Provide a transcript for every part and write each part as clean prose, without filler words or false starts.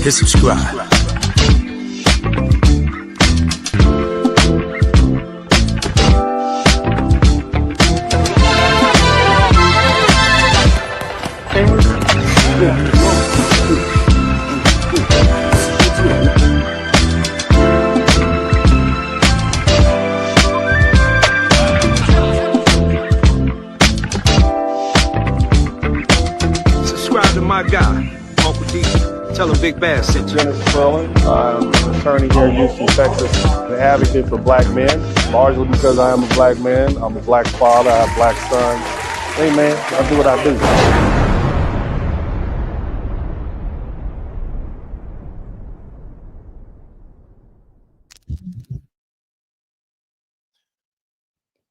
hit subscribe. Subscribe to my guy, Uncle D. Tell him Big Bass sent you. Spurling. I'm an attorney here in Houston, Texas, an advocate for black men, largely because I am a black man. I'm a black father, I have black sons. Hey man, I do what I do.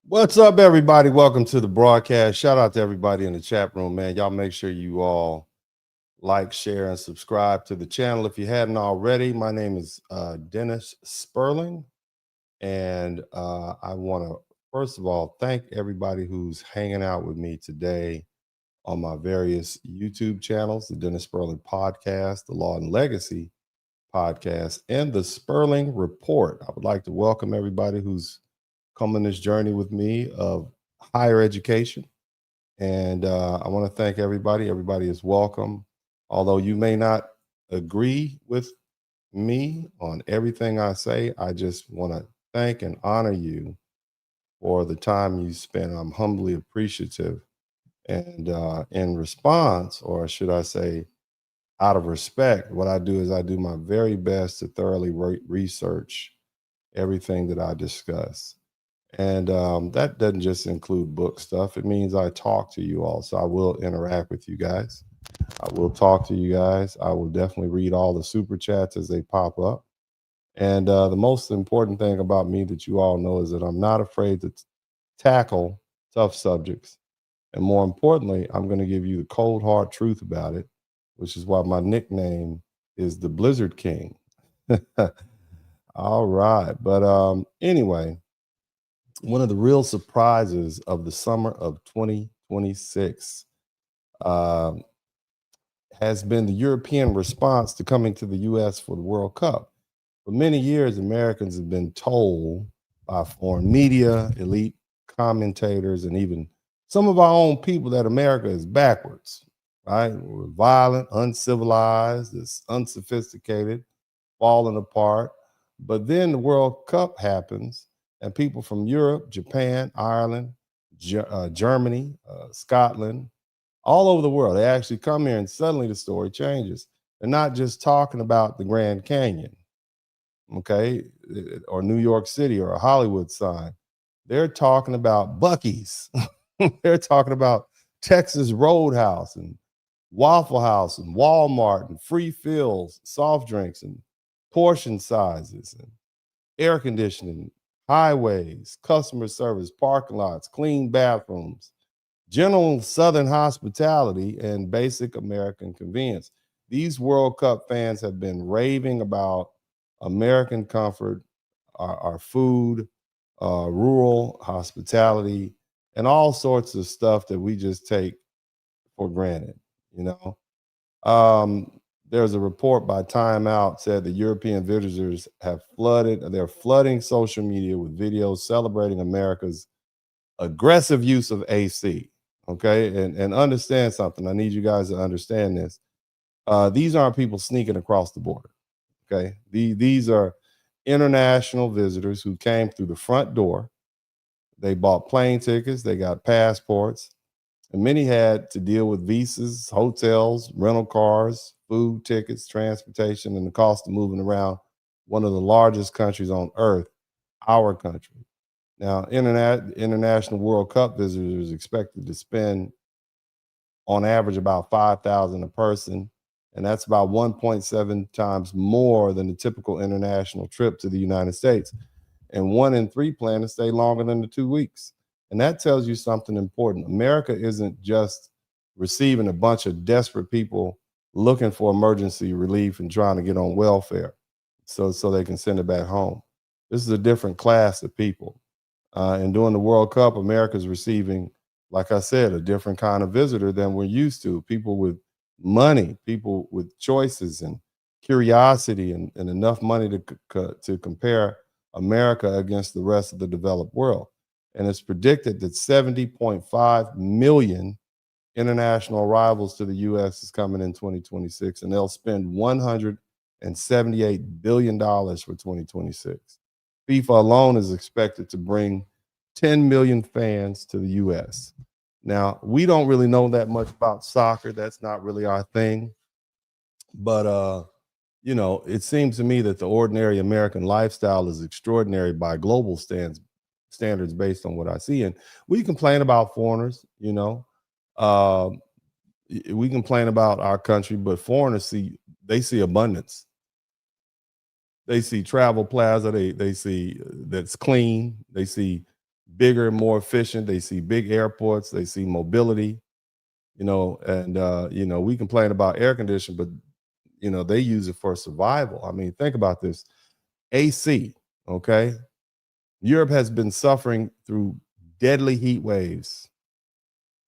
What's up, everybody? Welcome to the broadcast. Shout out to everybody in the chat room, man. Y'all make sure you all like, share, and subscribe to the channel if you hadn't already. My name is Dennis Spurling, and I want to, first of all, thank everybody who's hanging out with me today on my various YouTube channels, the Dennis Spurling Podcast, the Law and Legacy Podcast, and the Spurling Report. I would like to welcome everybody who's come on this journey with me of higher education. And I want to thank everybody. Everybody is welcome. Although you may not agree with me on everything I say, I just want to thank and honor you for the time you spent. I'm humbly appreciative. And in response, or should I say, out of respect, what I do is I do my very best to thoroughly research everything that I discuss. And that doesn't just include book stuff. It means I talk to you all. So I will interact with you guys. I will talk to you guys. I will definitely read all the super chats as they pop up. And the most important thing about me that you all know is that I'm not afraid to tackle tough subjects. And more importantly, I'm going to give you the cold, hard truth about it, which is why my nickname is the Blizzard King. All right. But anyway, one of the real surprises of the summer of 2026 has been the European response to coming to the U.S. for the World Cup. For many years, Americans have been told by foreign media, elite commentators, and even some of our own people that America is backwards, right? We're violent, uncivilized, it's unsophisticated, falling apart. But then the World Cup happens, and people from Europe, Japan, Ireland, Germany, Scotland, all over the world, they actually come here, and suddenly the story changes. They're not just talking about the Grand Canyon, okay, or New York City or a Hollywood sign. They're talking about Buc-ee's. They're talking about Texas Roadhouse and Waffle House and Walmart and free fills, soft drinks and portion sizes and air conditioning, highways, customer service, parking lots, clean bathrooms, general Southern hospitality, and basic American convenience. These World Cup fans have been raving about American comfort, our food, rural hospitality, and all sorts of stuff that we just take for granted, you know. There's a report by Time Out said the European visitors have they're flooding social media with videos celebrating America's aggressive use of AC. Okay, and understand something. I need you guys to understand this. These aren't people sneaking across the border. Okay, these are international visitors who came through the front door. They bought plane tickets, they got passports, and many had to deal with visas, hotels, rental cars, food tickets, transportation, and the cost of moving around one of the largest countries on earth, our country. Now, international World Cup visitors expected to spend on average about $5,000 a person, and that's about 1.7 times more than the typical international trip to the United States. And 1 in 3 plan to stay longer than the 2 weeks. And that tells you something important. America isn't just receiving a bunch of desperate people looking for emergency relief and trying to get on welfare so they can send it back home. This is a different class of people. And during the World Cup, America's receiving, like I said, a different kind of visitor than we're used to. People with money, people with choices, and curiosity and enough money to compare America against the rest of the developed world. And it's predicted that 70.5 million international arrivals to the U.S. is coming in 2026, and they'll spend $178 billion for 2026. FIFA alone is expected to bring 10 million fans to the U.S. Now, we don't really know that much about soccer. That's not really our thing. But, you know, it seems to me that the ordinary American lifestyle is extraordinary by global standards based on what I see. And we complain about foreigners, you know. We complain about our country, but foreigners see abundance. They see travel plaza. They see that's clean. They see bigger and more efficient. They see big airports. They see mobility, you know, and, you know, we complain about air conditioning, but, you know, they use it for survival. I mean, think about this. AC, okay? Europe has been suffering through deadly heat waves.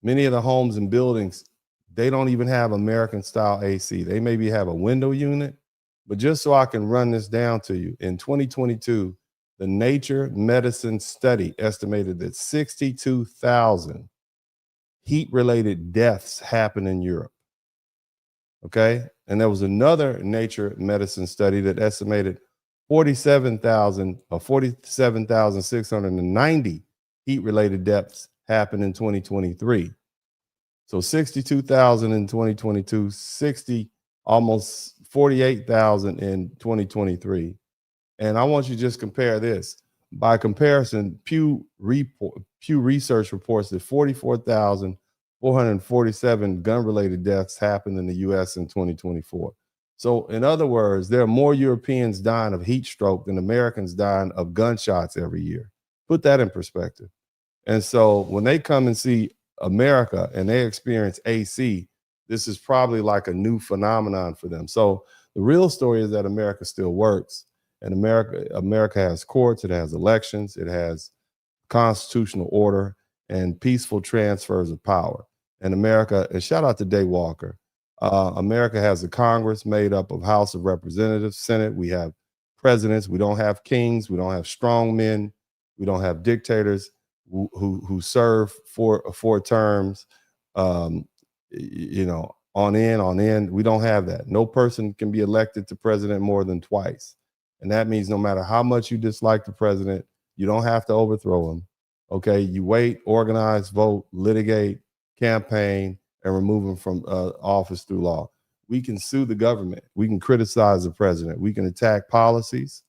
Many of the homes and buildings, they don't even have American style AC. They maybe have a window unit, but just so I can run this down to you, in 2022, the Nature Medicine study estimated that 62,000 heat-related deaths happen in Europe. Okay? And there was another Nature Medicine study that estimated 47,690 heat-related deaths happened in 2023. So 62,000 in 2022, almost 48,000 in 2023. And I want you to just compare this. By comparison, Pew Research reports that 44,447 gun-related deaths happened in the U.S. in 2024. So in other words, there are more Europeans dying of heat stroke than Americans dying of gunshots every year. Put that in perspective. And so when they come and see America and they experience AC, this is probably like a new phenomenon for them. So the real story is that America still works, and America has courts, it has elections, it has constitutional order and peaceful transfers of power. And America, and shout out to Day Walker, America has a Congress made up of House of Representatives, Senate. We have presidents. We don't have kings. We don't have strong men. We don't have dictators who serve for terms, you know, on end. We don't have that. No person can be elected to president more than twice. And that means no matter how much you dislike the president, you don't have to overthrow him. Okay, you wait, organize, vote, litigate, campaign, and remove him from office through law. We can sue the government. We can criticize the president. We can attack policies.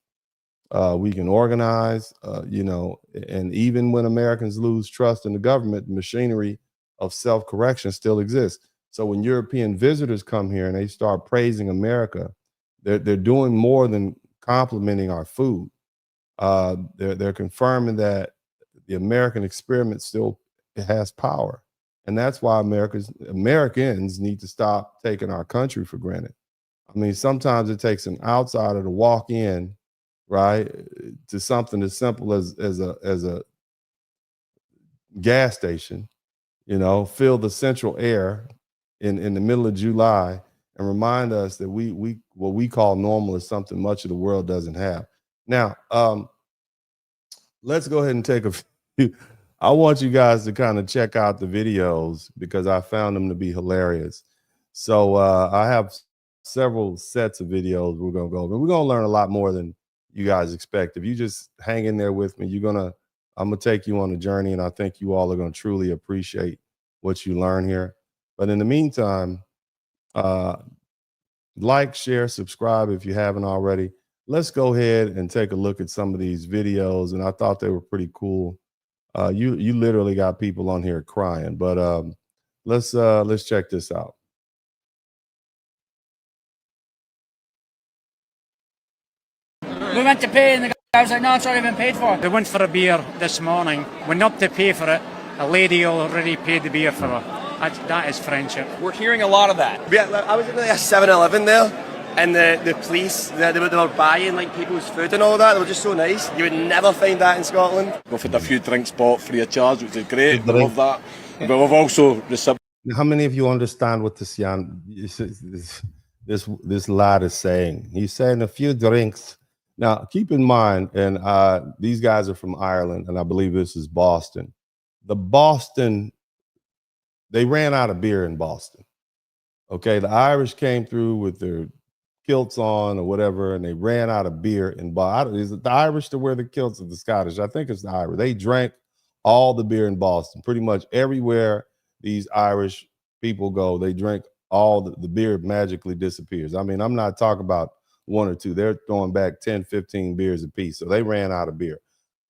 We can organize, you know, and even when Americans lose trust in the government, the machinery of self-correction still exists. So when European visitors come here and they start praising America, they're doing more than complimenting our food. They're confirming that the American experiment still has power. And that's why Americans need to stop taking our country for granted. I mean, sometimes it takes an outsider to walk in, right, to something as simple as a gas station, you know, fill the central air in the middle of July and remind us that what we call normal is something much of the world doesn't have. Now, let's go ahead and take a few. I want you guys to kind of check out the videos because I found them to be hilarious. So I have several sets of videos we're going to go over. We're going to learn a lot more than you guys expect. If you just hang in there with me, I'm going to take you on a journey, and I think you all are going to truly appreciate what you learn here. But in the meantime, like, share, subscribe if you haven't already. Let's go ahead and take a look at some of these videos, and I thought they were pretty cool. You literally got people on here crying, but let's check this out. We went to pay, and the guy was like, "No, it's already been paid for." We went for a beer this morning. Went up to pay for it. A lady already paid the beer for her. That is friendship. We're hearing a lot of that. Yeah, I was at a 7-Eleven there, and the police, they were buying like people's food and all that. They were just so nice. You would never find that in Scotland. We've had a few drinks bought free of charge, which is great. We love that. But we've also received. How many of you understand what this this lad is saying. He's saying a few drinks. Now, keep in mind, and these guys are from Ireland, and I believe this is Boston. They ran out of beer in Boston. Okay, the Irish came through with their kilts on or whatever, and they ran out of beer in Boston. Is it the Irish that wear the kilts or the Scottish? I think it's the Irish. They drank all the beer in Boston. Pretty much everywhere these Irish people go, they drink all the beer magically disappears. I mean, I'm not talking about one or two. They're throwing back 10, 15 beers a piece. So they ran out of beer.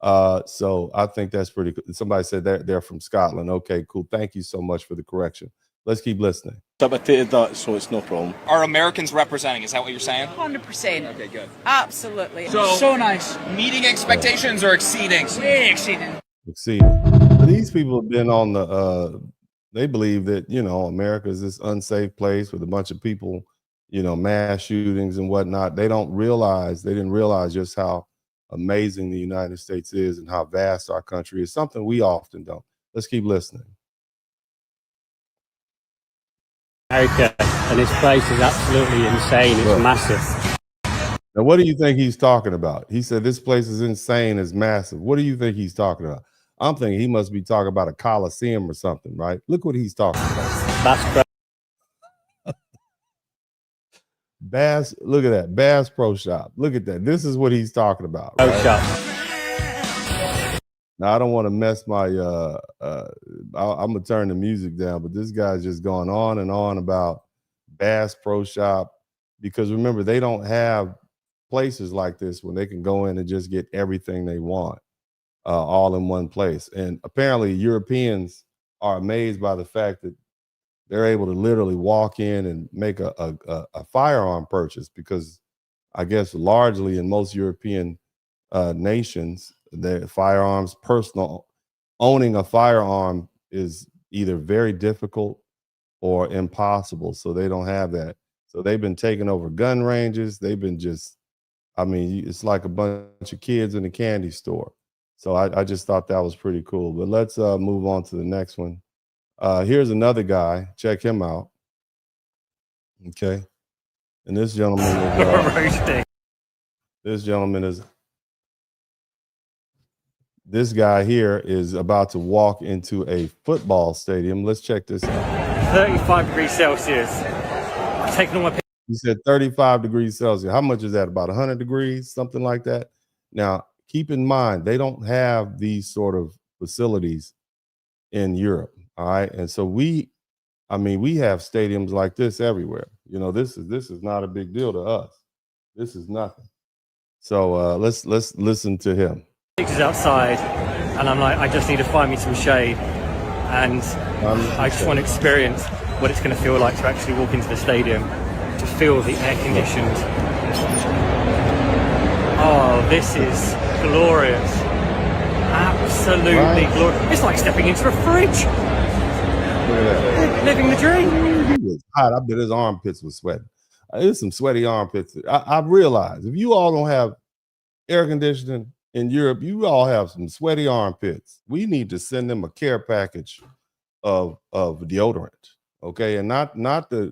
So I think that's pretty cool. Somebody said they're from Scotland. Okay, cool. Thank you so much for the correction. Let's keep listening. Debated that, so it's no problem. Are Americans representing? Is that what you're saying? 100%. Okay, good. Absolutely. So nice. Meeting expectations or exceeding? Way exceeding. But these people have been on the they believe that, you know, America is this unsafe place with a bunch of people, you know, mass shootings and whatnot. They didn't realize just how amazing the United States is and how vast our country is, something we often don't. Let's keep listening. America, and this place is absolutely insane. It's massive. Now, what do you think he's talking about? He said this place is insane, it's massive. What do you think he's talking about? I'm thinking he must be talking about a Coliseum or something, right? Look what he's talking about. Bass, look at that. Bass Pro Shop. Look at that. This is what he's talking about. Right? Pro Shop. Now, I don't want to mess my, I'm going to turn the music down, but this guy's just going on and on about Bass Pro Shop, because remember, they don't have places like this when they can go in and just get everything they want all in one place. And apparently Europeans are amazed by the fact that they're able to literally walk in and make a firearm purchase, because I guess largely in most European nations, the firearms, owning a firearm is either very difficult or impossible. So they don't have that. So they've been taking over gun ranges. They've been just, I mean, it's like a bunch of kids in a candy store. So I just thought that was pretty cool. But let's move on to the next one. Here's another guy. Check him out. Okay. And this gentleman is, this guy here is about to walk into a football stadium. Let's check this out. 35 degrees Celsius. Taking all my pictures. You said 35 degrees Celsius. How much is that? About 100 degrees, something like that. Now, keep in mind, they don't have these sort of facilities in Europe. All right. And so we have stadiums like this everywhere. You know, this is not a big deal to us. This is nothing. So let's listen to him. Pictures outside, and I'm like, I just need to find me some shade, and I just want to experience what it's going to feel like to actually walk into the stadium, to feel the air conditioned. Oh, this is glorious. Absolutely glorious. It's like stepping into a fridge. Look at that. Living the dream. He was hot. I bet his armpits was sweating. There's some sweaty armpits. I realize if you all don't have air conditioning in Europe, you all have some sweaty armpits. We need to send them a care package of deodorant, okay, and not the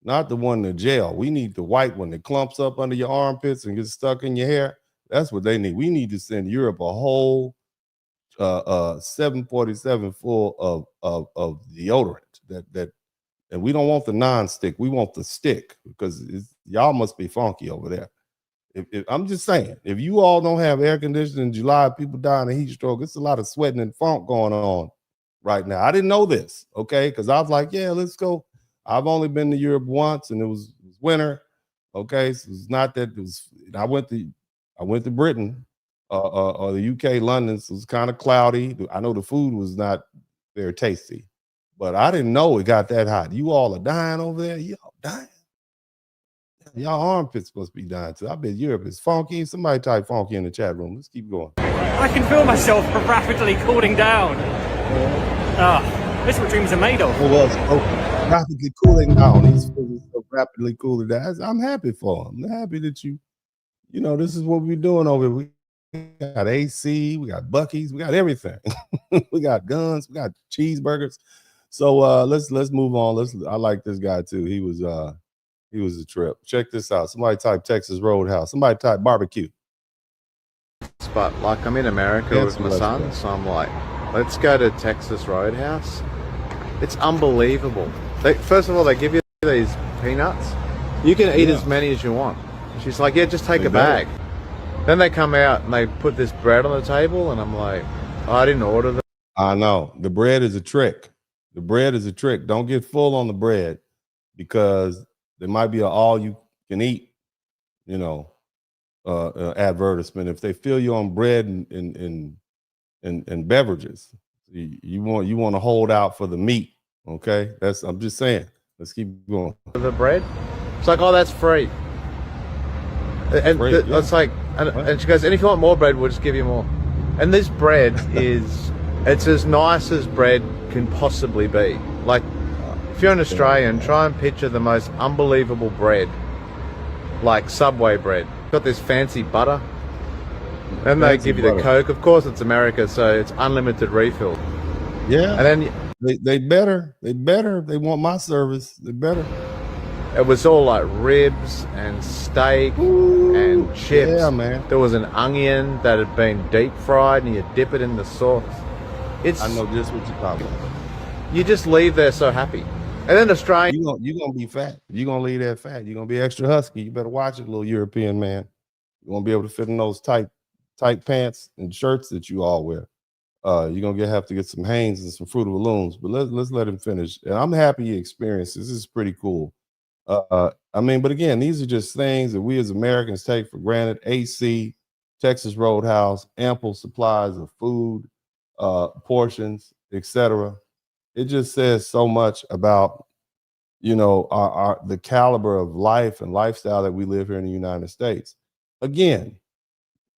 one in the gel. We need the white one that clumps up under your armpits and gets stuck in your hair. That's what they need. We need to send Europe a whole 747 full of deodorant that, and we don't want the non-stick. We want the stick, because y'all must be funky over there. If I'm just saying, if you all don't have air conditioning in July, people dying of heat stroke, it's a lot of sweating and funk going on right now. I didn't know this, okay? Because I was like, yeah, let's go. I've only been to Europe once, and it was winter, okay? So it's not that it was. I went to Britain or the UK, London. So it was kind of cloudy. I know the food was not very tasty, but I didn't know it got that hot. You all are dying over there. Y'all dying. Y'all armpits must be dying too. I bet Europe is funky. Somebody type funky in the chat room. Let's keep going. I can feel myself rapidly cooling down. This is what dreams are made of. Rapidly cooling down. He's so rapidly cooling down. I'm happy for him. I'm happy that you know, this is what we're doing over here. We got AC, we got Buc-ee's, we got everything. We got guns, we got cheeseburgers. So let's move on. I like this guy too. He He was a trip. Check this out. Somebody type Texas Roadhouse. Somebody type barbecue. But like I'm in America with my son, so I'm like, let's go to Texas Roadhouse. It's unbelievable. First of all, they give you these peanuts. You can eat as many as you want. She's like, yeah, just take a bag. Then they come out and they put this bread on the table, and I'm like, oh, I didn't order that. I know. The bread is a trick. The bread is a trick. Don't get full on the bread because there might be an all you can eat, advertisement. If they fill you on bread and beverages, you want to hold out for the meat. Okay, I'm just saying. Let's keep going. The bread, it's like, oh, that's free. And it's like, and she goes, and if you want more bread, we'll just give you more. And this bread it's as nice as bread can possibly be. Like, if you're an Australian, try and picture the most unbelievable bread, like Subway bread. Got this fancy butter, and they give you the Coke. Of course, it's America, so it's unlimited refill. Yeah, and then they better. They want my service. They better. It was all like ribs and steak and chips. Yeah, man. There was an onion that had been deep fried, and you dip it in the sauce. I know just what you're talking about. You just leave there so happy. And then Australia, you're gonna be fat. You're gonna leave that fat. You're gonna be extra husky. You better watch it, little European man. You won't be able to fit in those tight pants and shirts that you all wear. You're gonna have to get some Hanes and some Fruit of the Looms. But let's let him finish. And I'm happy he experienced this. This is pretty cool. But again, these are just things that we as Americans take for granted. AC, Texas Roadhouse, ample supplies of food, portions, etc. It just says so much about, the caliber of life and lifestyle that we live here in the United States. Again,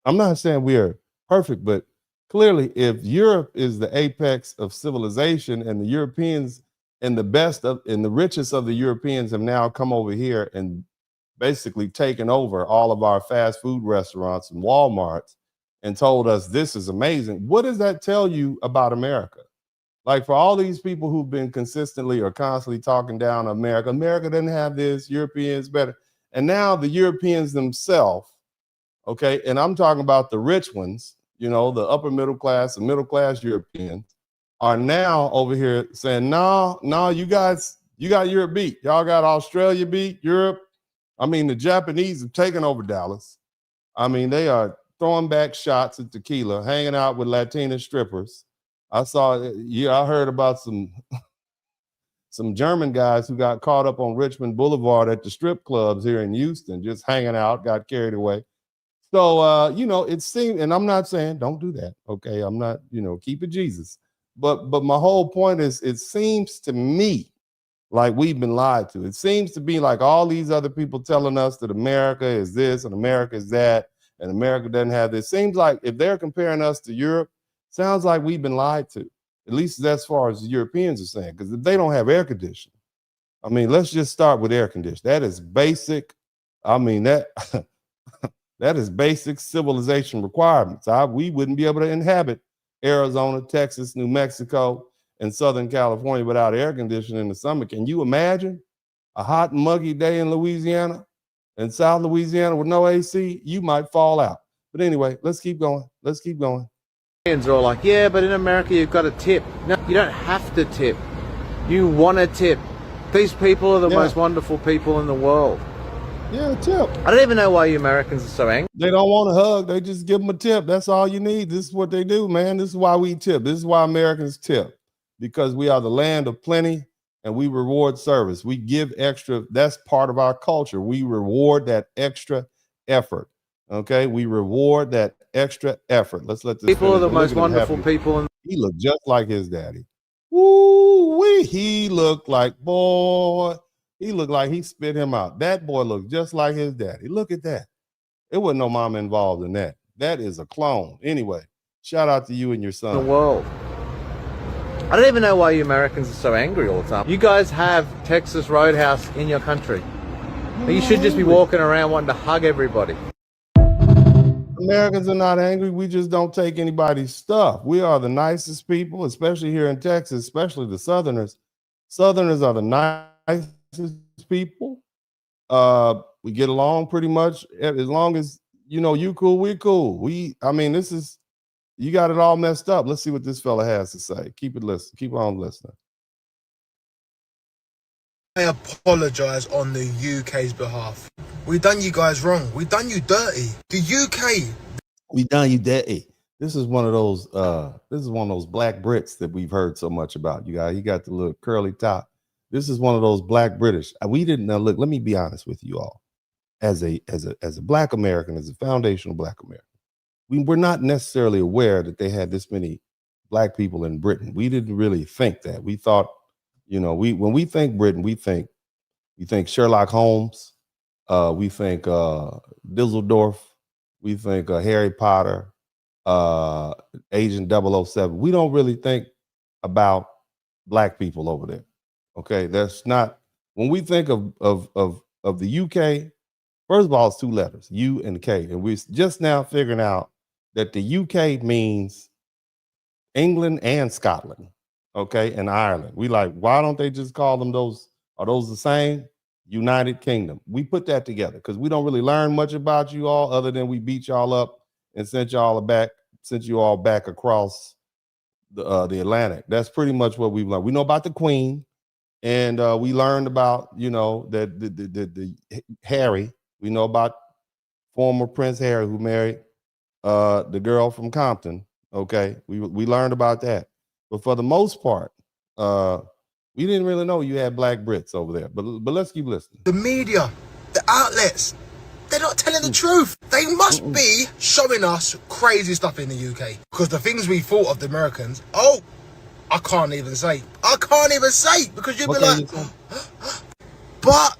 I'm not saying we are perfect, but clearly, if Europe is the apex of civilization and the Europeans and the richest of the Europeans have now come over here and basically taken over all of our fast food restaurants and Walmarts and told us this is amazing. What does that tell you about America? Like, for all these people who've been consistently or constantly talking down America doesn't have this, Europeans better. And now the Europeans themselves, okay, and I'm talking about the rich ones, the upper middle class and middle class Europeans, are now over here saying, no, you got Europe beat. Y'all got Australia beat, Europe. The Japanese have taken over Dallas. They are throwing back shots at tequila, hanging out with Latina strippers. I heard about some German guys who got caught up on Richmond Boulevard at the strip clubs here in Houston, just hanging out, got carried away. So, it seemed, and I'm not saying don't do that. Okay. I'm not, keep it Jesus. But my whole point is, it seems to me like we've been lied to. It seems to be like all these other people telling us that America is this and America is that, and America doesn't have this. Seems like if they're comparing us to Europe, sounds like we've been lied to. At least as far as the Europeans are saying, because if they don't have air conditioning, let's just start with air conditioning. That is basic. That is basic civilization requirements. We wouldn't be able to inhabit Arizona, Texas, New Mexico, and Southern California without air conditioning in the summer. Can you imagine a hot and muggy day in Louisiana and South Louisiana with no AC? You might fall out. But anyway, let's keep going. Are all like, yeah, but in America you've got to tip. No, you don't have to tip. You want to tip. These people are the most wonderful people in the world. Yeah, tip. I don't even know why you Americans are so angry. They don't want a hug. They just give them a tip. That's all you need. This is what they do, man. This is why we tip. This is why Americans tip, because we are the land of plenty and we reward service. We give extra. That's part of our culture. We reward that extra effort. Okay, we reward that extra effort. Let's let this people are the most wonderful people. He looked just like his daddy. Woo-wee. He looked like he spit him out. That boy looked just like his daddy. Look at that. It wasn't no mama involved in that. That is a clone. Anyway, shout out to you and your son. The world. I don't even know why you Americans are so angry all the time. You guys have Texas Roadhouse in your country. You should just be walking around wanting to hug everybody. Americans are not angry. We just don't take anybody's stuff. We are the nicest people, especially here in Texas, especially the Southerners. Southerners are the nicest people. We get along pretty much as long as you cool, we're cool. I mean, this is you got it all messed up. Let's see what this fella has to say. Keep on listening. I apologise on the UK's behalf. We done you guys wrong. We done you dirty. The UK. We done you dirty. This is one of those black Brits that we've heard so much about. He got the little curly top. This is one of those black British. We didn't look, let me be honest with you all. As a black American, as a foundational black American, we were not necessarily aware that they had this many black people in Britain. We didn't really think that. We thought, when we think Britain, we think Sherlock Holmes, we think Düsseldorf, we think Harry Potter, Agent 007. We don't really think about black people over there. Okay, that's not when we think of the UK. First of all, it's two letters, U and K, and we're just now figuring out that the UK means England and Scotland, okay, and Ireland. We like, why don't they just call them those? Are those the same? United Kingdom. We put that together because we don't really learn much about you all other than we beat y'all up and sent you all back across the Atlantic. That's pretty much what we've learned. We know about the Queen. And we learned about, that the Harry. We know about former Prince Harry who married the girl from Compton. Okay, we learned about that. But for the most part, we didn't really know you had black Brits over there. But let's keep listening. The media, the outlets, they're not telling the truth. They must be showing us crazy stuff in the UK. Because the things we thought of the Americans, I can't even say. Because you'd be like, but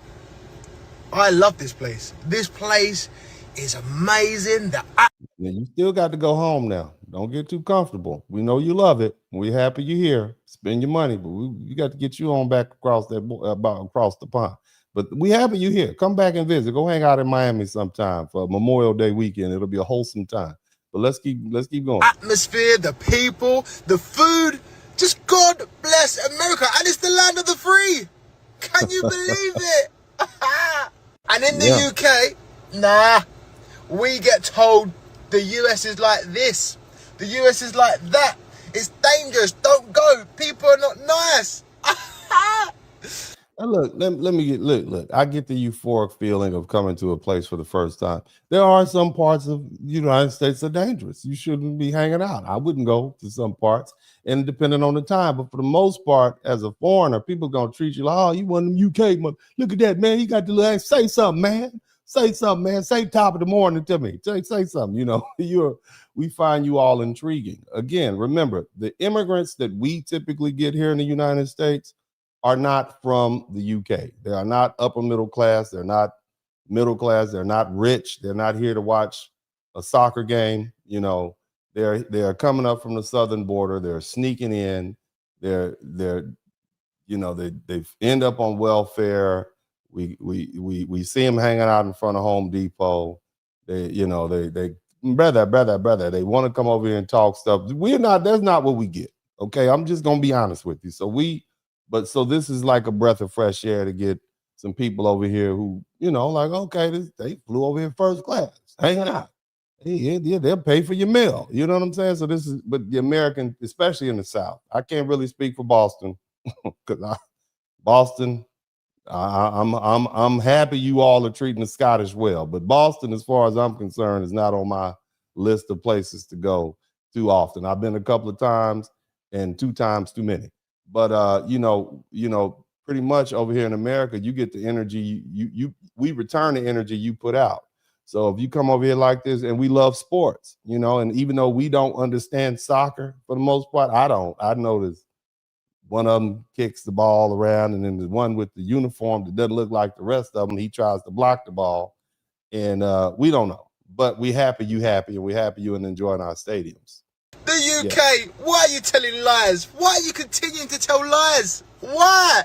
I love this place. This place is amazing. You still got to go home now. Don't get too comfortable. We know you love it. We're happy you're here. Spend your money, but we got to get you on back across the pond. But we happy you here. Come back and visit. Go hang out in Miami sometime for Memorial Day weekend. It'll be a wholesome time. But let's keep going. Atmosphere, the people, the food. Just God bless America, and it's the land of the free. Can you believe it? And in the UK, we get told the US is like this, the US is like that. It's dangerous. Don't go. People are not nice. Look, look. I get the euphoric feeling of coming to a place for the first time. There are some parts of the United States that are dangerous. You shouldn't be hanging out. I wouldn't go to some parts, and depending on the time. But for the most part, as a foreigner, people are gonna treat you like, oh, you one of them UK. Look at that, man. You got to say something, man. Say something, man. Say top of the morning to me. Say something. We find you all intriguing. Again, remember, the immigrants that we typically get here in the United States are not from the UK. They are not upper middle class. They're not middle class. They're not rich. They're not here to watch a soccer game. They're coming up from the southern border. They're sneaking in. They end up on welfare. We see them hanging out in front of Home Depot. They brother. They want to come over here and talk stuff. That's not what we get. Okay, I'm just gonna be honest with you. So this is like a breath of fresh air to get some people over here who, they flew over here first class, hanging out. They'll pay for your meal. You know what I'm saying? So but the American, especially in the South, I can't really speak for Boston because Boston, I'm happy you all are treating the Scottish well, but Boston, as far as I'm concerned, is not on my list of places to go too often. I've been a couple of times, and 2 times too many. But pretty much over here in America, you get the energy we return the energy you put out. So if you come over here like this, and we love sports, and even though we don't understand soccer for the most part, I notice one of them kicks the ball around, and then the one with the uniform that doesn't look like the rest of them, he tries to block the ball, and we don't know. But we happy you happy, and we happy you and enjoying our stadiums. The UK, why are you telling lies? Why are you continuing to tell lies? Why?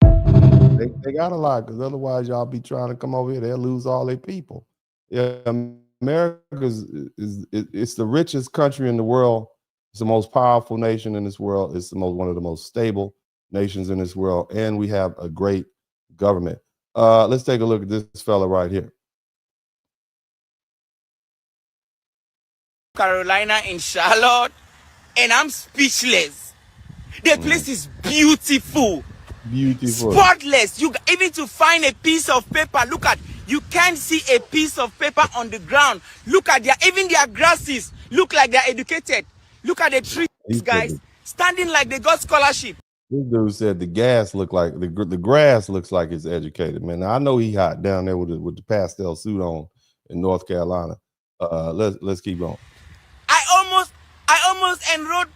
They gotta lie, because otherwise y'all be trying to come over here, they'll lose all their people. Yeah, America it's the richest country in the world. It's the most powerful nation in this world. It's one of the most stable nations in this world, and we have a great government. Let's take a look at this fella right here. Carolina in Charlotte, and I'm speechless. The place is beautiful. Beautiful. Spotless. You even to find a piece of paper, look at, you can't see a piece of paper on the ground. Look at even their grasses look like they're educated. Look at the trees, guys, standing like they got scholarship. This dude said the grass looks like it's educated, man. Now, I know he hot down there with the pastel suit on in North Carolina. Let's keep going. I almost enrolled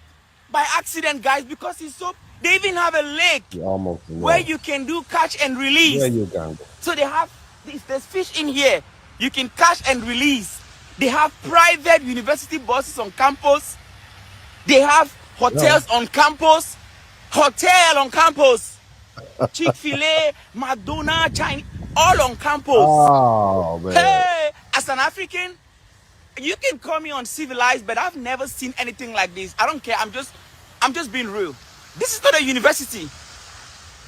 by accident, guys, because it's so. They even have a lake where you can do catch and release. Yeah, you can. So they have there's fish in here. You can catch and release. They have private university buses on campus. They have hotels on campus. Hotel on campus. Chick-fil-A, McDonald's, Chinese, all on campus. Oh, man. Hey, as an African, you can call me uncivilized, but I've never seen anything like this. I don't care. I'm just being real. This is not a university.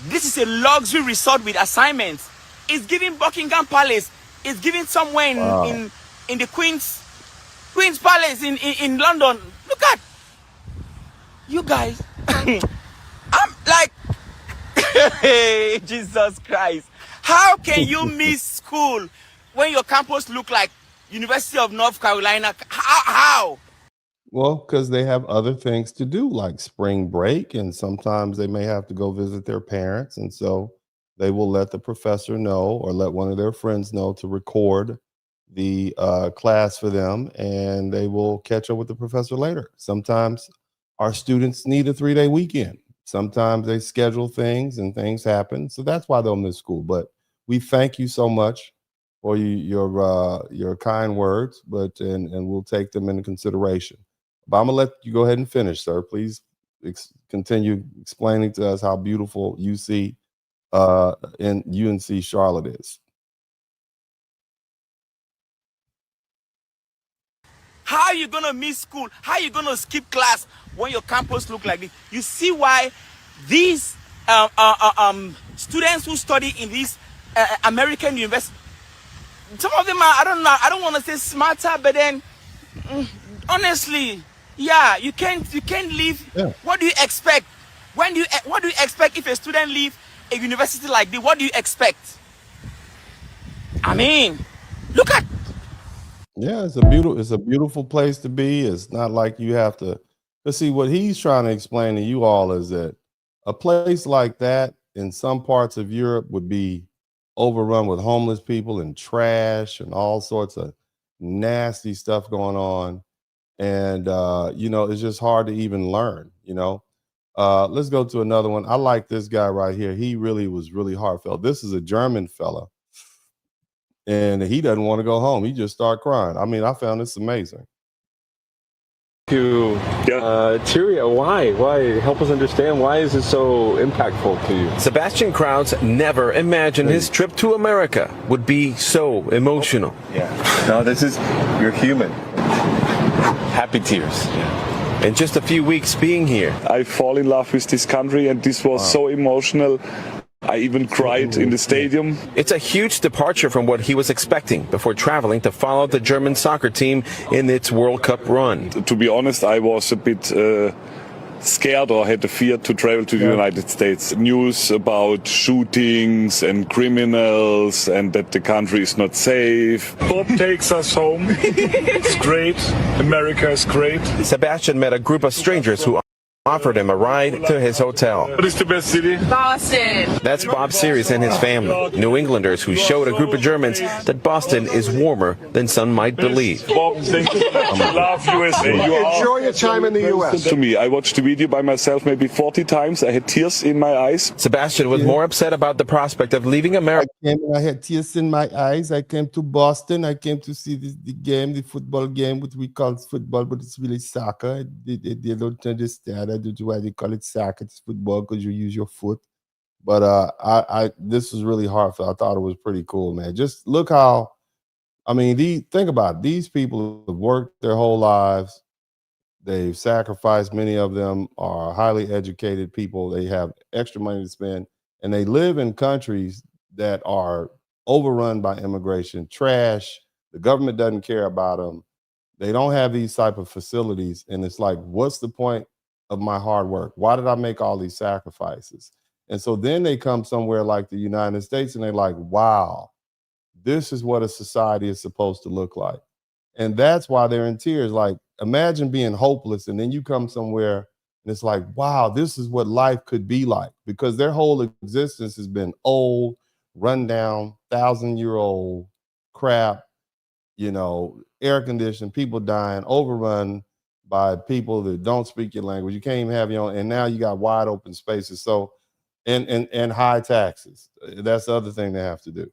This is a luxury resort with assignments. It's giving Buckingham Palace. It's giving somewhere in the Queen's Palace in London. Look at you guys. I'm like, hey, Jesus Christ. How can you miss school when your campus look like University of North Carolina? How? Well, because they have other things to do, like spring break, and sometimes they may have to go visit their parents, and so they will let the professor know or let one of their friends know to record the class for them, and they will catch up with the professor later. Sometimes our students need a 3-day weekend. Sometimes they schedule things and things happen, so that's why they'll miss school. But we thank you so much for your kind words, and we'll take them into consideration. But I'm gonna let you go ahead and finish, sir. Please continue explaining to us how beautiful UC in UNC Charlotte is. How are you gonna miss school? How are you gonna skip class when your campus look like this? You see why these students who study in these American universities, some of them are, I don't want to say smarter, but then honestly, yeah, you can't leave. Yeah. What do you expect? What do you expect if a student leave a university like this? What do you expect? I mean, look at. Yeah, it's a beautiful place to be. It's not like you have to. Let's see, what he's trying to explain to you all is that a place like that in some parts of Europe would be overrun with homeless people and trash and all sorts of nasty stuff going on. And it's just hard to even learn. Let's go to another one. I like this guy right here. He was really heartfelt. This is a German fella, and he doesn't want to go home. He just started crying. I mean, I found this amazing. Tyria, why? Help us understand. Why is it so impactful to you? Sebastian Krauts never imagined his trip to America would be so emotional. Yeah. No, you're human. Happy tears. In just a few weeks being here, I fall in love with this country, and this was so emotional. I even cried in the stadium. It's a huge departure from what he was expecting before traveling to follow the German soccer team in its World Cup run. To be honest, I was a bit scared or had the fear to travel to the United States. News about shootings and criminals and that the country is not safe. God takes us home. It's great. America is great. Sebastian met a group of strangers who offered him a ride to his hotel. What is the best city? Boston. That's Bob Series and his family, New Englanders who showed a group of Germans that Boston is warmer than some might believe. Bob, thank you. Love USA. Enjoy your time in the U.S. To me, I watched the video by myself maybe 40 times. I had tears in my eyes. Sebastian was more upset about the prospect of leaving America. I had tears in my eyes. I came to Boston. I came to see the football game, what we call football, but it's really soccer. They don't understand. I don't know why they call it soccer. It's football because you use your foot. But this was really heartfelt. I thought it was pretty cool, man. Just look how, think about it. These people have worked their whole lives. They've sacrificed. Many of them are highly educated people. They have extra money to spend, and they live in countries that are overrun by immigration, trash. The government doesn't care about them. They don't have these type of facilities. And it's like, what's the point of my hard work? Why did I make all these sacrifices? And so then they come somewhere like the United States and they're like, wow, this is what a society is supposed to look like. And that's why they're in tears. Like, imagine being hopeless and then you come somewhere and it's like, wow, this is what life could be like, because their whole existence has been old, run down, 1,000-year-old crap, you know, air conditioned, people dying, overrun by people that don't speak your language. You can't even have your own, and now you got wide open spaces. So, and high taxes. That's the other thing they have to do.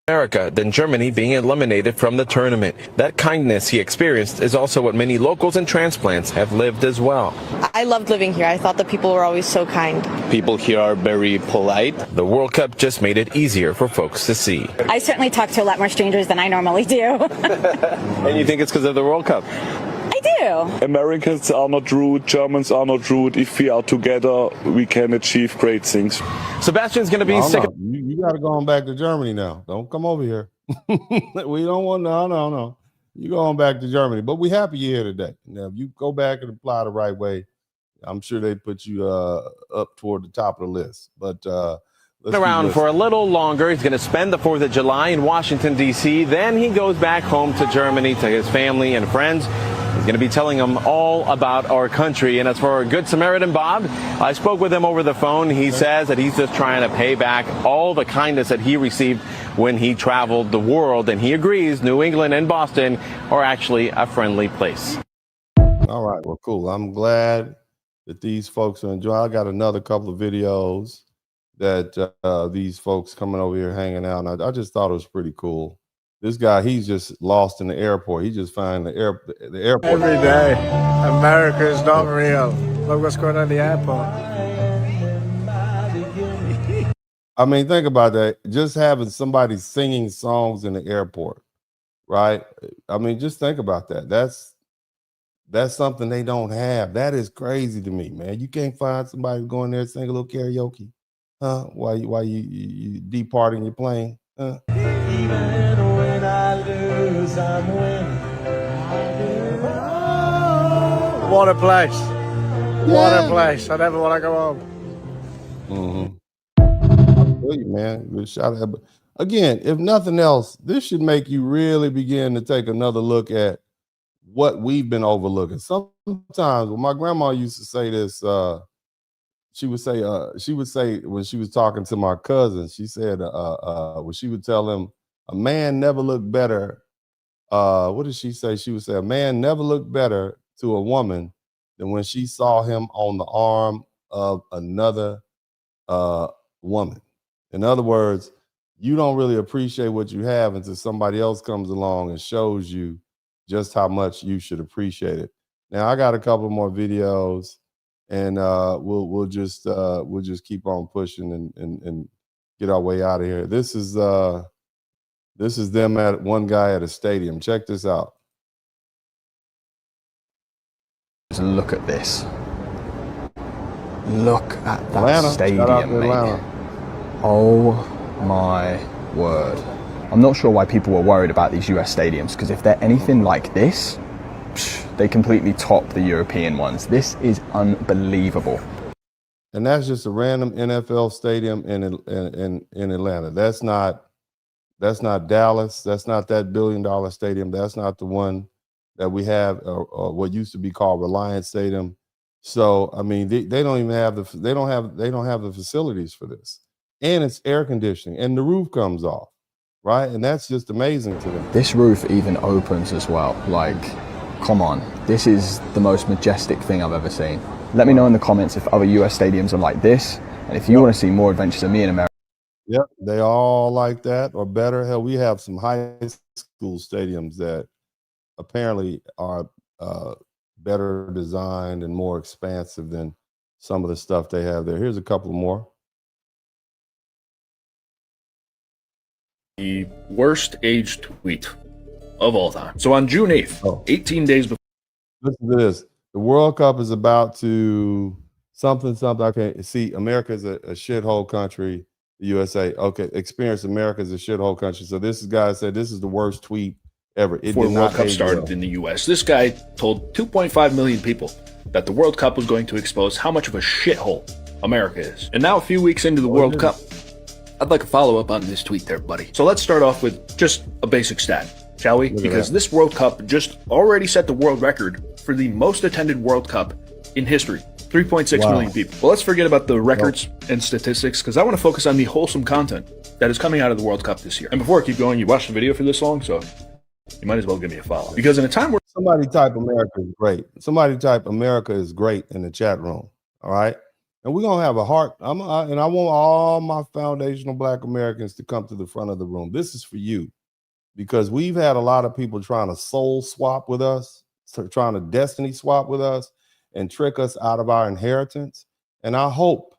America than Germany being eliminated from the tournament. That kindness he experienced is also what many locals and transplants have lived as well. I loved living here. I thought the people were always so kind. People here are very polite. The World Cup just made it easier for folks to see. I certainly talk to a lot more strangers than I normally do. And you think it's because of the World Cup? I do. Americans are not rude, Germans are not rude. If we are together, we can achieve great things. Sebastian's going to be sick. You got to go on back to Germany now. Don't come over here. We don't want, no. You go on back to Germany. But we're happy you're here today. Now, if you go back and apply the right way, I'm sure they put you up toward the top of the list. But around for a little longer. He's going to spend the 4th of July in Washington, D.C. Then he goes back home to Germany to his family and friends. He's going to be telling them all about our country. And as for our Good Samaritan Bob, I spoke with him over the phone. He says that he's just trying to pay back all the kindness that he received when he traveled the world. And he agrees New England and Boston are actually a friendly place. All right. Well, cool. I'm glad that these folks are enjoying. I got another couple of videos that these folks coming over here hanging out. And I just thought it was pretty cool. This guy, he's just lost in the airport. He just found the airport. Every day, America is not real. Look what's going on in the airport. I mean, think about that. Just having somebody singing songs in the airport, right? I mean, just think about that. That's something they don't have. That is crazy to me, man. You can't find somebody going there and sing a little karaoke, huh? While you departing your plane, huh? Even when I lose, I'm winning. What a place. What a place. I never want to go home. I feel you, man. Good shot at. Again, if nothing else, this should make you really begin to take another look at what we've been overlooking. Sometimes when my grandma used to say this, she would say when she was talking to my cousin, she said when she would tell him, a man never looked better. What did she say? She would say, a man never looked better to a woman than when she saw him on the arm of another woman. In other words, you don't really appreciate what you have until somebody else comes along and shows you just how much you should appreciate it. Now, I got a couple more videos, and we'll just keep on pushing and get our way out of here. This is them at one guy at a stadium. Check this out. Look at this. Look at that stadium, mate. Oh my word. I'm not sure why people were worried about these US stadiums, because if they're anything like this, they completely top the European ones. This is unbelievable. And that's just a random NFL stadium in Atlanta. That's not Dallas. That's not that $1 billion stadium. That's not the one that we have, or what used to be called Reliance Stadium. So I mean, they don't even have they don't have the facilities for this, and it's air conditioning, and the roof comes off, right? And that's just amazing to them. This roof even opens as well. Like, come on, this is the most majestic thing I've ever seen. Let me know in the comments if other US stadiums are like this, and if you want to see more adventures of me in America. Yep, they all like that or better. Hell, we have some high school stadiums that apparently are better designed and more expansive than some of the stuff they have there. Here's a couple more. The worst age tweet of all time. So on June 8th, 18 days before. Listen to this. The World Cup is about to something. I can't see. America is a shithole country. The USA, okay, experienced America as a shithole country. So this guy said this is the worst tweet ever. It Before did the World not Cup age started well. in the US, this guy told 2.5 million people that the World Cup was going to expose how much of a shithole America is. And now, a few weeks into the World Cup, I'd like a follow-up on this tweet there, buddy. So let's start off with just a basic stat, shall we? Because this World Cup just already set the world record for the most attended World Cup in history. 3.6 million people. Well, let's forget about the records and statistics, because I want to focus on the wholesome content that is coming out of the World Cup this year. And before I keep going, you watched the video for this long, so you might as well give me a follow. Because in a time where somebody type America is great. Somebody type America is great in the chat room. All right. And we're gonna have a heart. And I want all my foundational Black Americans to come to the front of the room. This is for you, because we've had a lot of people trying to soul swap with us, trying to destiny swap with us, and trick us out of our inheritance. And I hope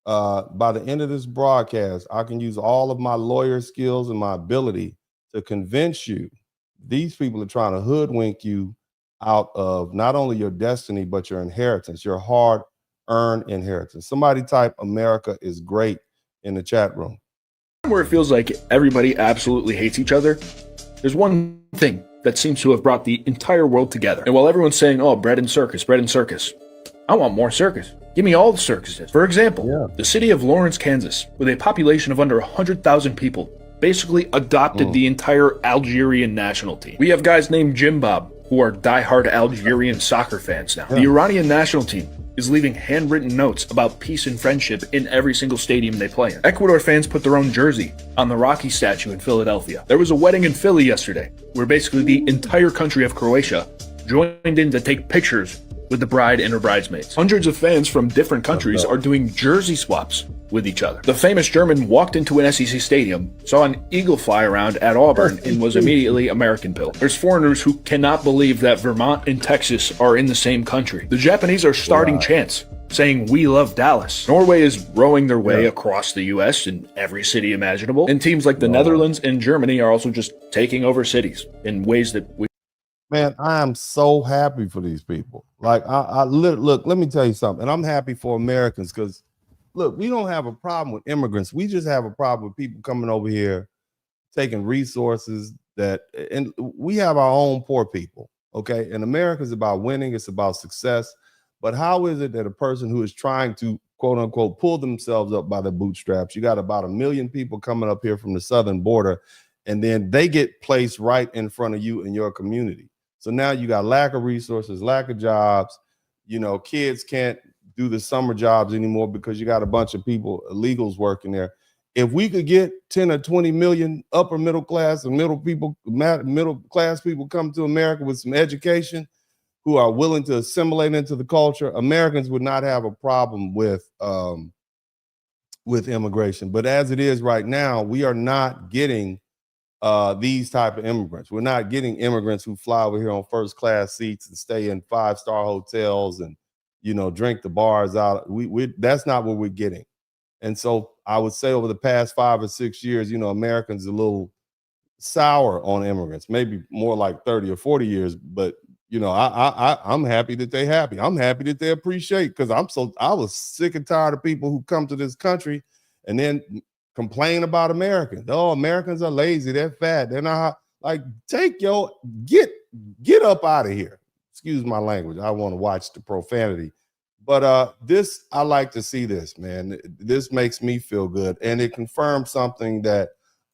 by the end of this broadcast, I can use all of my lawyer skills and my ability to convince you these people are trying to hoodwink you out of not only your destiny, but your inheritance, your hard-earned inheritance. Somebody type America is great in the chat room. where it feels like everybody absolutely hates each other, there's one thing that seems to have brought the entire world together. And while everyone's saying, oh, bread and circus, I want more circus. Give me all the circuses. For example, the city of Lawrence, Kansas, with a population of under 100,000 people, basically adopted the entire Algerian national team. We have guys named Jim Bob, who are diehard Algerian soccer fans now. The Iranian national team is leaving handwritten notes about peace and friendship in every single stadium they play in. Ecuador fans put their own jersey on the Rocky statue in Philadelphia. There was a wedding in Philly yesterday, where basically the entire country of Croatia joined in to take pictures with the bride and her bridesmaids. Hundreds of fans from different countries are doing jersey swaps with each other. The famous German walked into an SEC stadium, saw an eagle fly around at Auburn, and was immediately American pilled. There's foreigners who cannot believe that Vermont and Texas are in the same country. The Japanese are starting chants saying, "We love Dallas." Norway is rowing their way across the US in every city imaginable. And teams like the Netherlands and Germany are also just taking over cities in ways that we... Man, I am so happy for these people. Like, look, let me tell you something. And I'm happy for Americans because, look, we don't have a problem with immigrants. We just have a problem with people coming over here, taking resources and we have our own poor people, okay? And America is about winning. It's about success. But how is it that a person who is trying to, quote unquote, pull themselves up by the bootstraps, you got about 1 million people coming up here from the southern border, and then they get placed right in front of you in your community. So now you got lack of resources, lack of jobs. You know, kids can't do the summer jobs anymore because you got a bunch of people, illegals working there. If we could get 10 or 20 million upper middle class and middle class people come to America with some education, who are willing to assimilate into the culture, Americans would not have a problem with immigration. But as it is right now, we are not getting these type of immigrants. We're not getting immigrants who fly over here on first class seats and stay in 5-star hotels and, you know, drink the bars out. That's not what we're getting. And so I would say over the past 5 or 6 years, you know, Americans are a little sour on immigrants, maybe more like 30 or 40 years. But, you know, I'm happy that they're happy. I'm happy that they appreciate, because I was sick and tired of people who come to this country and then complain about Americans. Oh, Americans are lazy. They're fat. They're not like, get up out of here. Excuse my language. I want to watch the profanity. But I like to see this, man. This makes me feel good. And it confirms something that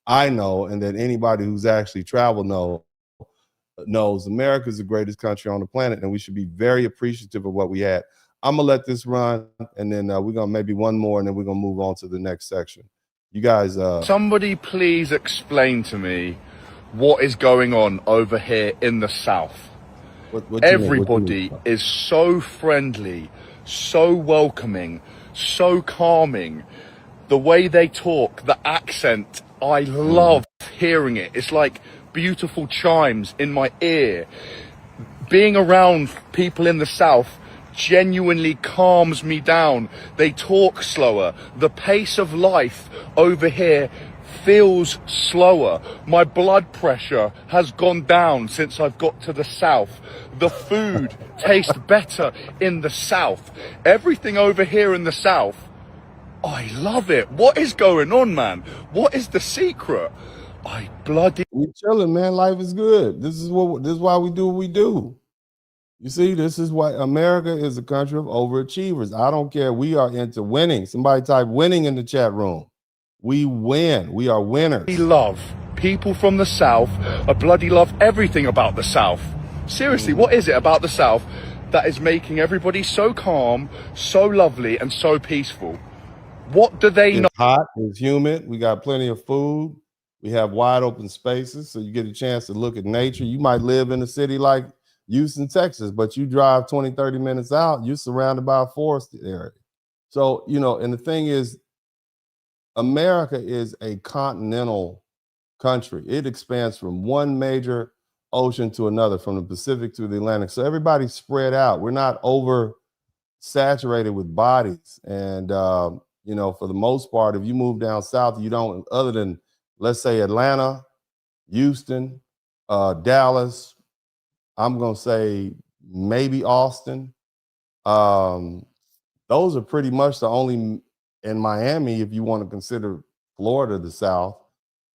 I know and that anybody who's actually traveled knows. America is the greatest country on the planet, and we should be very appreciative of what we had. I'm going to let this run, and then we're going to maybe one more, and then we're going to move on to the next section. You guys... Somebody please explain to me what is going on over here in the South. Everybody is so friendly, so welcoming, so calming. The way they talk, the accent, I love hearing it. It's like beautiful chimes in my ear. Being around people in the South genuinely calms me down. They talk slower. The pace of life over here feels slower. My blood pressure has gone down since I've got to the South. The food tastes better in the South. Everything over here in the South, I love it. What is going on, man? What is the secret? I bloody. We chilling, man. Life is good. This is why we do what we do. You see, this is why America is a country of overachievers. I don't care. We are into winning. Somebody type winning in the chat room. We win. We are winners. We love people from the South. I bloody love everything about the South. Seriously, what is it about the South that is making everybody so calm, so lovely, and so peaceful? What do they know? It's hot. It's humid. We got plenty of food. We have wide open spaces, so you get a chance to look at nature. You might live in a city like Houston, Texas, but you drive 20, 30 minutes out, you're surrounded by a forest area. So, you know, and the thing is, America is a continental country. It expands from one major ocean to another, from the Pacific to the Atlantic. So everybody's spread out. We're not over saturated with bodies. And, you know, for the most part, if you move down south, you don't, other than, let's say, Atlanta, Houston, Dallas, I'm going to say maybe Austin. Those are pretty much the only, in Miami, if you want to consider Florida the South.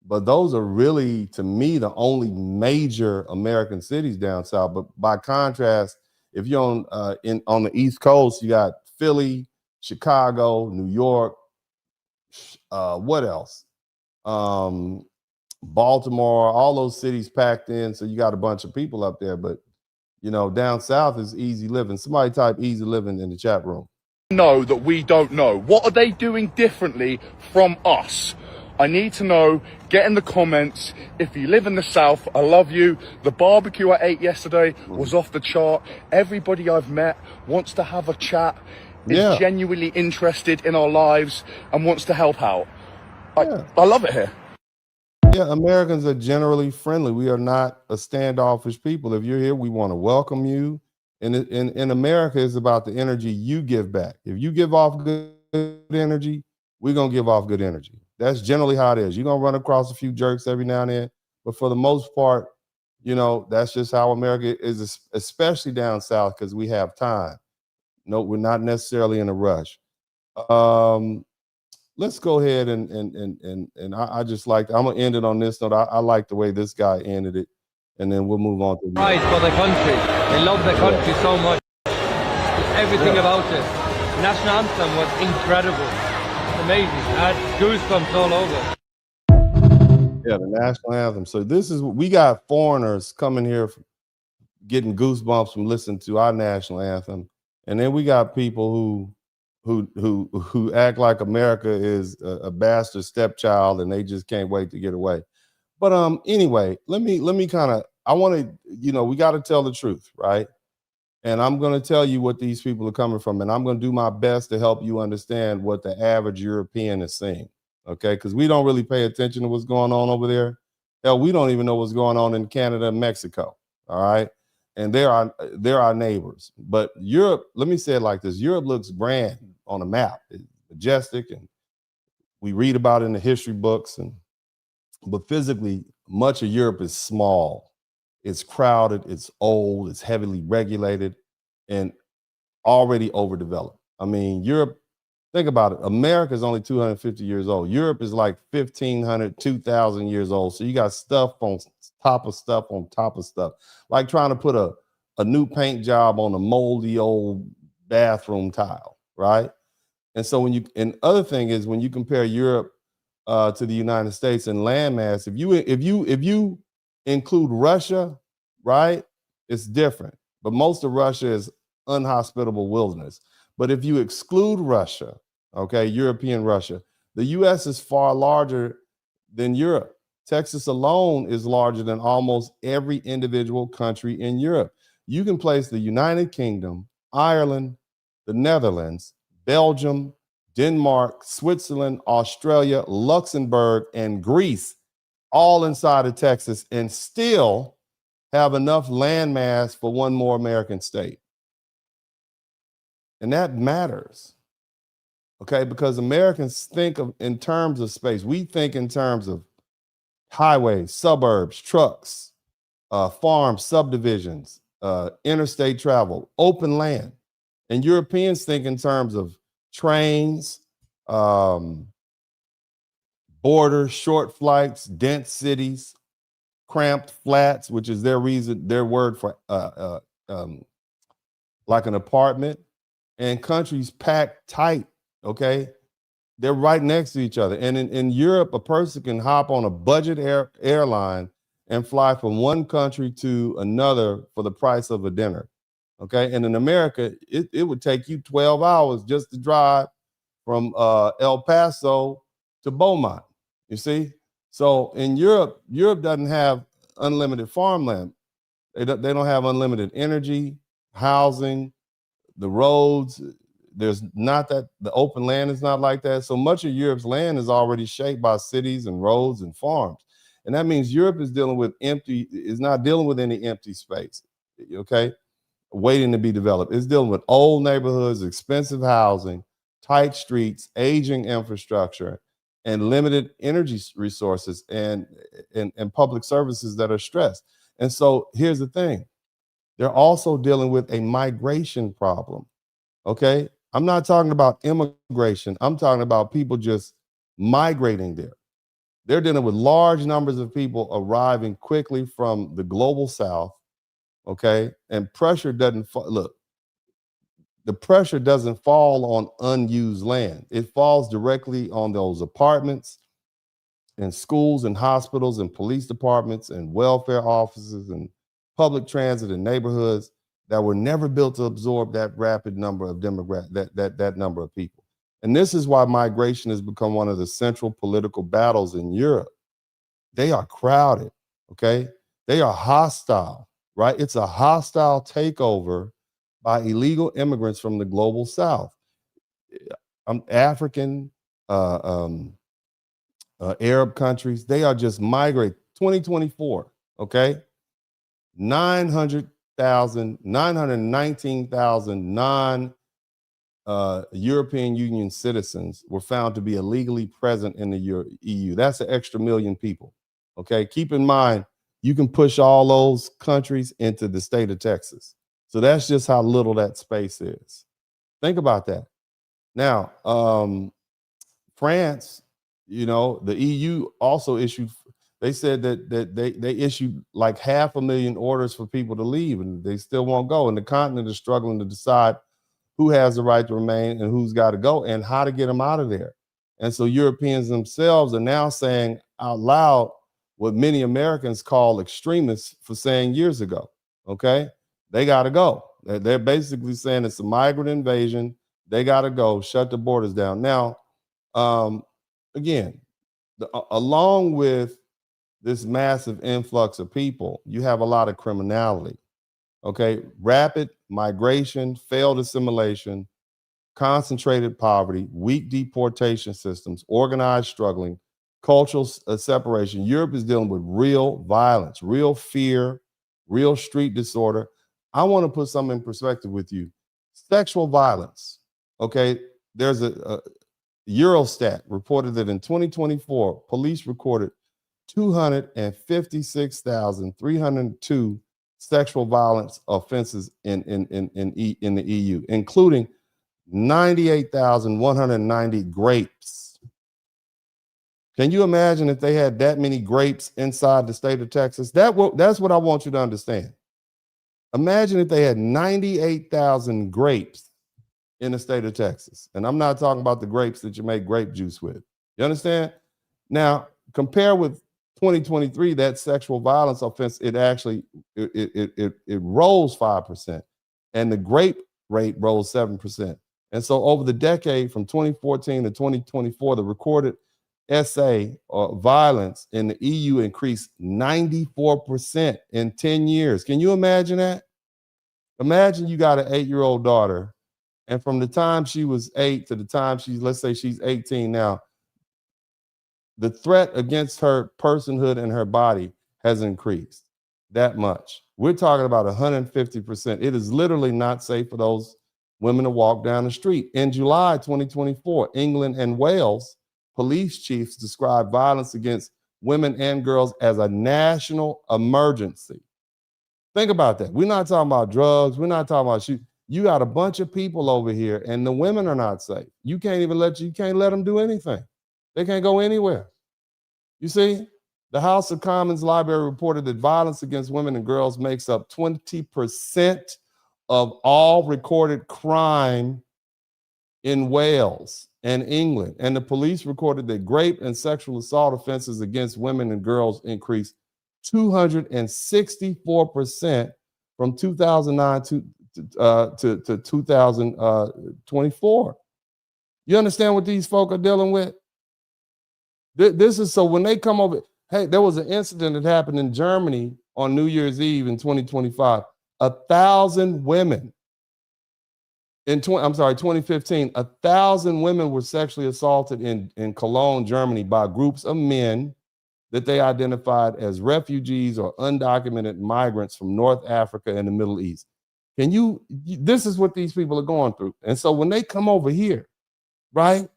But those are really, to me, the only major American cities down south. But by contrast, if you're on the East Coast, you got Philly, Chicago, New York, what else? Baltimore, all those cities packed in, so you got a bunch of people up there. But you know, down south is easy living. Somebody type easy living in the chat room. Know that we don't know. What are they doing differently from us? I need to know. Get in the comments. If you live in the South, I love you. The barbecue I ate yesterday was off the chart. Everybody I've met wants to have a chat, is genuinely interested in our lives, and wants to help out. I love it here. Yeah, Americans are generally friendly. We are not a standoffish people. If you're here, we want to welcome you. And in America, it's about the energy you give back. If you give off good energy, we're going to give off good energy. That's generally how it is. You're going to run across a few jerks every now and then. But for the most part, you know, that's just how America is, especially down south, because we have time. No, we're not necessarily in a rush. Let's go ahead and I just like, I'm gonna end it on this note. I like the way this guy ended it, and then we'll move on to pride for the country. They love the country so much. Everything about it. The national anthem was incredible. It's amazing. I had goosebumps all over. Yeah, the national anthem. So this is, we got foreigners coming here getting goosebumps from listening to our national anthem, and then we got people who act like America is a bastard stepchild and they just can't wait to get away. But anyway, let me kind of, I want to, you know, we got to tell the truth, right? And I'm going to tell you what these people are coming from, and I'm going to do my best to help you understand what the average European is seeing, okay? Because we don't really pay attention to what's going on over there. Hell, we don't even know what's going on in Canada and Mexico, all right? And they're our neighbors. But Europe, let me say it like this. Europe looks grand on a map. It's majestic, and we read about it in the history books. But physically, much of Europe is small. It's crowded, it's old, it's heavily regulated, and already overdeveloped. I mean, Europe, think about it. America is only 250 years old. Europe is like 1,500, 2,000 years old. So you got stuff on top of stuff on top of stuff, like trying to put a new paint job on a moldy old bathroom tile, right? And so and other thing is, when you compare Europe to the United States in landmass, if you include Russia, right, it's different. But most of Russia is unhospitable wilderness. But if you exclude Russia, okay, European Russia, the U.S. is far larger than Europe. Texas alone is larger than almost every individual country in Europe. You can place the United Kingdom, Ireland, the Netherlands, Belgium, Denmark, Switzerland, Australia, Luxembourg, and Greece all inside of Texas, and still have enough land mass for one more American state. And that matters, okay? Because Americans think in terms of space. We think in terms of highways, suburbs, trucks, farms, subdivisions, interstate travel, open land. And Europeans think in terms of trains, borders, short flights, dense cities, cramped flats, which is their word for like an apartment, and countries packed tight, okay? They're right next to each other. And in Europe, a person can hop on a budget airline and fly from one country to another for the price of a dinner, okay? And in America, it would take you 12 hours just to drive from El Paso to Beaumont, you see? So in Europe doesn't have unlimited farmland. They don't have unlimited energy, housing, the roads. There's not that, the open land is not like that. So much of Europe's land is already shaped by cities and roads and farms. And that means Europe is not dealing with any empty space, okay, waiting to be developed. It's dealing with old neighborhoods, expensive housing, tight streets, aging infrastructure, and limited energy resources and public services that are stressed. And so here's the thing. They're also dealing with a migration problem, okay? I'm not talking about immigration. I'm talking about people just migrating there. They're dealing with large numbers of people arriving quickly from the global south, okay? And pressure doesn't the pressure doesn't fall on unused land. It falls directly on those apartments and schools and hospitals and police departments and welfare offices and public transit and neighborhoods that were never built to absorb that rapid number of that number of people. And this is why migration has become one of the central political battles in Europe. They are crowded, okay? They are hostile, right? It's a hostile takeover by illegal immigrants from the global south. African, Arab countries, they are just migrating. 2024, okay? 919,000 non-European Union citizens were found to be illegally present in the EU. That's an extra million people, okay? Keep in mind, you can push all those countries into the state of Texas. So that's just how little that space is. Think about that. Now, France, you know, the EU also issued, they said that they issued like 500,000 orders for people to leave, and they still won't go. And the continent is struggling to decide who has the right to remain and who's got to go and how to get them out of there. And so Europeans themselves are now saying out loud what many Americans call extremists for saying years ago, okay? They got to go. They're basically saying it's a migrant invasion. They got to go, shut the borders down. Now, again, along with this massive influx of people, you have a lot of criminality, okay? Rapid migration, failed assimilation, concentrated poverty, weak deportation systems, organized struggling, cultural separation. Europe is dealing with real violence, real fear, real street disorder. I want to put something in perspective with you. Sexual violence, okay? There's a Eurostat reported that in 2024, police recorded 256,302 sexual violence offenses in the EU, including 98,190 grapes. Can you imagine if they had that many grapes inside the state of Texas? That's what I want you to understand. Imagine if they had 98,000 grapes in the state of Texas. And I'm not talking about the grapes that you make grape juice with. You understand? Now, compare with 2023, that sexual violence offense, it rose 5%, and the grape rate rose 7%. And so over the decade from 2014 to 2024, the recorded SA or violence in the EU increased 94% in 10 years. Can you imagine that? Imagine you got an 8-year-old daughter, and from the time she was 8 to the time let's say she's 18 now, the threat against her personhood and her body has increased that much. We're talking about 150%. It is literally not safe for those women to walk down the street. In July 2024, England and Wales police chiefs described violence against women and girls as a national emergency. Think about that. We're not talking about drugs. We're not talking about You got a bunch of people over here, and the women are not safe. You can't let them do anything. They can't go anywhere. You see, the House of Commons Library reported that violence against women and girls makes up 20% of all recorded crime in Wales and England. And the police recorded that rape and sexual assault offenses against women and girls increased 264% from 2009 to 2024. You understand what these folk are dealing with? This is so when they come over, hey, there was an incident that happened in Germany on New Year's Eve in 2025. 1,000 women in 2015, 1,000 women were sexually assaulted in Cologne, Germany by groups of men that they identified as refugees or undocumented migrants from North Africa and the Middle East. This is what these people are going through. And so when they come over here, right,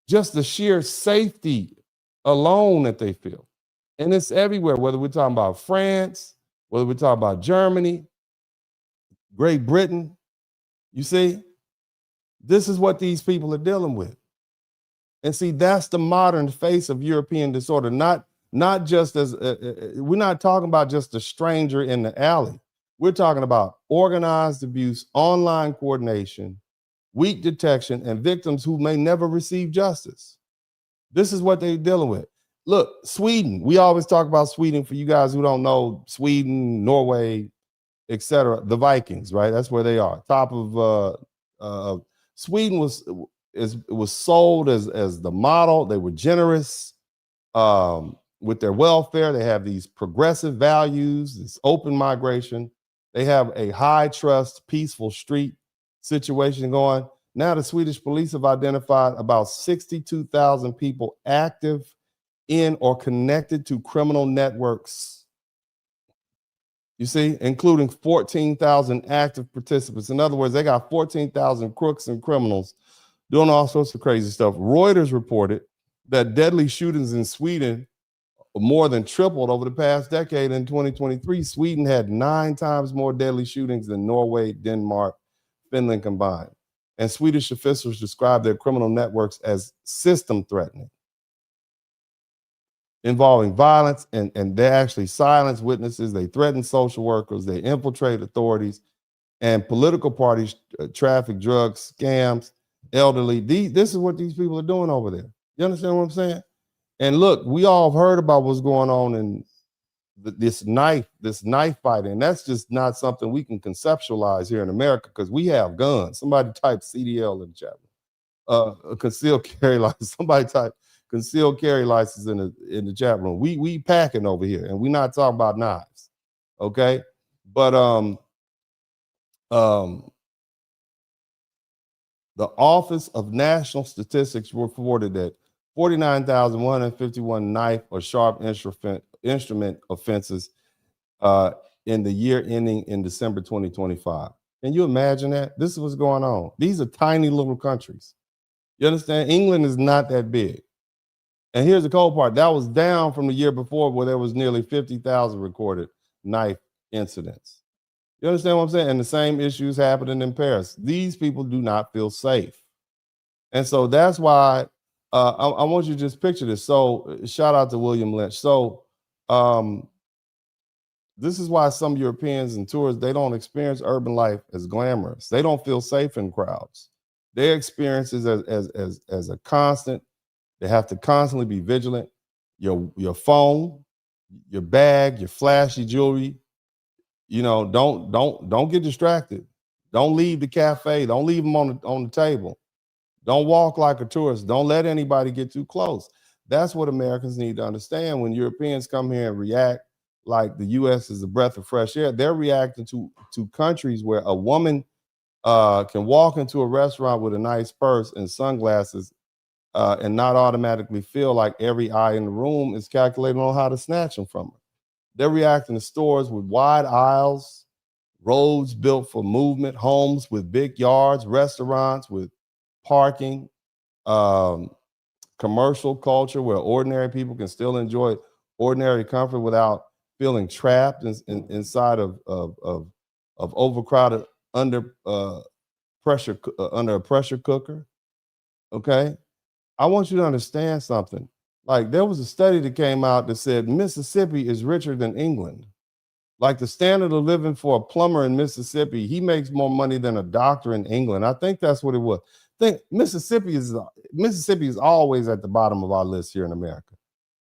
just the sheer safety alone that they feel. And it's everywhere, whether we're talking about France, whether we're talking about Germany, Great Britain. You see, this is what these people are dealing with. And see, that's the modern face of European disorder. Not just as, we're not talking about just a stranger in the alley. We're talking about organized abuse, online coordination, weak detection, and victims who may never receive justice. This is what they're dealing with. Look, Sweden. We always talk about Sweden. For you guys who don't know, Sweden, Norway, etc. The Vikings, right? That's where they are. Top of Sweden was sold as the model. They were generous with their welfare. They have these progressive values, this open migration. They have a high trust, peaceful street situation going. Now the Swedish police have identified about 62,000 people active in or connected to criminal networks. You see, including 14,000 active participants. In other words, they got 14,000 crooks and criminals doing all sorts of crazy stuff. Reuters reported that deadly shootings in Sweden more than tripled over the past decade. In 2023, Sweden had 9 times more deadly shootings than Norway, Denmark, Finland combined. And Swedish officials described their criminal networks as system threatening, involving violence, and they actually silence witnesses. They threaten social workers. They infiltrate authorities and political parties, traffic, drugs, scams, elderly. This is what these people are doing over there. You understand what I'm saying? And look, we all have heard about what's going on in this knife fighting. And that's just not something we can conceptualize here in America because we have guns. Somebody type CDL in the chat. A concealed carry license. Somebody type concealed carry license in the chat room. We packing over here, and we're not talking about knives, okay? But the Office of National Statistics reported that 49,151 knife or sharp instrument offenses in the year ending in December 2025. Can you imagine that? This is what's going on. These are tiny little countries. You understand? England is not that big. And here's the cold part. That was down from the year before where there was nearly 50,000 recorded knife incidents. You understand what I'm saying? And the same issues happening in Paris. These people do not feel safe. And so that's why I want you to just picture this. So shout out to William Lynch. So this is why some Europeans and tourists, they don't experience urban life as glamorous. They don't feel safe in crowds. Their experiences as a constant. They have to constantly be vigilant. Your phone, your bag, your flashy jewelry. You know, don't get distracted. Don't leave the cafe. Don't leave them on the table. Don't walk like a tourist. Don't let anybody get too close. That's what Americans need to understand. When Europeans come here and react like the U.S. is a breath of fresh air, they're reacting to countries where a woman can walk into a restaurant with a nice purse and sunglasses and not automatically feel like every eye in the room is calculating on how to snatch them from her. They're reacting to stores with wide aisles, roads built for movement, homes with big yards, restaurants with parking, commercial culture where ordinary people can still enjoy ordinary comfort without feeling trapped inside of overcrowded under under a pressure cooker. Okay, I want you to understand something. Like, there was a study that came out that said Mississippi is richer than England. Like, the standard of living for a plumber in Mississippi, he makes more money than a doctor in England. I think that's what it was. Mississippi is always at the bottom of our list here in America.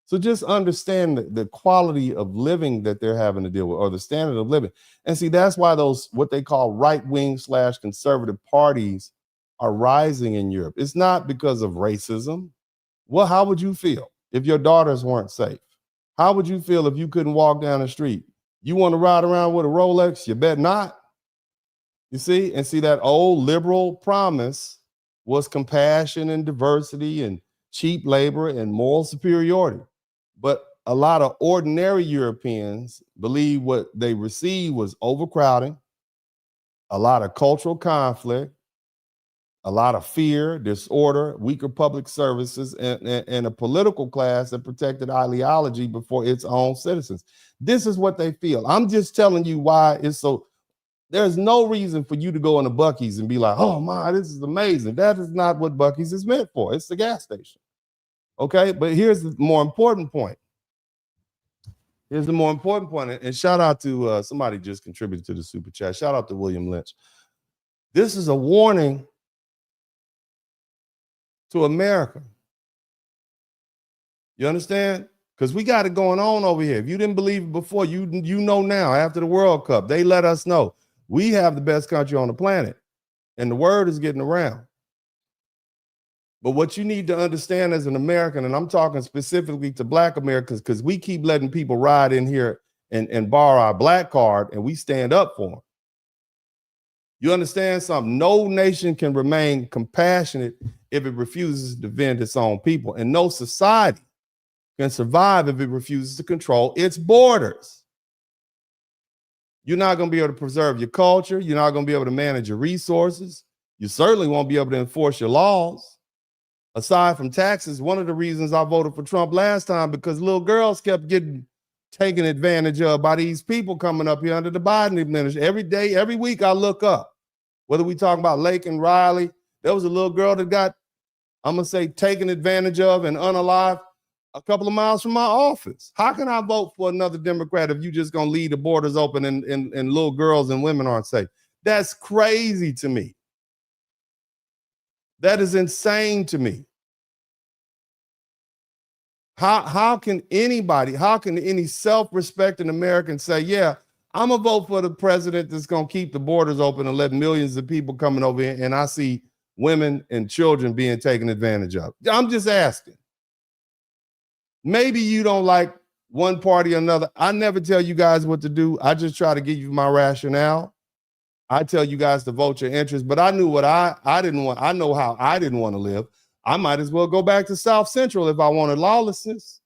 So just understand the quality of living that they're having to deal with, or the standard of living. And see, that's why those, what they call right-wing / conservative parties are rising in Europe. It's not because of racism. Well, how would you feel if your daughters weren't safe? How would you feel if you couldn't walk down the street? You want to ride around with a Rolex? You bet not. You see? And see, that old liberal promise was compassion and diversity and cheap labor and moral superiority. But a lot of ordinary Europeans believe what they received was overcrowding, a lot of cultural conflict, a lot of fear, disorder, weaker public services, and a political class that protected ideology before its own citizens. This is what they feel. I'm just telling you why it's so. There's no reason for you to go into Buc-ee's and be like, oh my, this is amazing. That is not what Buc-ee's is meant for. It's the gas station. Okay, but here's the more important point. Here's the more important point. And shout out to somebody just contributed to the super chat. Shout out to William Lynch. This is a warning to America. You understand? Because we got it going on over here. If you didn't believe it before, you know now. After the World Cup, they let us know we have the best country on the planet, and the word is getting around. But what you need to understand as an American, and I'm talking specifically to Black Americans, because we keep letting people ride in here and borrow our black card, and we stand up for them. You understand something? No nation can remain compassionate if it refuses to defend its own people, and no society can survive if it refuses to control its borders. You're not going to be able to preserve your culture. You're not going to be able to manage your resources. You certainly won't be able to enforce your laws. Aside from taxes, one of the reasons I voted for Trump last time, because little girls kept getting taken advantage of by these people coming up here under the Biden administration. Every day, every week, I look up, whether we talk about Lake and Riley, there was a little girl that got, I'm going to say, taken advantage of and unalived a couple of miles from my office. How can I vote for another Democrat if you just going to leave the borders open and little girls and women aren't safe? That's crazy to me. That is insane to me. How can any self-respecting American say, yeah, I'm gonna vote for the president that's gonna keep the borders open and let millions of people coming over here, and I see women and children being taken advantage of? I'm just asking. Maybe you don't like one party or another. I never tell you guys what to do. I just try to give you my rationale. I tell you guys to vote your interest, but I knew what I didn't want. I know how I didn't want to live. I might as well go back to South Central if I wanted lawlessness.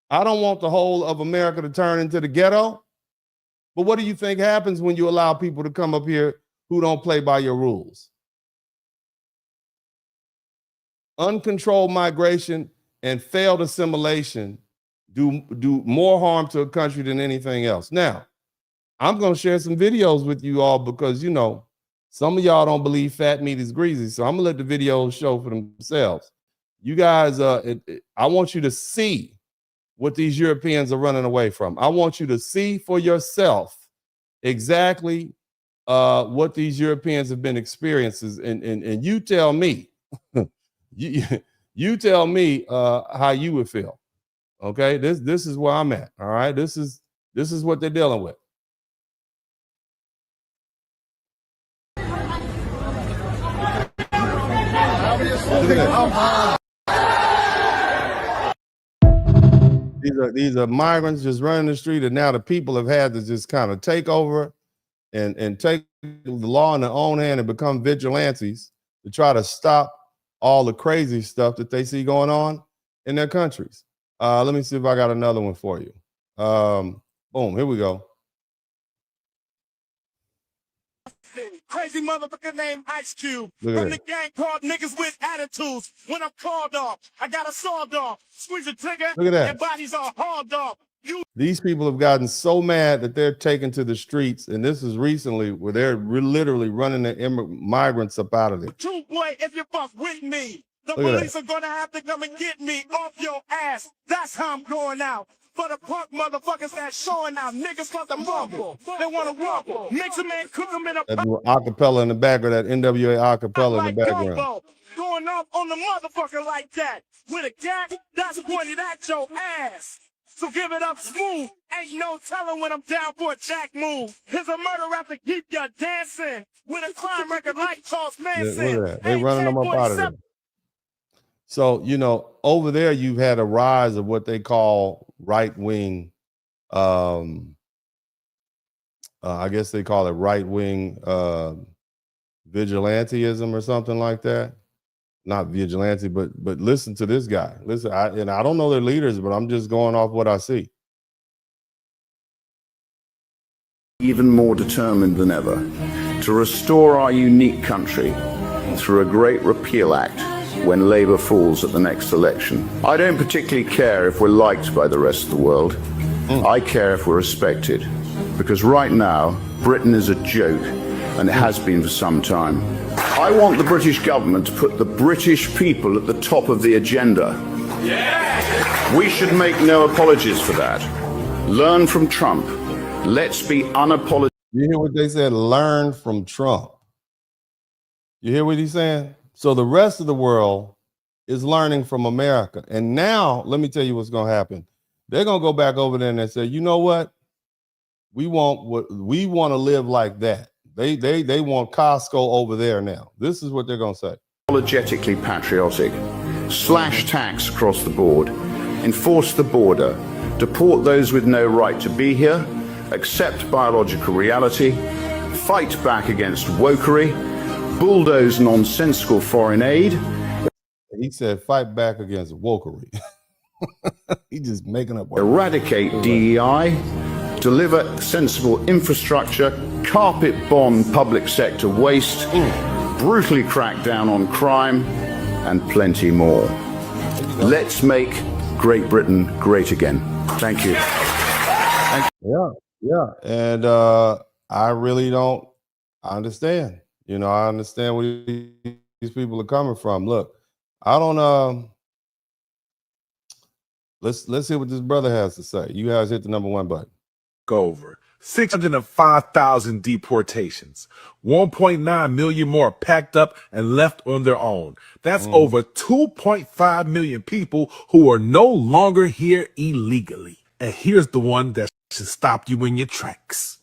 I don't want the whole of America to turn into the ghetto. But what do you think happens when you allow people to come up here who don't play by your rules? Uncontrolled migration and failed assimilation do more harm to a country than anything else. Now, I'm going to share some videos with you all because, you know, some of y'all don't believe fat meat is greasy, so I'm going to let the videos show for themselves. You guys, I want you to see what these Europeans are running away from. I want you to see for yourself exactly what these Europeans have been experiencing, and you tell me, you tell me how you would feel. Okay, this is where I'm at. All right, this is what they're dealing with. These are migrants just running the street, and now the people have had to just kind of take over and take the law in their own hand and become vigilantes to try to stop all the crazy stuff that they see going on in their countries. Let me see if I got another one for you. Boom, here we go. Crazy motherfucker named Ice Cube Look from at the gang called Niggas with Attitudes. When I'm called off, I got a sawed off. Squeeze the trigger, Look at that. their bodies are hauled off. These people have gotten so mad that they're taken to the streets, and this is recently where they're literally running the migrants up out of there. True boy, if you fuck with me, the Look at police are gonna have to come and get me off your ass. That's how I'm going out. For the punk motherfuckers that's showing out, niggas want to mumble. They want to rumble. Mix them and cook them in a That acapella in the background, that NWA acapella in the background. gumbo. Going off on the motherfucker like that. With a gat that's pointed at your ass. So give it up smooth. Ain't no telling when I'm down for a jack move. Here's a murder rap to keep ya dancing. With a crime record like Charles Manson. Look at that. They running them up out of there. So, you know, over there, you've had a rise of what they call right-wing, I guess they call it right-wing vigilantism or something like that. Not vigilante, but listen to this guy. Listen, I don't know their leaders, but I'm just going off what I see. Even more determined than ever to restore our unique country through a great repeal act when Labour falls at the next election. I don't particularly care if we're liked by the rest of the world. I care if we're respected, because right now Britain is a joke, and it has been for some time. I want the British government to put the British people at the top of the agenda. Yeah. We should make no apologies for that. Learn from Trump. Let's be unapologetic. You hear what they said? Learn from Trump. You hear what he's saying? So the rest of the world is learning from America. And now, let me tell you what's going to happen. They're going to go back over there and they say, you know what? We want to live like that. They want Costco over there now. This is what they're going to say. Apologetically patriotic. Slash tax across the board. Enforce the border. Deport those with no right to be here. Accept biological reality. Fight back against wokery. Bulldoze nonsensical foreign aid. He said fight back against wokery. He's just making up words. Eradicate DEI. Deliver sensible infrastructure. Carpet bomb public sector waste. Brutally crack down on crime. And plenty more. Let's make Great Britain great again. Thank you. Yeah. And I really don't understand. You know, I understand where these people are coming from. Look, I don't let's hear what this brother has to say. You guys hit the #1 button. Over 605,000 deportations, 1.9 million more packed up and left on their own. That's over 2.5 million people who are no longer here illegally. And here's the one that should stop you in your tracks.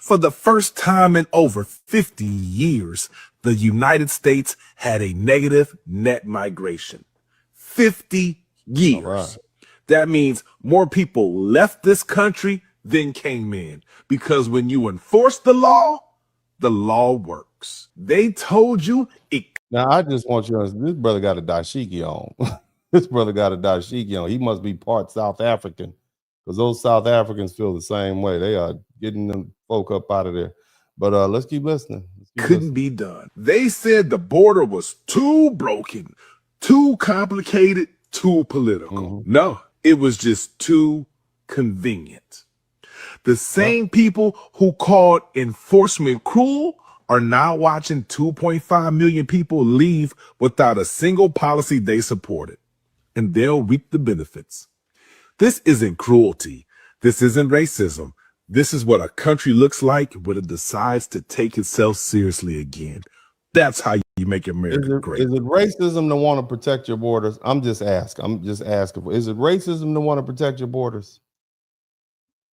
For the first time in over 50 years, the United States had a negative net migration. 50 years. Right. That means more people left this country than came in. Because when you enforce the law works. They told you it. Now, I just want you to understand, this brother got a dashiki on. This brother got a dashiki on. He must be part South African, because those South Africans feel the same way. They are getting them folk up out of there. But let's keep listening. Couldn't be done. They said the border was too broken, too complicated, too political. No, it was just too convenient. The same people who called enforcement cruel are now watching 2.5 million people leave without a single policy they supported, and they'll reap the benefits. This isn't cruelty. This isn't racism. This is what a country looks like when it decides to take itself seriously again. That's how you make America great. Is it racism to want to protect your borders? I'm just asking. Is it racism to want to protect your borders?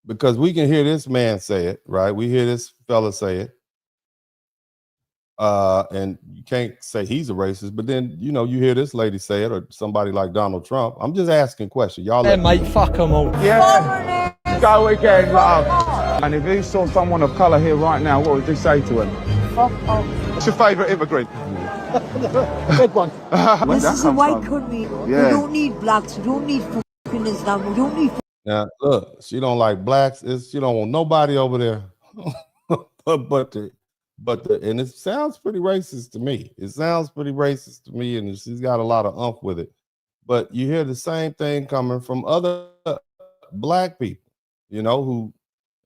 Because we can hear this man say it, right? We hear this fella say it. And you can't say he's a racist, but then, you know, you hear this lady say it, or somebody like Donald Trump. I'm just asking questions. Y'all mate, fuck them all. Yeah. Go again, love. And if you saw someone of colour here right now, what would you say to him? What's your favourite immigrant? Good one. This is a white country. Yeah. We don't need blacks. We don't need fucking Islam. We don't need. Now look, she don't like blacks. She don't want nobody over there. but and it sounds pretty racist to me. It sounds pretty racist to me, and she's got a lot of umph with it. But you hear the same thing coming from other black people. you know, who,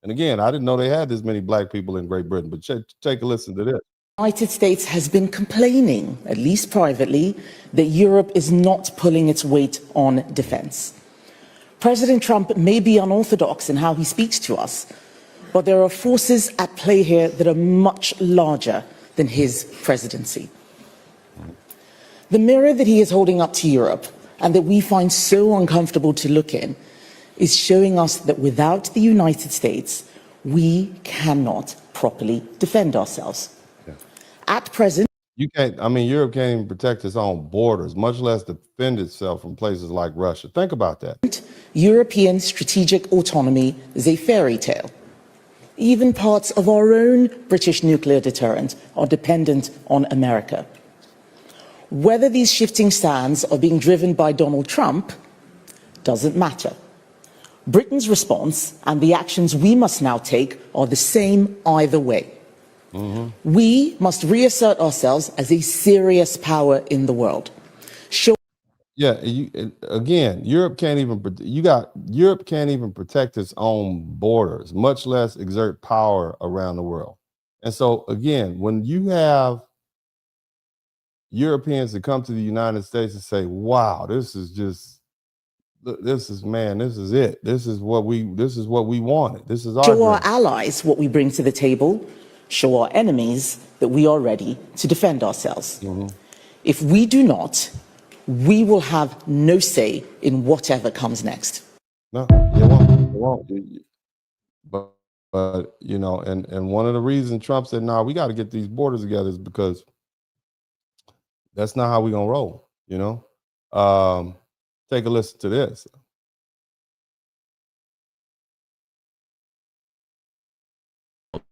and again, I didn't know they had this many black people in Great Britain, but take a listen to this. The United States has been complaining, at least privately, that Europe is not pulling its weight on defense. President Trump may be unorthodox in how he speaks to us, but there are forces at play here that are much larger than his presidency. The mirror that he is holding up to Europe, and that we find so uncomfortable to look in, is showing us that without the United States, we cannot properly defend ourselves. At present, Europe can't even protect its own borders, much less defend itself from places like Russia. Think about that. European strategic autonomy is a fairy tale. Even parts of our own British nuclear deterrent are dependent on America. Whether these shifting stands are being driven by Donald Trump doesn't matter. Britain's response and the actions we must now take are the same either way. We must reassert ourselves as a serious power in the world. Europe can't even protect its own borders, much less exert power around the world. And so again, when you have Europeans that come to the United States and say, wow, this is it. This is what we wanted. This is our Show dream. our allies what we bring to the table, show our enemies that we are ready to defend ourselves. If we do not, we will have no say in whatever comes next. No, you won't. But you know, and one of the reasons Trump said, "No, we got to get these borders together," is because that's not how we're gonna roll. You know, take a listen to this.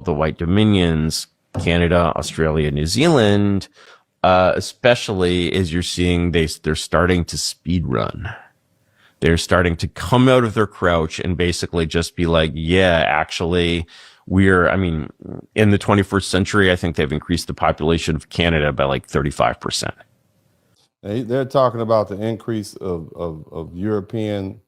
The white dominions, Canada, Australia, New Zealand, especially as you're seeing they're starting to speed run. They're starting to come out of their crouch and basically just be like, yeah, actually, in the 21st century, I think they've increased the population of Canada by like 35%. They're talking about the increase of European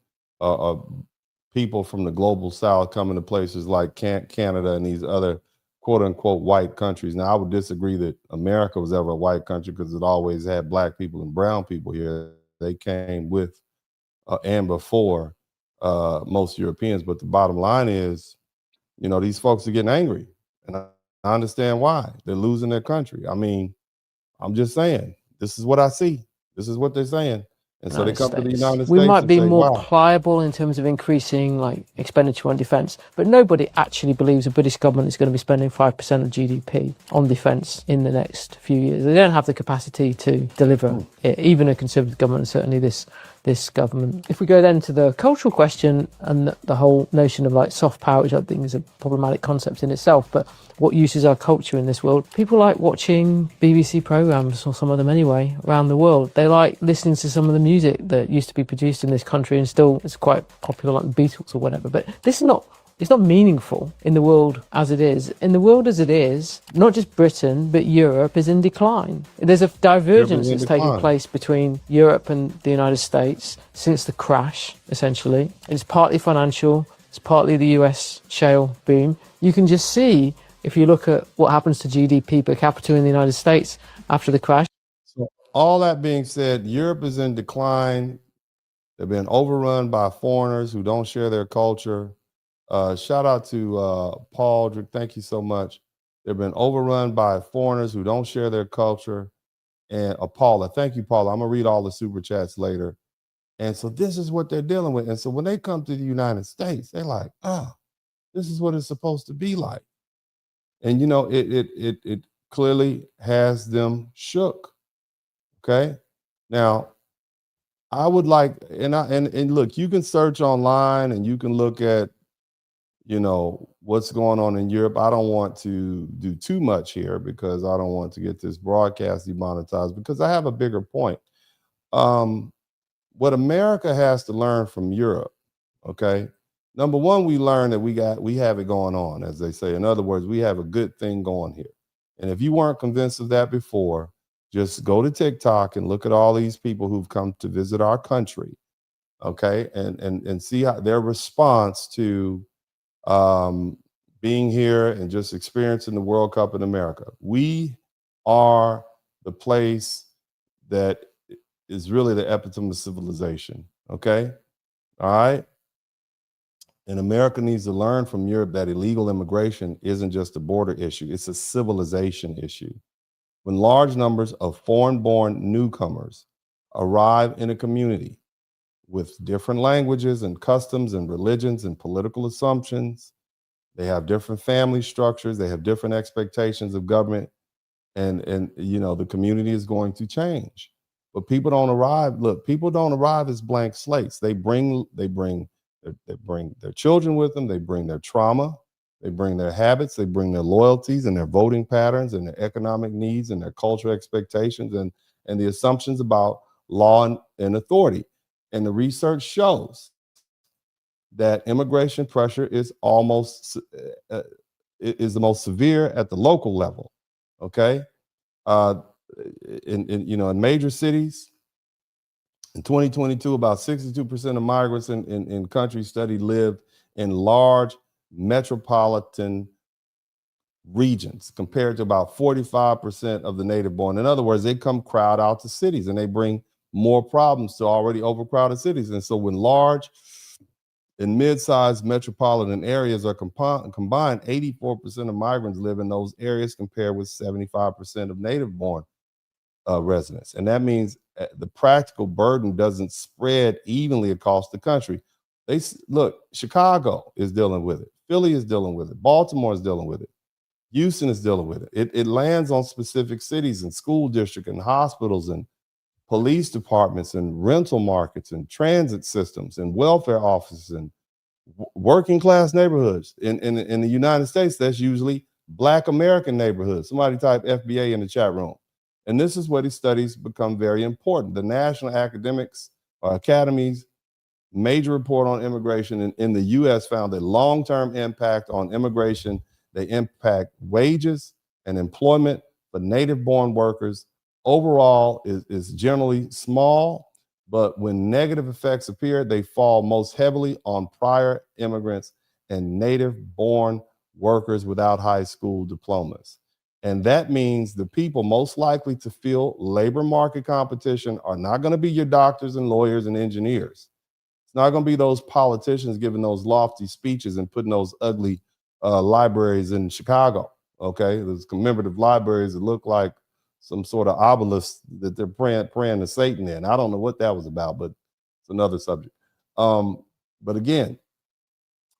people from the global South coming to places like Canada and these other quote unquote white countries. Now, I would disagree that America was ever a white country because it always had black people and brown people here. They came with and before most Europeans. But the bottom line is, you know, these folks are getting angry, and I understand why. They're losing their country. I mean, I'm just saying, this is what I see. This is what they're saying. And so they come to the United States. We might be and say, more wow, pliable in terms of increasing like expenditure on defence, but nobody actually believes the British government is going to be spending 5% of GDP on defence in the next few years. They don't have the capacity to deliver it, even a Conservative government, and certainly this government. If we go then to the cultural question and the whole notion of like soft power, which I think is a problematic concept in itself, but what use is our culture in this world? People like watching BBC programmes, or some of them anyway, around the world. They like listening to some of the music that used to be produced in this country and still is quite popular, like the Beatles or whatever. But this is not, it's not meaningful in the world as it is. In the world as it is, not just Britain, but Europe is in decline. There's a divergence that's taken place between Europe and the United States since the crash, essentially. It's partly financial, it's partly the US shale boom. You can just see, if you look at what happens to GDP per capita in the United States after the crash. So all that being said, Europe is in decline. They've been overrun by foreigners who don't share their culture. Shout out to Paul. Thank you so much. They've been overrun by foreigners who don't share their culture. And Paula, thank you, Paula. I'm going to read all the super chats later. And so this is what they're dealing with. And so when they come to the United States, they're like, oh, this is what it's supposed to be like. And, you know, it clearly has them shook. Okay. Now, I would like, and look, you can search online and you can look at, you know, what's going on in Europe. I don't want to do too much here because I don't want to get this broadcast demonetized, because I have a bigger point. What America has to learn from Europe, okay? Number one, we learned that we have it going on, as they say. In other words, we have a good thing going here. And if you weren't convinced of that before, just go to TikTok and look at all these people who've come to visit our country, okay? And see how their response to being here and just experiencing the World Cup in America. We are the place that is really the epitome of civilization. Okay. All right. And America needs to learn from Europe that illegal immigration isn't just a border issue, it's a civilization issue. When large numbers of foreign-born newcomers arrive in a community with different languages and customs and religions and political assumptions, they have different family structures, they have different expectations of government, and you know, the community is going to change. But people don't arrive. Look, people don't arrive as blank slates. They bring their children with them. They bring their trauma. They bring their habits. They bring their loyalties and their voting patterns and their economic needs and their cultural expectations and the assumptions about law and authority. And the research shows that immigration pressure is almost is the most severe at the local level. Okay, in major cities. In 2022, about 62% of migrants in countries studied lived in large metropolitan regions, compared to about 45% of the native born. In other words, they come crowd out to cities and they bring more problems to already overcrowded cities. And so when large and mid-sized metropolitan areas are combined, 84% of migrants live in those areas, compared with 75% of native born residents. And that means the practical burden doesn't spread evenly across the country. Look, Chicago is dealing with it. Philly is dealing with it. Baltimore is dealing with it. Houston is dealing with it. It lands on specific cities and school districts and hospitals and police departments and rental markets and transit systems and welfare offices and working class neighborhoods. In the United States, that's usually Black American neighborhoods. Somebody type FBA in the chat room. And this is where these studies become very important. The National Academy's major report on immigration in the U.S. found a long-term impact on immigration. They impact wages and employment for native-born workers. Overall is generally small, but when negative effects appear, they fall most heavily on prior immigrants and native-born workers without high school diplomas. And that means the people most likely to feel labor market competition are not going to be your doctors and lawyers and engineers. It's not going to be those politicians giving those lofty speeches and putting those ugly libraries in Chicago. Okay, those commemorative libraries that look like some sort of obelisk that they're praying to Satan in. I don't know what that was about, but it's another subject. But again,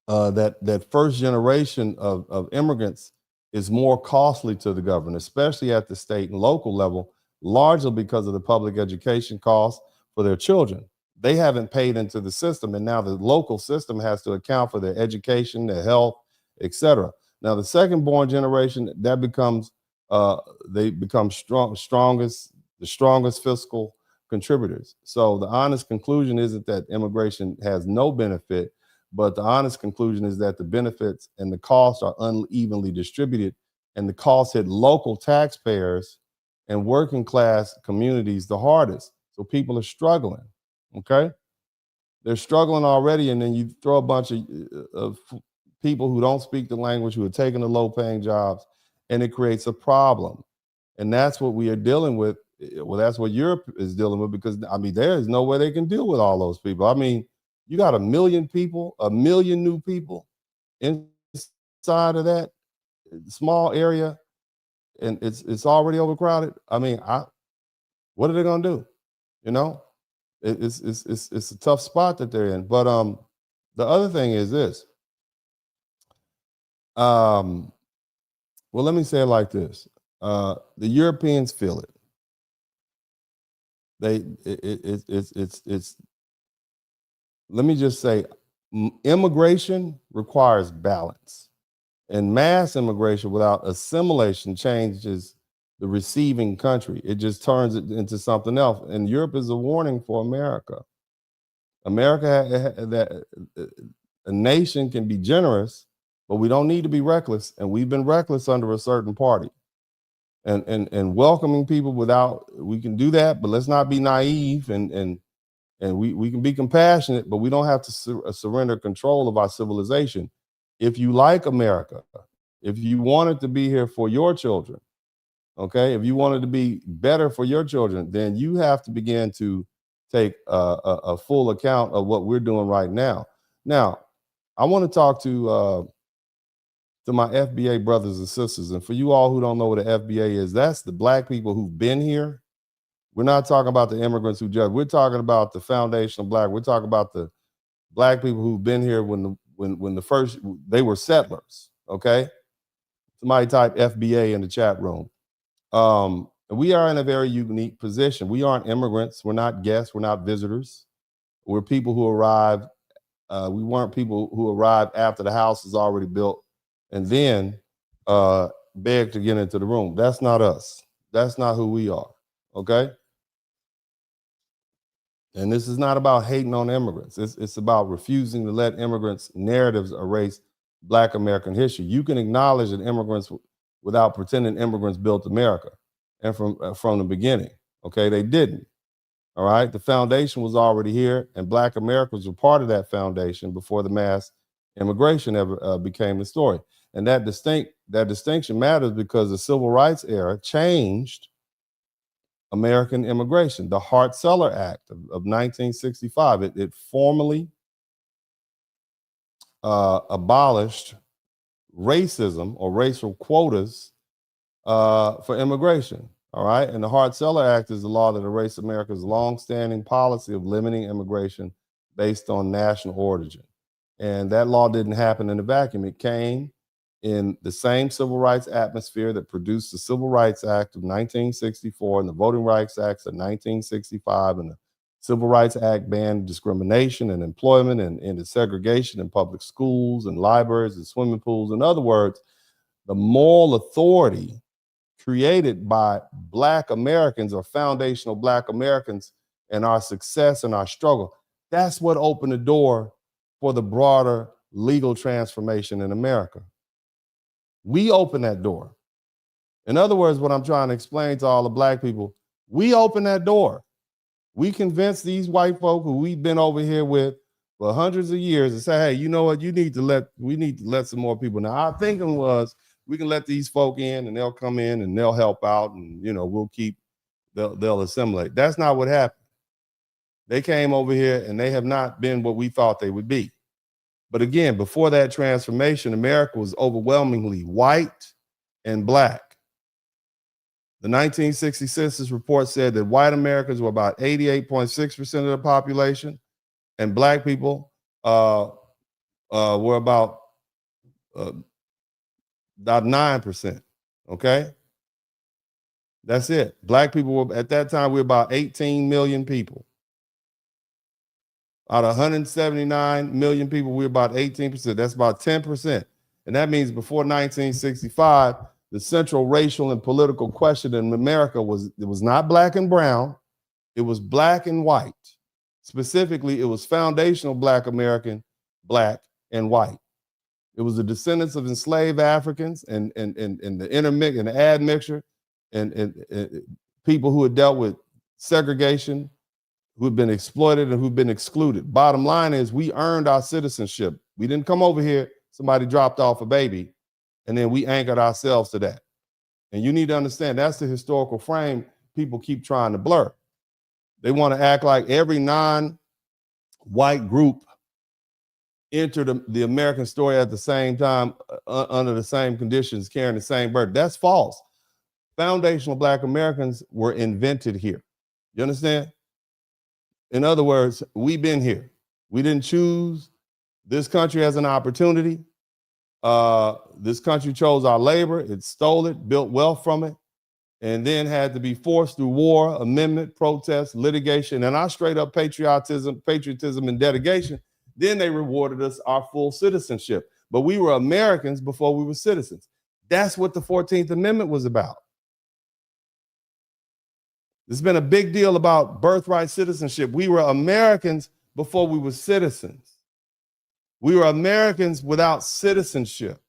that first generation of immigrants is more costly to the government, especially at the state and local level, largely because of the public education costs for their children. They haven't paid into the system, and now the local system has to account for their education, their health, etc. Now, the second born generation, that becomes they become the strongest fiscal contributors. So the honest conclusion isn't that immigration has no benefit, but the honest conclusion is that the benefits and the costs are unevenly distributed, and the costs hit local taxpayers and working class communities the hardest. So people are struggling, okay? They're struggling already, and then you throw a bunch of people who don't speak the language, who are taking the low-paying jobs, and it creates a problem. And that's what we are dealing with. Well, that's what Europe is dealing with, because, I mean, there is no way they can deal with all those people. I mean, you got 1 million people, 1 million new people inside of that small area, and it's already overcrowded. I mean, what are they gonna do? You know, it's a tough spot that they're in. But the other thing is this. Well, let me say it like this: the Europeans feel it. It's. Let me just say, immigration requires balance, and mass immigration without assimilation changes the receiving country. It just turns it into something else. And Europe is a warning for America. That a nation can be generous, but we don't need to be reckless. And we've been reckless under a certain party. And welcoming people we can do that, but let's not be naive and we can be compassionate, but we don't have to surrender control of our civilization. if you like America, if you wanted to be here for your children, okay, if you wanted to be better for your children, then you have to begin to take a full account of what we're doing right now. Now, I want to talk to my FBA brothers and sisters. And for you all who don't know what the FBA is, that's the black people who've been here. We're not talking about the immigrants who judge. We're talking about the foundational black. We're talking about the black people who've been here when the first, they were settlers, okay? Somebody type FBA in the chat room. We are in a very unique position. We aren't immigrants. We're not guests. We're not visitors. We're people who arrived. We weren't people who arrived after the house is already built and then begged to get into the room. That's not us. That's not who we are, okay? And this is not about hating on immigrants. It's about refusing to let immigrants' narratives erase Black American history. You can acknowledge that immigrants without pretending immigrants built America. And from the beginning, okay? They didn't, all right? The foundation was already here, and Black Americans were part of that foundation before the mass immigration ever became the story. And that distinction matters because the Civil Rights era changed American immigration. The Hart-Celler Act of 1965, it formally abolished racism or racial quotas for immigration, all right? And the Hart-Celler Act is the law that erased America's longstanding policy of limiting immigration based on national origin. And that law didn't happen in a vacuum. It came in the same civil rights atmosphere that produced the Civil Rights Act of 1964 and the Voting Rights Acts of 1965, and the Civil Rights Act banned discrimination and employment and ended segregation in public schools and libraries and swimming pools. In other words, the moral authority created by Black Americans or foundational Black Americans and our success and our struggle, that's what opened the door for the broader legal transformation in America. We open that door. In other words, what I'm trying to explain to all the Black people, we open that door. We convince these white folk who we've been over here with for hundreds of years and say, hey, you know what, we need to let some more people. Now, our thinking was we can let these folk in and they'll come in and they'll help out and, you know, they'll assimilate. That's not what happened. They came over here and they have not been what we thought they would be. But again, before that transformation, America was overwhelmingly white and Black. The 1960 Census report said that white Americans were about 88.6% of the population, and Black people were about 9%, okay? That's it. Black people were, at that time, we were about 18 million people. Out of 179 million people, we're about 18%. That's about 10%. And that means before 1965, the central racial and political question in America was not Black and brown, it was Black and white. Specifically, it was foundational Black American, Black and white. It was the descendants of enslaved Africans and the intermix and the admixture and people who had dealt with segregation, who have been exploited and who've been excluded. Bottom line is we earned our citizenship. We didn't come over here, somebody dropped off a baby, and then we anchored ourselves to that. And you need to understand that's the historical frame people keep trying to blur. They want to act like every non-white group entered the American story at the same time, under the same conditions, carrying the same burden. That's false. Foundational Black Americans were invented here. You understand? In other words, we've been here. We didn't choose this country as an opportunity. This country chose our labor, it stole it, built wealth from it, and then had to be forced through war, amendment, protest, litigation, and our straight up patriotism and dedication. Then they rewarded us our full citizenship. But we were Americans before we were citizens. That's what the 14th Amendment was about. There's been a big deal about birthright citizenship. We were Americans before we were citizens. We were Americans without citizenship.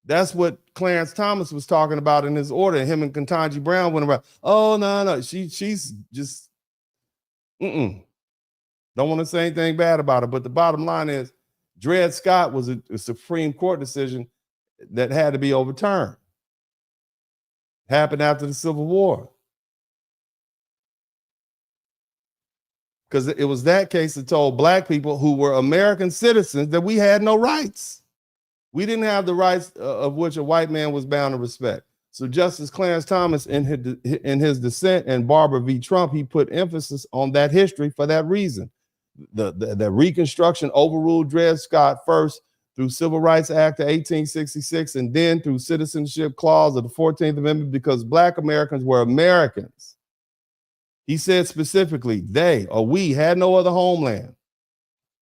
That's what Clarence Thomas was talking about in his order. Him and Ketanji Brown went around. Oh, no, she's just, Don't want to say anything bad about her, but the bottom line is Dred Scott was a Supreme Court decision that had to be overturned. Happened after the Civil War. Because it was that case that told black people who were American citizens that we had no rights. We didn't have the rights of which a white man was bound to respect. So Justice Clarence Thomas, in his dissent, and Barbara v. Trump, he put emphasis on that history for that reason. The Reconstruction overruled Dred Scott first through Civil Rights Act of 1866 and then through Citizenship Clause of the 14th Amendment because black Americans were Americans. He said specifically, they or we had no other homeland,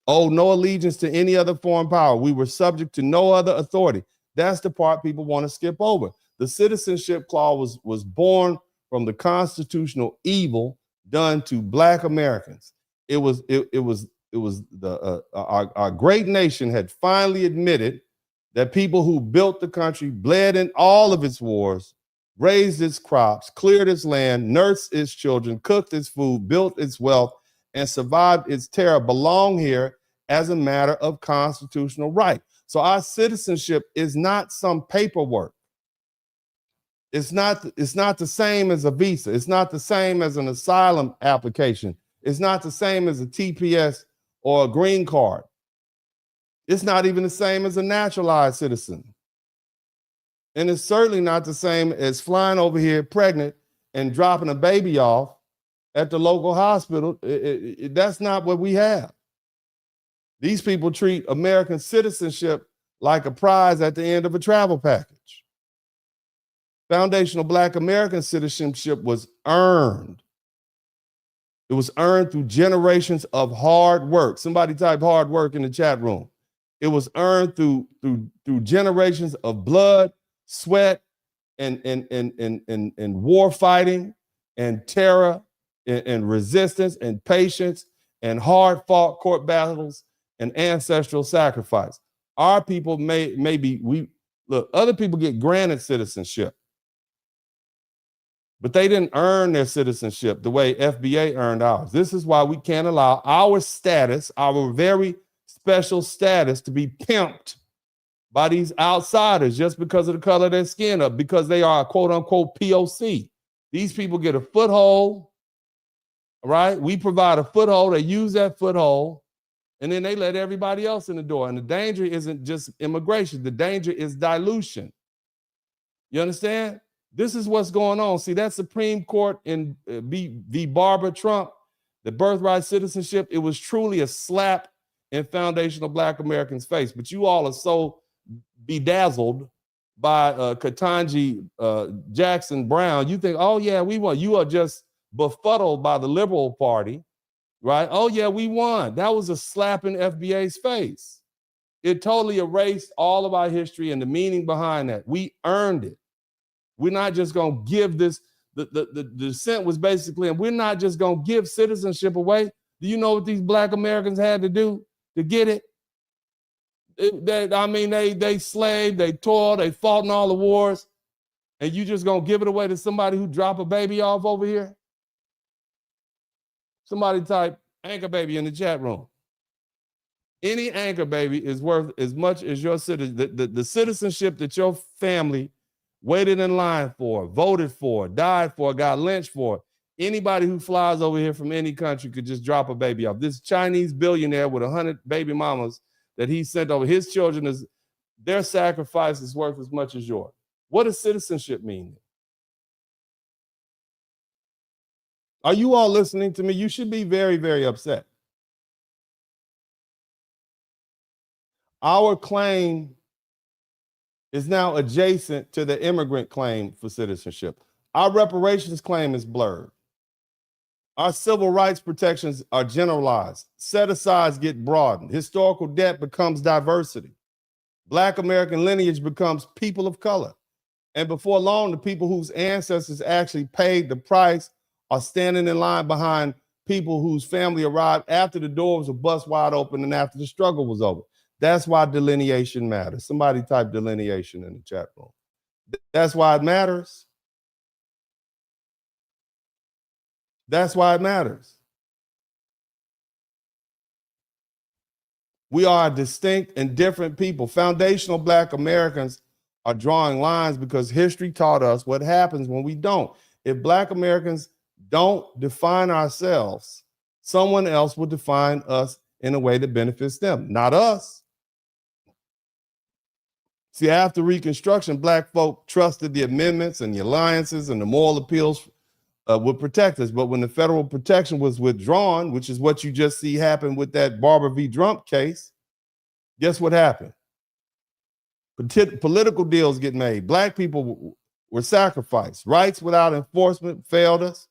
owed no allegiance to any other foreign power. We were subject to no other authority. That's the part people want to skip over. The Citizenship Clause was born from the constitutional evil done to black Americans. Our great nation had finally admitted that people who built the country, bled in all of its wars, raised its crops, cleared its land, nursed its children, cooked its food, built its wealth, and survived its terror belong here as a matter of constitutional right. So our citizenship is not some paperwork. It's not the same as a visa. It's not the same as an asylum application. It's not the same as a TPS or a green card. It's not even the same as a naturalized citizen. And it's certainly not the same as flying over here pregnant and dropping a baby off at the local hospital. That's not what we have. These people treat American citizenship like a prize at the end of a travel package. Foundational Black American citizenship was earned. It was earned through generations of hard work. Somebody type hard work in the chat room. It was earned through generations of blood, sweat, and war fighting, and terror, and resistance, and patience, and hard-fought court battles, and ancestral sacrifice. Our people look, other people get granted citizenship, but they didn't earn their citizenship the way FBA earned ours. This is why we can't allow our status, our very special status, to be pimped by these outsiders just because of the color of their skin or because they are a quote unquote POC. These people get a foothold, right? We provide a foothold, they use that foothold, and then they let everybody else in the door. And the danger isn't just immigration, the danger is dilution. You understand? This is what's going on. See, that Supreme Court in v. Barbara Trump, the birthright citizenship, it was truly a slap in foundational Black Americans' face. But you all are so bedazzled by Ketanji Jackson Brown. You think, oh yeah, we won. You are just befuddled by the Liberal Party, right? Oh yeah, we won. That was a slap in FBA's face. It totally erased all of our history and the meaning behind that. We earned it. We're not just going to give this, the dissent was basically, and we're not just going to give citizenship away. Do you know what these Black Americans had to do to get it? They slaved, they toiled, they fought in all the wars, and you just going to give it away to somebody who dropped a baby off over here? Somebody type anchor baby in the chat room. Any anchor baby is worth as much as your the citizenship that your family waited in line for, voted for, died for, got lynched for. Anybody who flies over here from any country could just drop a baby off. This Chinese billionaire with 100 baby mamas that he sent over, his children, their sacrifice is worth as much as yours. What does citizenship mean? Are you all listening to me? You should be very, very upset. Our claim is now adjacent to the immigrant claim for citizenship. Our reparations claim is blurred. Our civil rights protections are generalized. Set-asides get broadened. Historical debt becomes diversity. Black American lineage becomes people of color. And before long, the people whose ancestors actually paid the price are standing in line behind people whose family arrived after the doors were bust wide open and after the struggle was over. That's why delineation matters. Somebody type delineation in the chat room. That's why it matters. That's why it matters. We are distinct and different people. Foundational Black Americans are drawing lines because history taught us what happens when we don't. If Black Americans don't define ourselves, someone else will define us in a way that benefits them, not us. See, after Reconstruction, Black folk trusted the amendments and the alliances and the moral appeals would protect us. But when the federal protection was withdrawn, which is what you just see happen with that Barber v. Trump case, guess what happened? Political deals get made. Black people were sacrificed. Rights without enforcement failed us.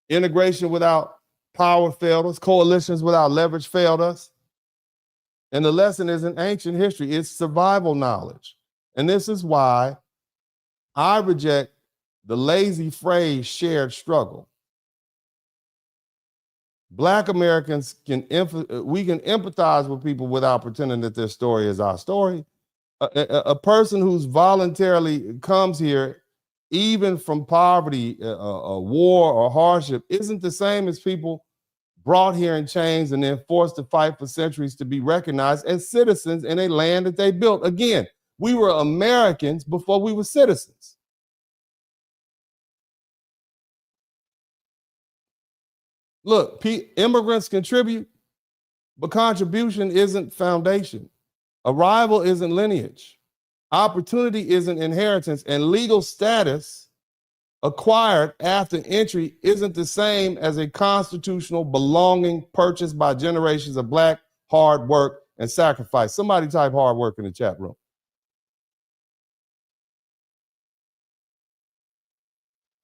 Integration without power failed us. Coalitions without leverage failed us. And the lesson isn't ancient history, it's survival knowledge. And this is why I reject the lazy phrase shared struggle. Black Americans we can empathize with people without pretending that their story is our story. A person who's voluntarily comes here, even from poverty, war, or hardship, isn't the same as people brought here in chains and then forced to fight for centuries to be recognized as citizens in a land that they built. Again, we were Americans before we were citizens. Look, immigrants contribute, but contribution isn't foundation. Arrival isn't lineage. Opportunity isn't inheritance, and legal status acquired after entry isn't the same as a constitutional belonging purchased by generations of Black hard work and sacrifice. Somebody type hard work in the chat room.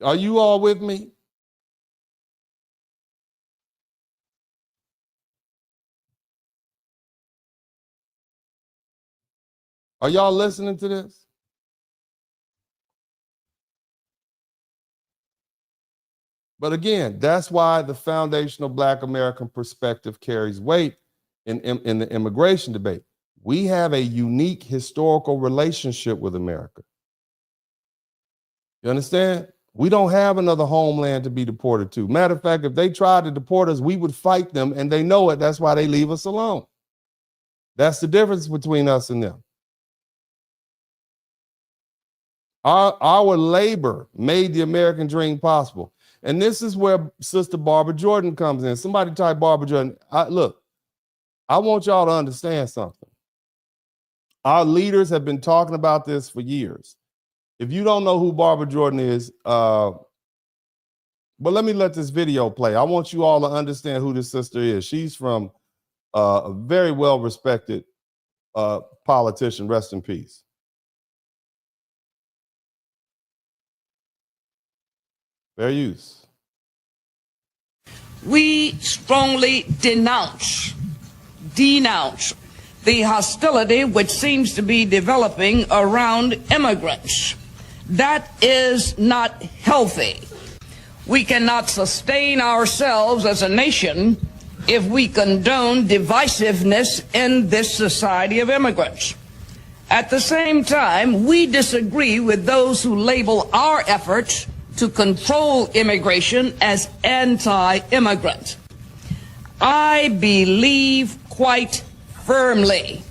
Are you all with me? Are y'all listening to this? But again, that's why the foundational Black American perspective carries weight in the immigration debate. We have a unique historical relationship with America. You understand? We don't have another homeland to be deported to. Matter of fact, if they tried to deport us, we would fight them, and they know it. That's why they leave us alone. That's the difference between us and them. Our labor made the American dream possible. And this is where Sister Barbara Jordan comes in. Somebody type Barbara Jordan. Look, I want y'all to understand something. Our leaders have been talking about this for years. If you don't know who Barbara Jordan is, but let me let this video play. I want you all to understand who this sister is. She's from a very well-respected politician. Rest in peace. Fair use. We strongly denounce the hostility which seems to be developing around immigrants. That is not healthy. We cannot sustain ourselves as a nation if we condone divisiveness in this society of immigrants. At the same time, we disagree with those who label our efforts to control immigration as anti-immigrant. I believe quite firmly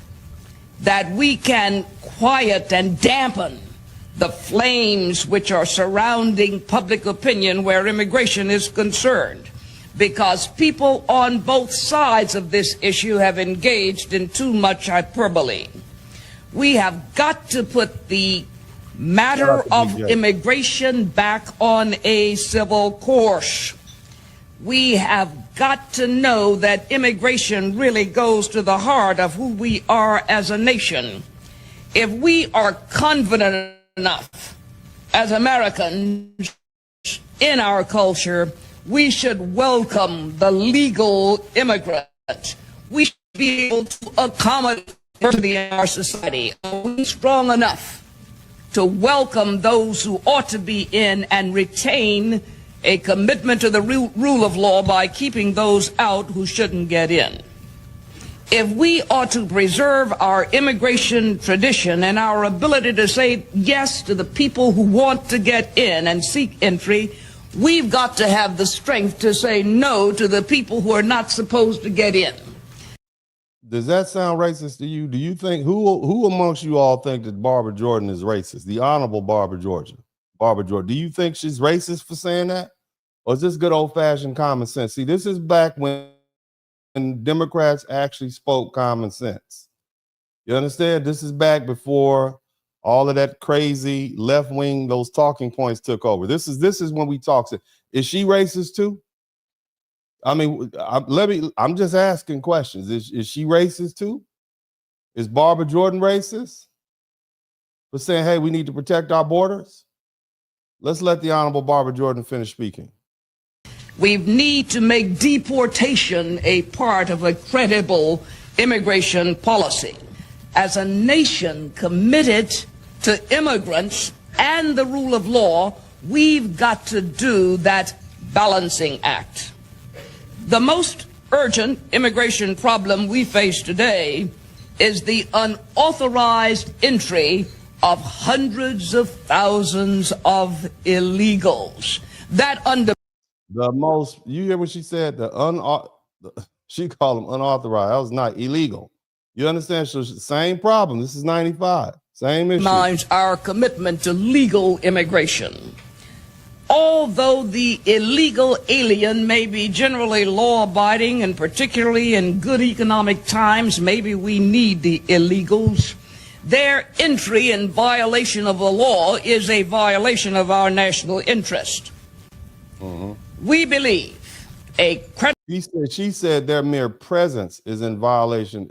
that we can quiet and dampen the flames which are surrounding public opinion where immigration is concerned, because people on both sides of this issue have engaged in too much hyperbole. We have got to put the matter of immigration back on a civil course. We have got to know that immigration really goes to the heart of who we are as a nation. If we are confident enough as Americans in our culture, we should welcome the legal immigrant. We should be able to accommodate diversity in our society. Are we strong enough to welcome those who ought to be in and retain a commitment to the rule of law by keeping those out who shouldn't get in? If we ought to preserve our immigration tradition and our ability to say yes to the people who want to get in and seek entry, we've got to have the strength to say no to the people who are not supposed to get in. Does that sound racist to you? Do you think who amongst you all think that Barbara Jordan is racist? The Honorable Barbara Jordan. Do you think she's racist for saying that? Or is this good old-fashioned common sense? See, this is back when Democrats actually spoke common sense. You understand? This is back before all of that crazy left wing, those talking points took over. This is when we talk. Is she racist too? I mean, I'm just asking questions. Is she racist too? Is Barbara Jordan racist for saying, hey, we need to protect our borders? Let's let the Honorable Barbara Jordan finish speaking. We need to make deportation a part of a credible immigration policy. As a nation committed to immigrants and the rule of law, we've got to do that balancing act. The most urgent immigration problem we face today is the unauthorized entry of hundreds of thousands of illegals. That under the most, you hear what she said? She called them unauthorized. That was not illegal. You understand? So same problem. This is 95. Same issue. Undermines our commitment to legal immigration. Although the illegal alien may be generally law-abiding, and particularly in good economic times, maybe we need the illegals, their entry in violation of the law is a violation of our national interest. We believe she said their mere presence is in violation,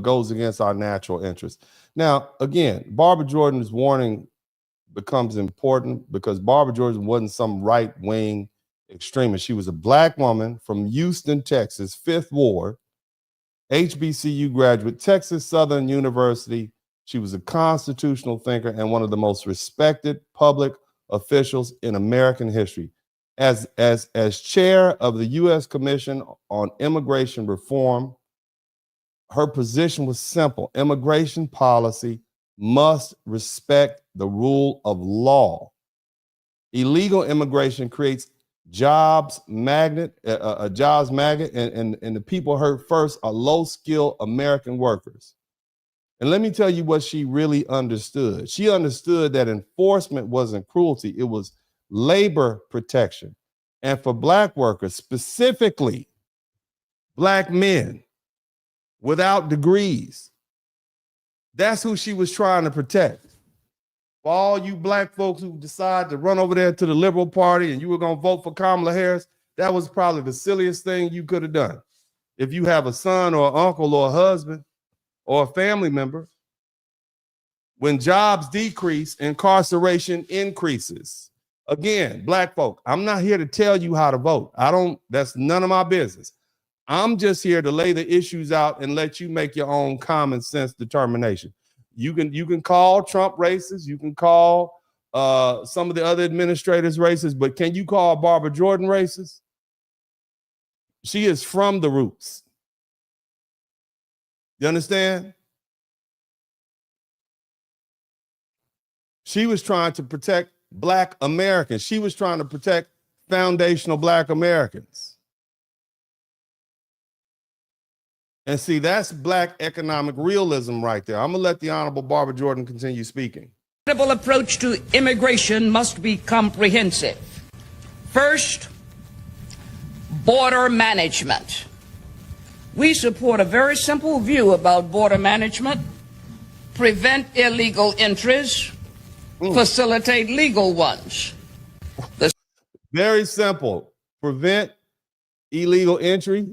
goes against our natural interest. Now, again, Barbara Jordan's warning becomes important because Barbara Jordan wasn't some right-wing extremist. She was a black woman from Houston, Texas, 5th Ward, HBCU graduate, Texas Southern University. She was a constitutional thinker and one of the most respected public officials in American history. As chair of the U.S. Commission on Immigration Reform, her position was simple. Immigration policy must respect the rule of law. Illegal immigration creates jobs magnet, and the people hurt first are low-skilled American workers. And let me tell you what she really understood. She understood that enforcement wasn't cruelty, it was labor protection. And for black workers, specifically black men without degrees, that's who she was trying to protect. For all you black folks who decide to run over there to the Liberal Party and you were going to vote for Kamala Harris, that was probably the silliest thing you could have done. If you have a son or an uncle or a husband or a family member, when jobs decrease, incarceration increases. Again, black folk, I'm not here to tell you how to vote. That's none of my business. I'm just here to lay the issues out and let you make your own common sense determination. You can call Trump racist. You can call some of the other administrators racist, but can you call Barbara Jordan racist? She is from the roots. You understand? She was trying to protect Black Americans. She was trying to protect foundational Black Americans. And see, that's Black economic realism right there. I'm going to let the Honorable Barbara Jordan continue speaking. The credible approach to immigration must be comprehensive. First, border management. We support a very simple view about border management: prevent illegal entries, facilitate legal ones. Very simple. Prevent illegal entry,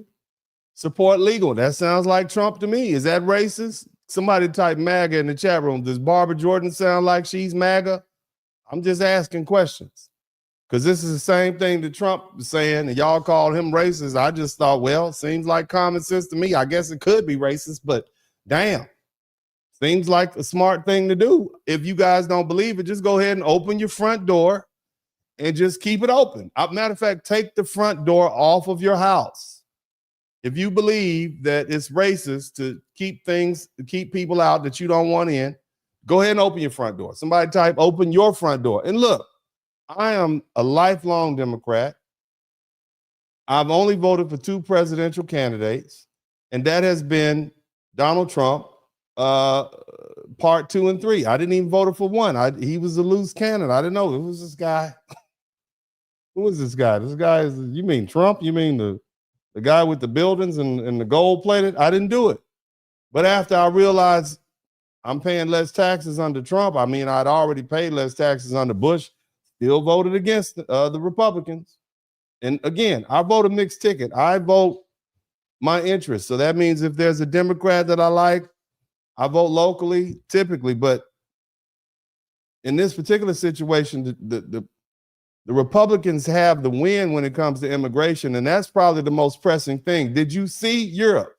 support legal. That sounds like Trump to me. Is that racist? Somebody type MAGA in the chat room. Does Barbara Jordan sound like she's MAGA? I'm just asking questions. Because this is the same thing that Trump was saying, and y'all called him racist. I just thought, well, seems like common sense to me. I guess it could be racist, but damn. Seems like a smart thing to do. If you guys don't believe it, just go ahead and open your front door and just keep it open. Matter of fact, take the front door off of your house. If you believe that it's racist to keep people out that you don't want in, go ahead and open your front door. Somebody type open your front door. And look, I am a lifelong Democrat. I've only voted for 2 presidential candidates. And that has been Donald Trump, part 2 and 3. I didn't even vote for 1. He was a loose cannon. I didn't know. Who was this guy? Who is this guy? This guy is, you mean Trump? You mean the guy with the buildings and the gold plated? I didn't do it. But after I realized I'm paying less taxes under Trump, I mean, I'd already paid less taxes under Bush, still voted against the Republicans. And again, I vote a mixed ticket. I vote my interest. So that means if there's a Democrat that I like, I vote locally, typically. But in this particular situation, the Republicans have the win when it comes to immigration, and that's probably the most pressing thing. Did you see Europe?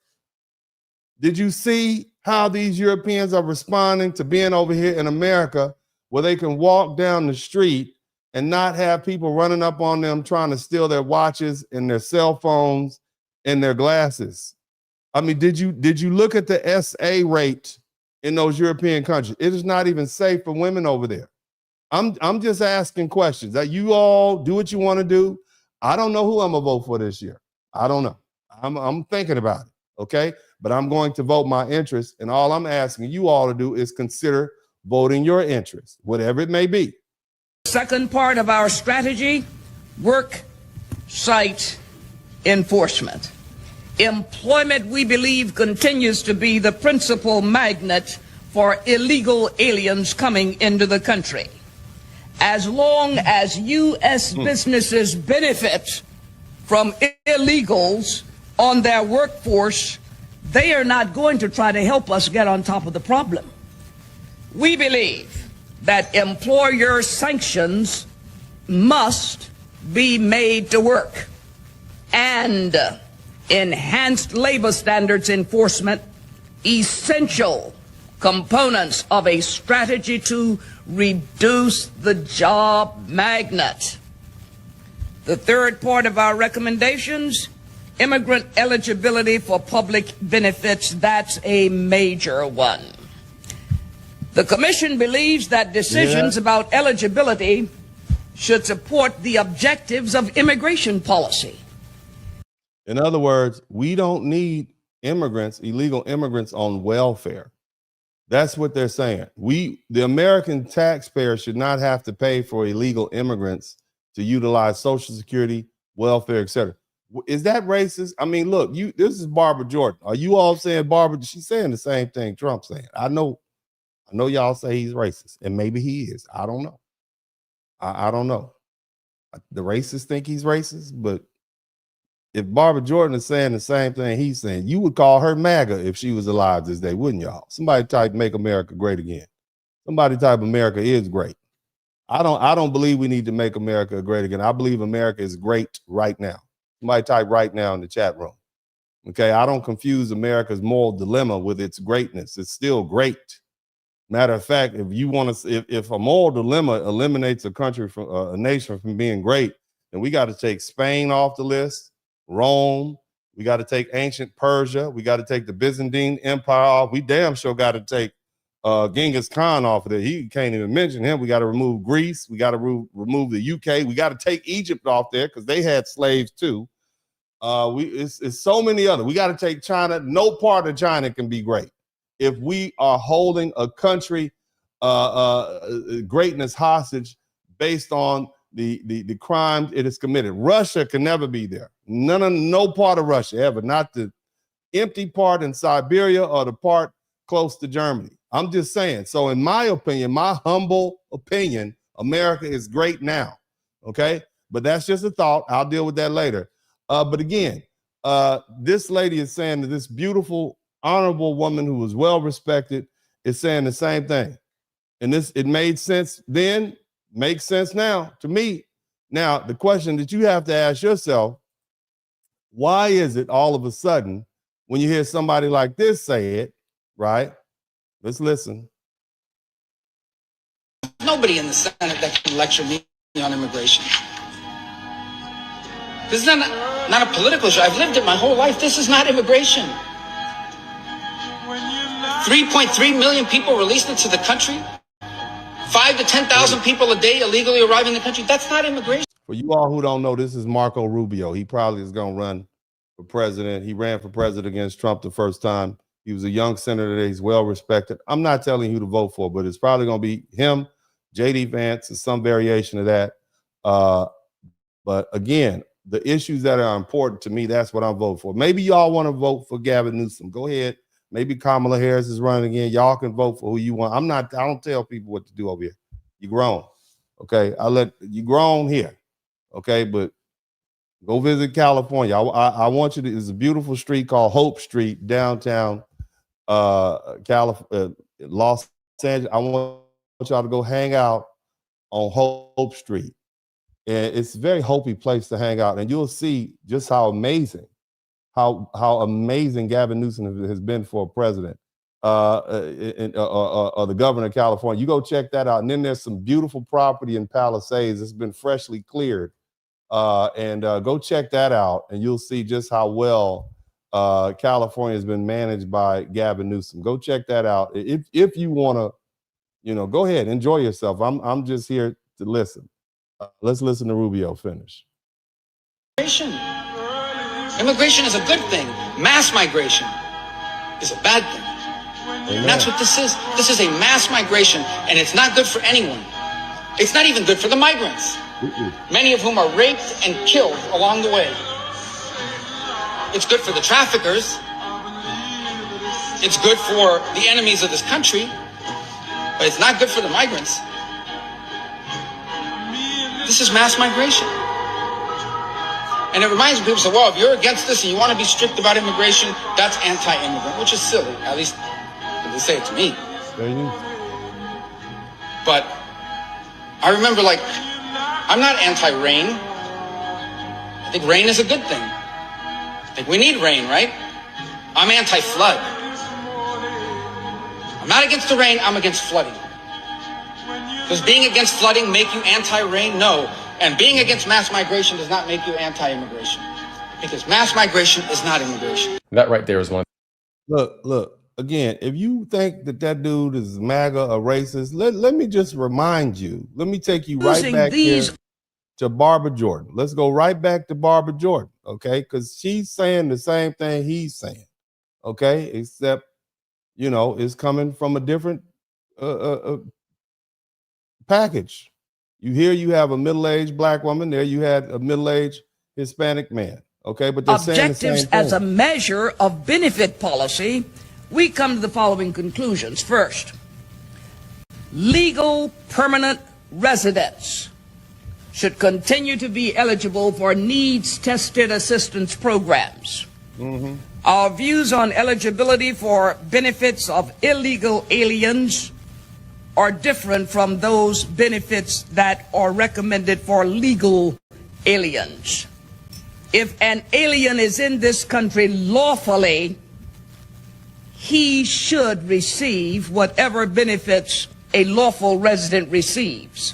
Did you see how these Europeans are responding to being over here in America, where they can walk down the street and not have people running up on them trying to steal their watches and their cell phones and their glasses? I mean, did you look at the SA rate in those European countries? It is not even safe for women over there. I'm just asking questions. That you all do what you want to do. I don't know who I'm gonna vote for this year. I don't know. I'm thinking about it. Okay, but I'm going to vote my interest, and all I'm asking you all to do is consider voting your interest, whatever it may be. Second part of our strategy, work site enforcement. Employment, we believe, continues to be the principal magnet for illegal aliens coming into the country. As long as U.S. businesses benefit from illegals on their workforce, they are not going to try to help us get on top of the problem. We believe that employer sanctions must be made to work, and enhanced labor standards enforcement essential components of a strategy to reduce the job magnet. The third part of our recommendations, immigrant eligibility for public benefits. That's a major one. The Commission believes that decisions about eligibility should support the objectives of immigration policy. In other words, we don't need immigrants, illegal immigrants on welfare. That's what they're saying. The American taxpayer should not have to pay for illegal immigrants to utilize Social Security, welfare, etc. Is that racist? I mean, look, this is Barbara Jordan. Are you all saying Barbara? She's saying the same thing Trump's saying. I know y'all say he's racist, and maybe he is. I don't know. I don't know. The racists think he's racist, but if Barbara Jordan is saying the same thing he's saying, you would call her MAGA if she was alive this day, wouldn't y'all? Somebody type "Make America Great Again." Somebody type "America is great." I don't believe we need to make America great again. I believe America is great right now. Somebody type "right now" in the chat room. Okay, I don't confuse America's moral dilemma with its greatness. It's still great. Matter of fact, if you want to, if a moral dilemma eliminates a country from a nation from being great, then we got to take Spain off the list, Rome. We got to take ancient Persia. We got to take the Byzantine Empire off. We damn sure got to take Genghis Khan off of there. He can't even mention him. We got to remove Greece. We got to remove the UK. We got to take Egypt off there because they had slaves too. It's so many other. We got to take China. No part of China can be great if we are holding a country greatness hostage based on the crimes it has committed. Russia can never be there. No part of Russia ever. Not the empty part in Siberia or the part close to Germany. I'm just saying. So in my opinion, my humble opinion, America is great now. Okay. But that's just a thought. I'll deal with that later. But again, this lady is saying that this beautiful, honorable woman who was well respected is saying the same thing. And it made sense then, makes sense now to me. Now, the question that you have to ask yourself, why is it all of a sudden when you hear somebody like this say it, right? Let's listen. Nobody in the Senate that can lecture me on immigration. This is not a political issue. I've lived it my whole life. This is not immigration. 3.3 million people released into the country. 5 to 10,000 people a day illegally arriving in the country. That's not immigration. For you all who don't know, this is Marco Rubio. He probably is going to run for president. He ran for president against Trump the first time. He was a young senator. He's well respected. I'm not telling you who to vote for, but it's probably going to be him, J.D. Vance, and some variation of that. But again, the issues that are important to me, that's what I'm voting for. Maybe y'all want to vote for Gavin Newsom. Go ahead. Maybe Kamala Harris is running again. Y'all can vote for who you want. I don't tell people what to do over here. You grown. Okay. I let you grown here. Okay. But go visit California. I want you to, there's a beautiful street called Hope Street, downtown Los Angeles. I want y'all to go hang out on Hope Street. And it's a very Hopi place to hang out. And you'll see just how amazing Gavin Newsom has been for a president or the governor of California. You go check that out. And then there's some beautiful property in Palisades. It's been freshly cleared. Go check that out, and you'll see just how well California has been managed by Gavin Newsom. Go check that out. If you want to, go ahead, enjoy yourself. I'm just here to listen. Let's listen to Rubio finish. Immigration is a good thing. Mass migration is a bad thing. Amen. And that's what this is. This is a mass migration, and it's not good for anyone. It's not even good for the migrants, many of whom are raped and killed along the way. It's good for the traffickers. It's good for the enemies of this country, but it's not good for the migrants. This is mass migration. And it reminds people, say, well, if you're against this and you want to be strict about immigration, that's anti-immigrant, which is silly. At least they say it to me. But I remember, I'm not anti-rain. I think rain is a good thing. I think we need rain, right? I'm anti-flood. I'm not against the rain, I'm against flooding. Does being against flooding make you anti-rain? No. And being against mass migration does not make you anti-immigration. Because mass migration is not immigration. That right there is one. Look, again, if you think that dude is MAGA, a racist, let me just remind you. Let me take you right back here to Barbara Jordan. Let's go right back to Barbara Jordan, okay? Because she's saying the same thing he's saying, okay? Except, it's coming from a different package. You have a middle-aged black woman. There you had a middle-aged Hispanic man. Okay, but they're saying the same Objectives thing. as a measure of benefit policy, we come to the following conclusions. First, legal permanent residents should continue to be eligible for needs-tested assistance programs. Our views on eligibility for benefits of illegal aliens are different from those benefits that are recommended for legal aliens. If an alien is in this country lawfully, he should receive whatever benefits a lawful resident receives.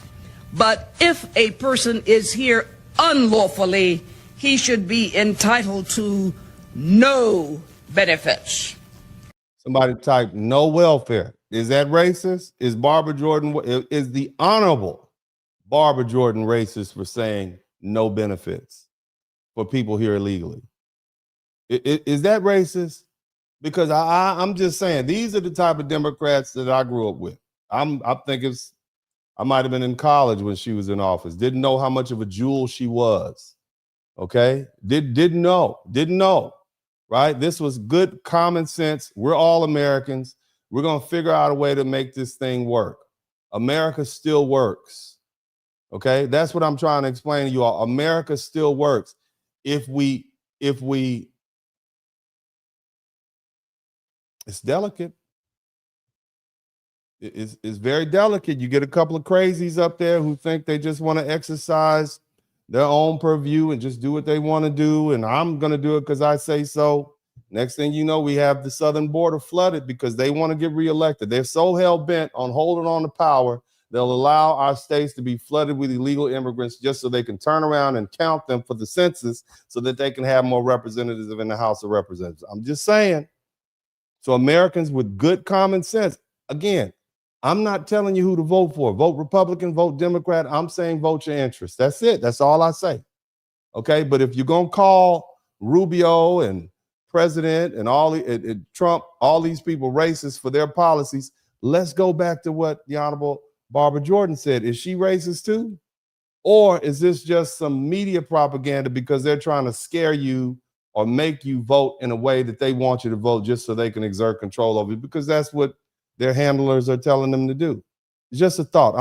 But if a person is here unlawfully, he should be entitled to no benefits. Somebody type no welfare. Is that racist? Is Barbara Jordan, is the honorable Barbara Jordan racist for saying no benefits for people here illegally? Is that racist? Because I'm just saying, these are the type of Democrats that I grew up with. I might have been in college when she was in office. Didn't know how much of a jewel she was. Okay? Didn't know. Right? This was good common sense. We're all Americans. We're going to figure out a way to make this thing work. America still works. Okay? That's what I'm trying to explain to you all. America still works. If we it's delicate. It's very delicate. You get a couple of crazies up there who think they just want to exercise their own purview and just do what they want to do. And I'm going to do it because I say so. Next thing you know, we have the southern border flooded because they want to get reelected. They're so hell-bent on holding on to power, they'll allow our states to be flooded with illegal immigrants just so they can turn around and count them for the census so that they can have more representatives in the House of Representatives. I'm just saying. So Americans with good common sense, again, I'm not telling you who to vote for. Vote Republican, vote Democrat. I'm saying vote your interest. That's it. That's all I say. Okay. But if you're going to call Rubio and President and Trump, all these people racist for their policies. Let's go back to what the Honorable Barbara Jordan said. Is she racist too? Or is this just some media propaganda because they're trying to scare you or make you vote in a way that they want you to vote just so they can exert control over you? Because that's what their handlers are telling them to do. It's just a thought.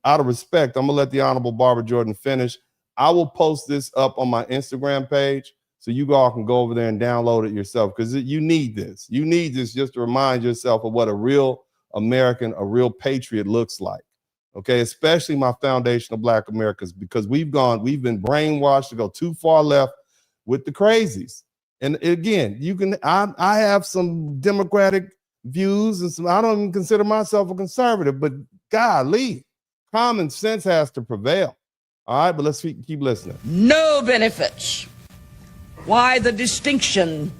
Out of respect, I'm gonna let the Honorable Barbara Jordan finish. I will post this up on my Instagram page so you all can go over there and download it yourself, because you need this. You need this just to remind yourself of what a real American, a real patriot looks like. Okay, especially my foundational Black Americans, because we've been brainwashed to go too far left with the crazies. And again, I have some Democratic views and some, I don't even consider myself a conservative, but golly, common sense has to prevail. All right, but let's keep listening. No benefits. Why the distinction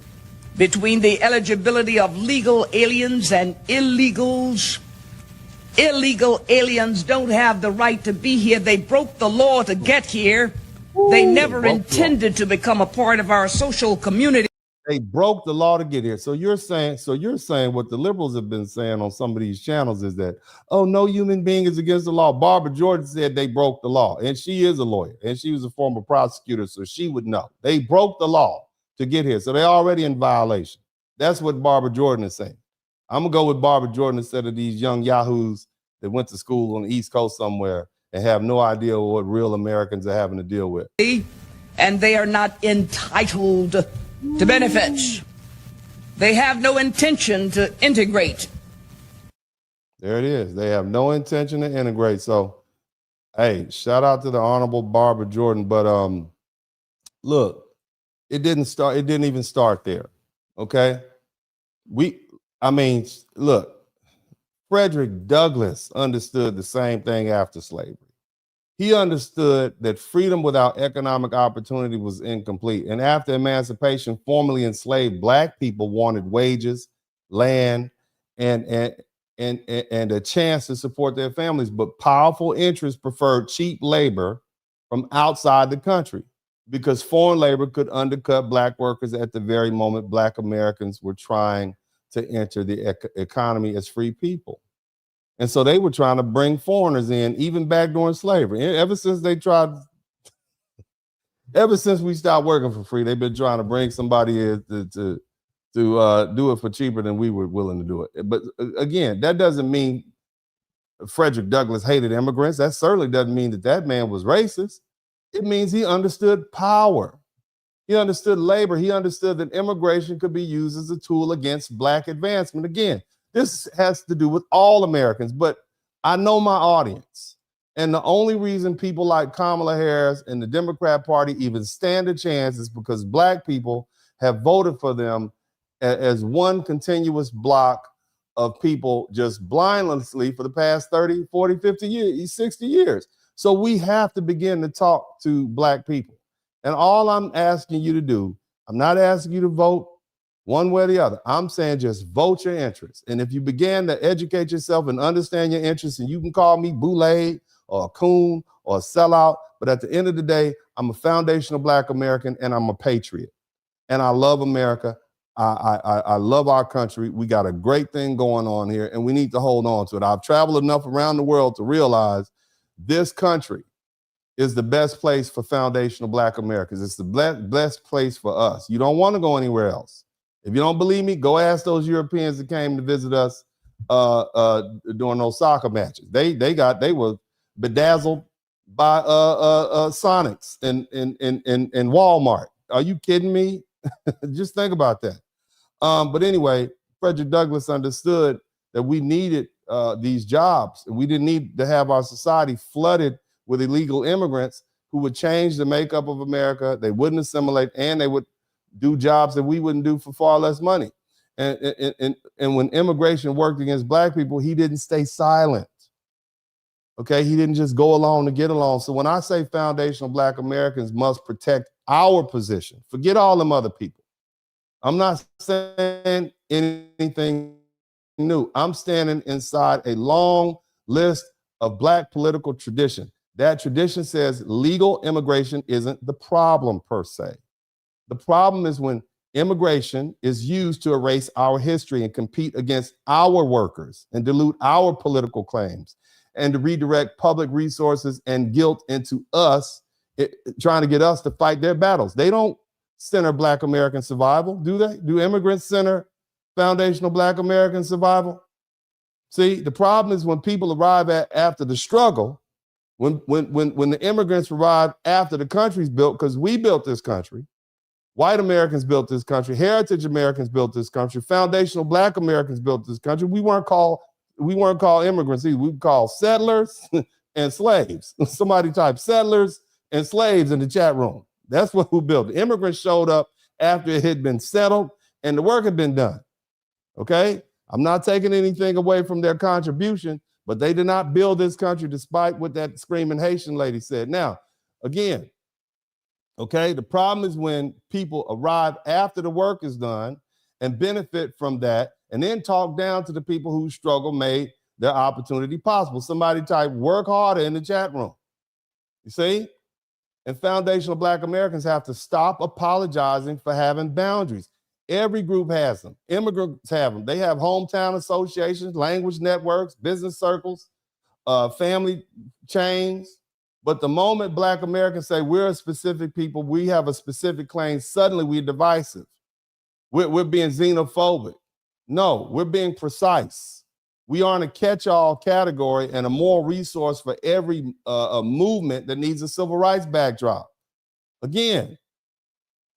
between the eligibility of legal aliens and illegals? Illegal aliens don't have the right to be here. They broke the law to get here. They never intended to become a part of our social community. They broke the law to get here. So you're saying what the liberals have been saying on some of these channels is that, oh, no human being is against the law. Barbara Jordan said they broke the law, and she is a lawyer, and she was a former prosecutor, so she would know. They broke the law to get here, so they're already in violation. That's what Barbara Jordan is saying. I'm gonna go with Barbara Jordan instead of these young yahoos that went to school on the East Coast somewhere and have no idea what real Americans are having to deal with. And they are not entitled to benefits. They have no intention to integrate. There it is. They have no intention to integrate. So, hey, shout out to the Honorable Barbara Jordan. But look, it didn't even start there. Okay. Look, Frederick Douglass understood the same thing after slavery. He understood that freedom without economic opportunity was incomplete. And after emancipation, formerly enslaved Black people wanted wages, land, and a chance to support their families. But powerful interests preferred cheap labor from outside the country because foreign labor could undercut Black workers at the very moment Black Americans were trying to enter the economy as free people. And so they were trying to bring foreigners in, even back during slavery. Ever since we stopped working for free, they've been trying to bring somebody in to do it for cheaper than we were willing to do it. But again, that doesn't mean Frederick Douglass hated immigrants. That certainly doesn't mean that man was racist. It means he understood power. He understood labor. He understood that immigration could be used as a tool against Black advancement. Again, this has to do with all Americans, but I know my audience. And the only reason people like Kamala Harris and the Democrat Party even stand a chance is because Black people have voted for them as one continuous block of people just blindlessly for the past 30, 40, 50 years, 60 years. So we have to begin to talk to Black people. And all I'm asking you to do, I'm not asking you to vote one way or the other. I'm saying just vote your interests. And if you begin to educate yourself and understand your interests, and you can call me boule or a coon or a sellout, but at the end of the day, I'm a foundational Black American and I'm a patriot. And I love America. I love our country. We got a great thing going on here and we need to hold on to it. I've traveled enough around the world to realize this country is the best place for foundational Black Americans. It's the best place for us. You don't want to go anywhere else. If you don't believe me, go ask those Europeans that came to visit us during those soccer matches. They were bedazzled by Sonics and Walmart. Are you kidding me? Just think about that. But anyway, Frederick Douglass understood that we needed these jobs. We didn't need to have our society flooded with illegal immigrants who would change the makeup of America. They wouldn't assimilate, and they would do jobs that we wouldn't do for far less money. And when immigration worked against Black people, he didn't stay silent. Okay, he didn't just go along to get along. So when I say foundational Black Americans must protect our position, forget all them other people. I'm not saying anything new. I'm standing inside a long list of Black political tradition. That tradition says legal immigration isn't the problem per se. The problem is when immigration is used to erase our history and compete against our workers and dilute our political claims and to redirect public resources and guilt into us, trying to get us to fight their battles. They don't center Black American survival, do they? Do immigrants center foundational Black American survival? See, the problem is when people arrive after the struggle, when the immigrants arrive after the country's built, because we built this country, white Americans built this country, heritage Americans built this country, foundational Black Americans built this country. We weren't called immigrants either. We were called settlers and slaves. Somebody type settlers and slaves in the chat room. That's what who built it. Immigrants showed up after it had been settled and the work had been done. Okay? I'm not taking anything away from their contribution, but they did not build this country despite what that screaming Haitian lady said. Now, again, okay, the problem is when people arrive after the work is done and benefit from that and then talk down to the people who struggle made their opportunity possible. Somebody type work harder in the chat room. You see? And foundational Black Americans have to stop apologizing for having boundaries. Every group has them. Immigrants have them. They have hometown associations, language networks, business circles, family chains. But the moment Black Americans say we're a specific people, we have a specific claim, suddenly we're divisive. We're being xenophobic. No, we're being precise. We aren't a catch-all category and a moral resource for every movement that needs a civil rights backdrop. Again,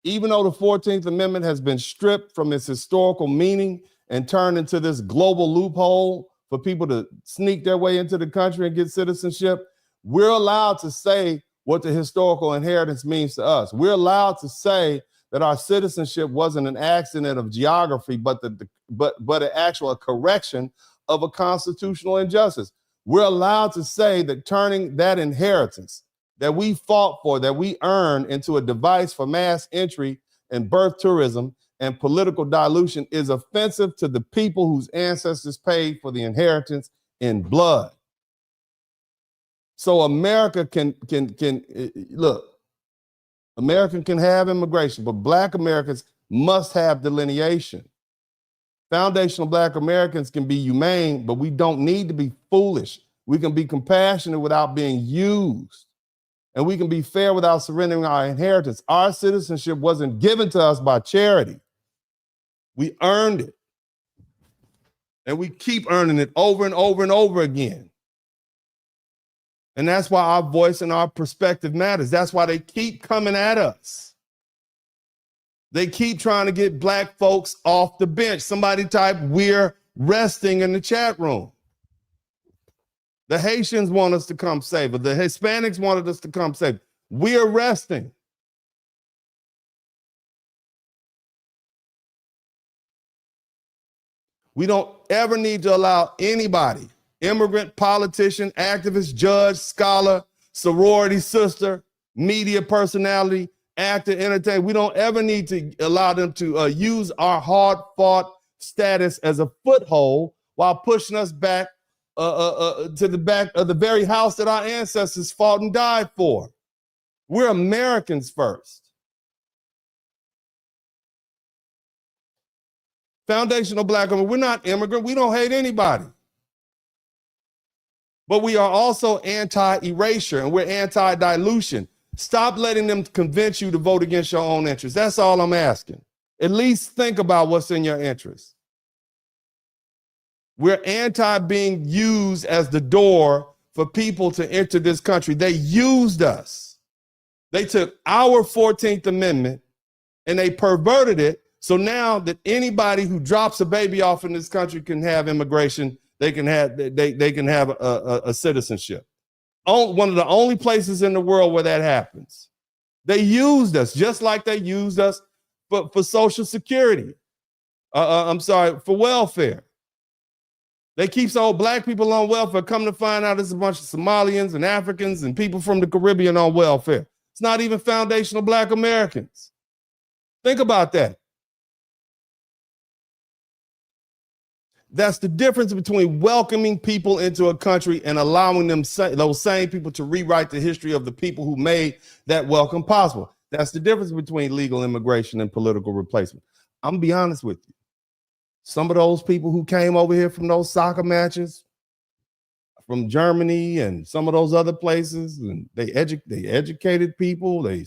even though the 14th Amendment has been stripped from its historical meaning and turned into this global loophole for people to sneak their way into the country and get citizenship, we're allowed to say what the historical inheritance means to us. We're allowed to say that our citizenship wasn't an accident of geography, but an actual correction of a constitutional injustice. We're allowed to say that turning that inheritance that we fought for, that we earned, into a device for mass entry and birth tourism and political dilution is offensive to the people whose ancestors paid for the inheritance in blood. So America can look, America can have immigration, but Black Americans must have delineation. Foundational Black Americans can be humane, but we don't need to be foolish. We can be compassionate without being used. And we can be fair without surrendering our inheritance. Our citizenship wasn't given to us by charity. We earned it. And we keep earning it over and over and over again. And that's why our voice and our perspective matters. That's why they keep coming at us. They keep trying to get Black folks off the bench. Somebody type, we're resting in the chat room. The Haitians want us to come save us. The Hispanics wanted us to come save us. We're resting. We don't ever need to allow anybody, immigrant, politician, activist, judge, scholar, sorority sister, media personality, actor, entertainer, we don't ever need to allow them to use our hard-fought status as a foothold while pushing us back to the back of the very house that our ancestors fought and died for. We're Americans first. Foundational Black women, we're not immigrant. We don't hate anybody. But we are also anti-erasure and we're anti-dilution. Stop letting them convince you to vote against your own interests. That's all I'm asking. At least think about what's in your interest. We're anti being used as the door for people to enter this country. They used us. They took our 14th Amendment and they perverted it. So now that anybody who drops a baby off in this country can have immigration, they can have a citizenship. One of the only places in the world where that happens. They used us just like they used us for Social Security. For welfare. They keep so Black people on welfare. Come to find out there's a bunch of Somalians and Africans and people from the Caribbean on welfare. It's not even foundational Black Americans. Think about that. That's the difference between welcoming people into a country and allowing them, those same people, to rewrite the history of the people who made that welcome possible. That's the difference between legal immigration and political replacement. I'm gonna be honest with you. Some of those people who came over here from those soccer matches from Germany and some of those other places, and they educated people. They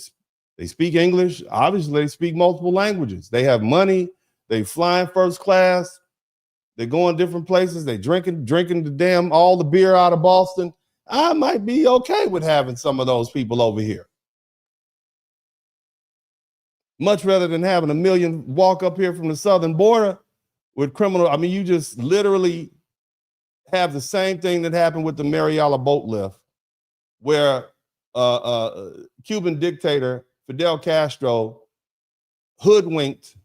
speak English. Obviously, they speak multiple languages. They have money. They fly in first class. They go in different places. They drinking all the beer out of Boston. I might be okay with having some of those people over here. Much rather than having a million walk up here from the southern border with criminal. I mean, you just literally have the same thing that happened with the Mariala boat lift, where Cuban dictator Fidel Castro hoodwinked,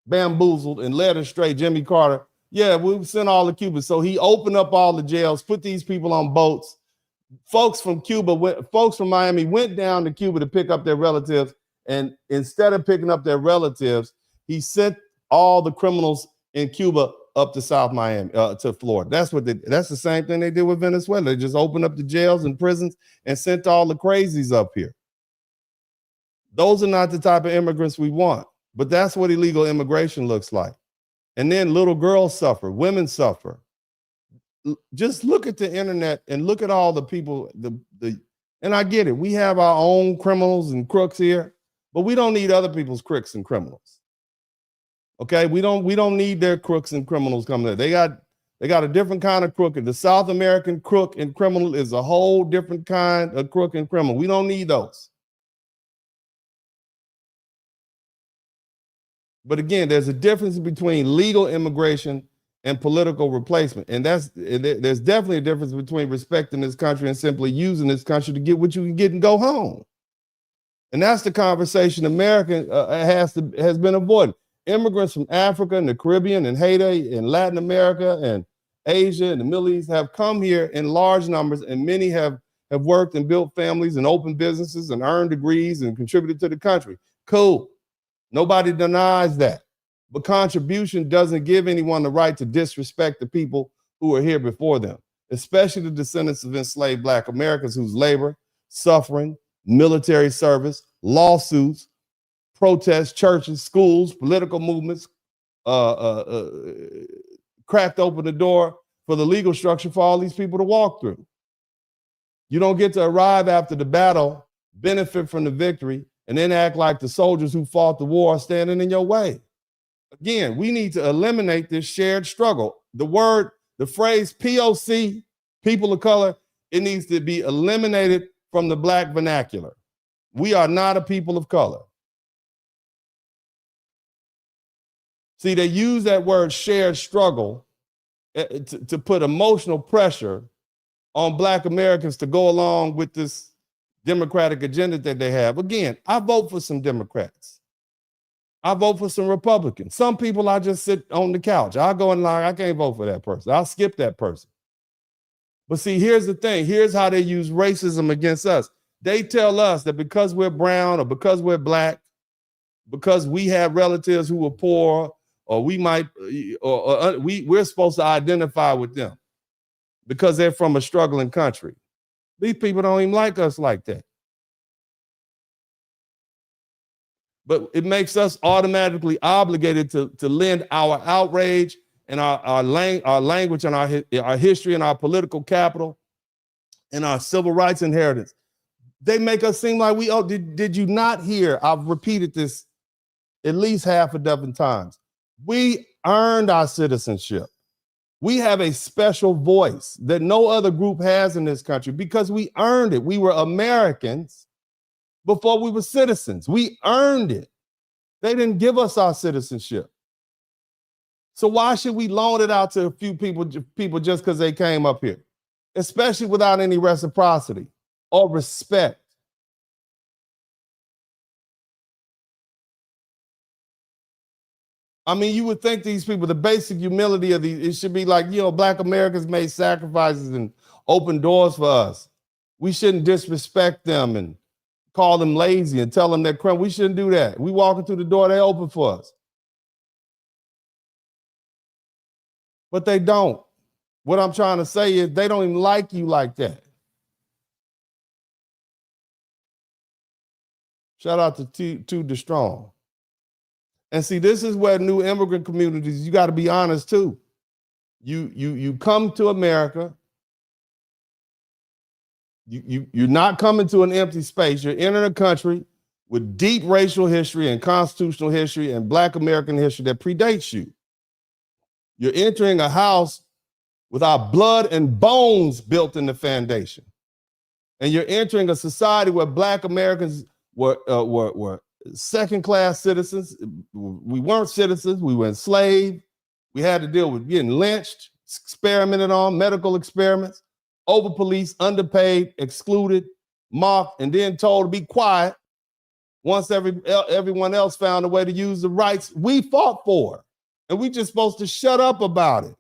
bamboozled, and led astray Jimmy Carter. Yeah, we sent all the Cubans. So he opened up all the jails, put these people on boats. Folks from Miami went down to Cuba to pick up their relatives. And instead of picking up their relatives, he sent all the criminals in Cuba up to South Miami, to Florida. That's the same thing they did with Venezuela. They just opened up the jails and prisons and sent all the crazies up here. Those are not the type of immigrants we want, but that's what illegal immigration looks like. And then little girls suffer, women suffer. Just look at the internet and look at all the people, and I get it. We have our own criminals and crooks here, but we don't need other people's crooks and criminals. Okay, we don't need their crooks and criminals coming there. They got a different kind of crook. The South American crook and criminal is a whole different kind of crook and criminal. We don't need those. But again, there's a difference between legal immigration and political replacement. And there's definitely a difference between respecting this country and simply using this country to get what you can get and go home. And that's the conversation America has been avoiding. Immigrants from Africa and the Caribbean and Haiti and Latin America and Asia and the Middle East have come here in large numbers, and many have worked and built families and opened businesses and earned degrees and contributed to the country. Cool. Nobody denies that. But contribution doesn't give anyone the right to disrespect the people who are here before them, especially the descendants of enslaved Black Americans whose labor, suffering, military service, lawsuits, protests, churches, schools, political movements cracked open the door for the legal structure for all these people to walk through. You don't get to arrive after the battle, benefit from the victory, and then act like the soldiers who fought the war are standing in your way. Again, we need to eliminate this shared struggle. The phrase POC, people of color, it needs to be eliminated from the Black vernacular. We are not a people of color. See, they use that word shared struggle to put emotional pressure on Black Americans to go along with this Democratic agenda that they have. Again, I vote for some Democrats. I vote for some Republicans. Some people I just sit on the couch. I'll go in line. I can't vote for that person. I'll skip that person. But see, here's the thing. Here's how they use racism against us. They tell us that because we're brown or because we're Black, because we have relatives who are poor, or we're supposed to identify with them because they're from a struggling country. These people don't even like us like that. But it makes us automatically obligated to lend our outrage and our language and our history and our political capital and our civil rights inheritance. They make us seem like did you not hear? I've repeated this at least half a dozen times. We earned our citizenship. We have a special voice that no other group has in this country because we earned it. We were Americans before we were citizens. We earned it. They didn't give us our citizenship. So why should we loan it out to a few people just because they came up here, especially without any reciprocity or respect? I mean, you would think these people, the basic humility of these, it should be like, Black Americans made sacrifices and opened doors for us. We shouldn't disrespect them and call them lazy and tell them they're crumb. We shouldn't do that. We walking through the door, they open for us. But they don't. What I'm trying to say is they don't even like you like that. Shout out to the strong. And see, this is where new immigrant communities, you got to be honest too. You come to America. You're not coming to an empty space. You're entering a country with deep racial history and constitutional history and Black American history that predates you. You're entering a house with our blood and bones built in the foundation. And you're entering a society where Black Americans were second-class citizens. We weren't citizens. We were enslaved. We had to deal with getting lynched, experimented on, medical experiments, over-policed, underpaid, excluded, mocked, and then told to be quiet once everyone else found a way to use the rights we fought for. And we just supposed to shut up about it.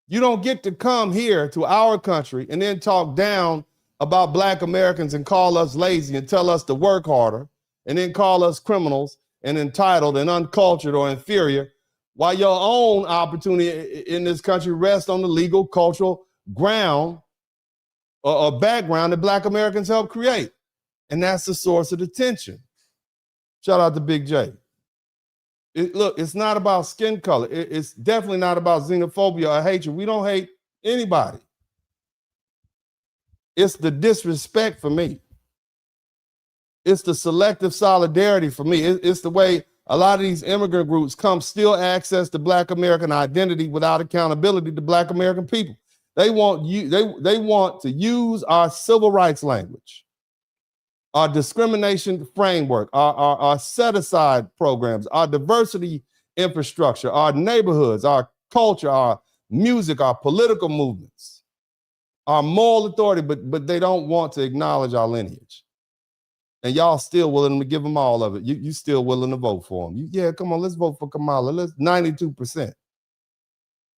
You don't get to come here to our country and then talk down about Black Americans and call us lazy and tell us to work harder and then call us criminals and entitled and uncultured or inferior, while your own opportunity in this country rests on the legal, cultural ground or background that Black Americans helped create. And that's the source of the tension. Shout out to Big J. Look, it's not about skin color. It's definitely not about xenophobia or hatred. We don't hate anybody. It's the disrespect for me. It's the selective solidarity for me. It's the way a lot of these immigrant groups still access the Black American identity without accountability to Black American people. They want to use our civil rights language, our discrimination framework, our set-aside programs, our diversity infrastructure, our neighborhoods, our culture, our music, our political movements, our moral authority, but they don't want to acknowledge our lineage. And y'all still willing to give them all of it. You still willing to vote for them. Yeah, come on, let's vote for Kamala. Let's 92%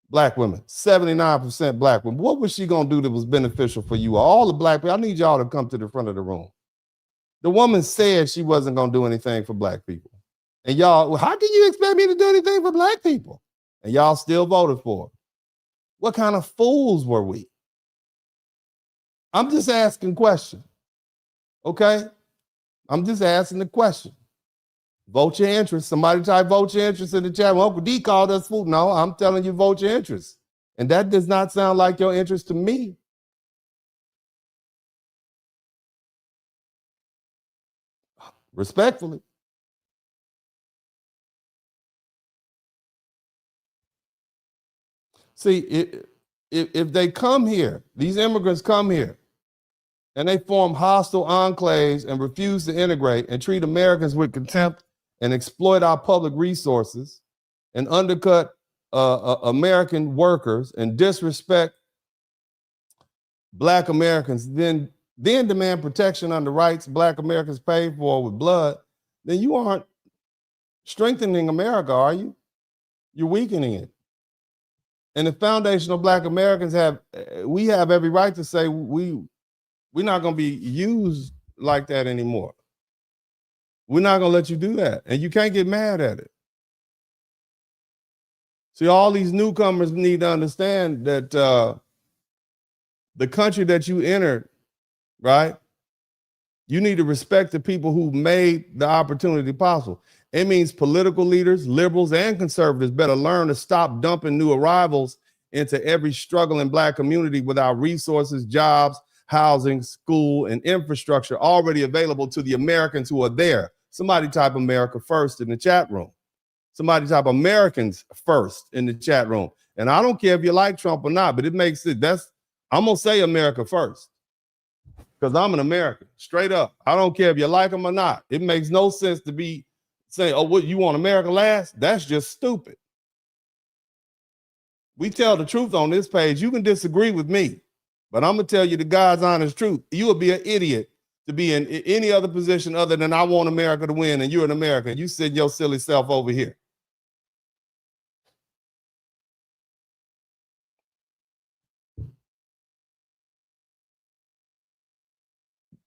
Black women, 79% Black women. What was she gonna do that was beneficial for you? All the Black people, I need y'all to come to the front of the room. The woman said she wasn't gonna do anything for Black people. And y'all, well, how can you expect me to do anything for Black people? And y'all still voted for her. What kind of fools were we? I'm just asking questions, okay? I'm just asking the question. Vote your interest. Somebody type vote your interest in the chat. Well, Uncle D called us fool. No, I'm telling you vote your interest. And that does not sound like your interest to me. Respectfully. See, if they come here, these immigrants come here, and they form hostile enclaves and refuse to integrate and treat Americans with contempt and exploit our public resources and undercut American workers and disrespect Black Americans, then demand protection under rights Black Americans paid for with blood, then you aren't strengthening America, are you? You're weakening it. And the foundational Black Americans have every right to say we're not going to be used like that anymore. We're not going to let you do that. And you can't get mad at it. See, all these newcomers need to understand that the country that you entered, right? You need to respect the people who made the opportunity possible. It means political leaders, liberals, and conservatives better learn to stop dumping new arrivals into every struggling Black community without resources, jobs, housing, school, and infrastructure already available to the Americans who are there. Somebody type America first in the chat room. Somebody type Americans first in the chat room. And I don't care if you like Trump or not, but it makes it, I'm gonna say America first because I'm an American, straight up. I don't care if you like them or not. It makes no sense to be saying, oh, what, you want America last? That's just stupid. We tell the truth on this page. You can disagree with me, but I'm gonna tell you the God's honest truth. You would be an idiot to be in any other position other than I want America to win and you're an American. You send your silly self over here.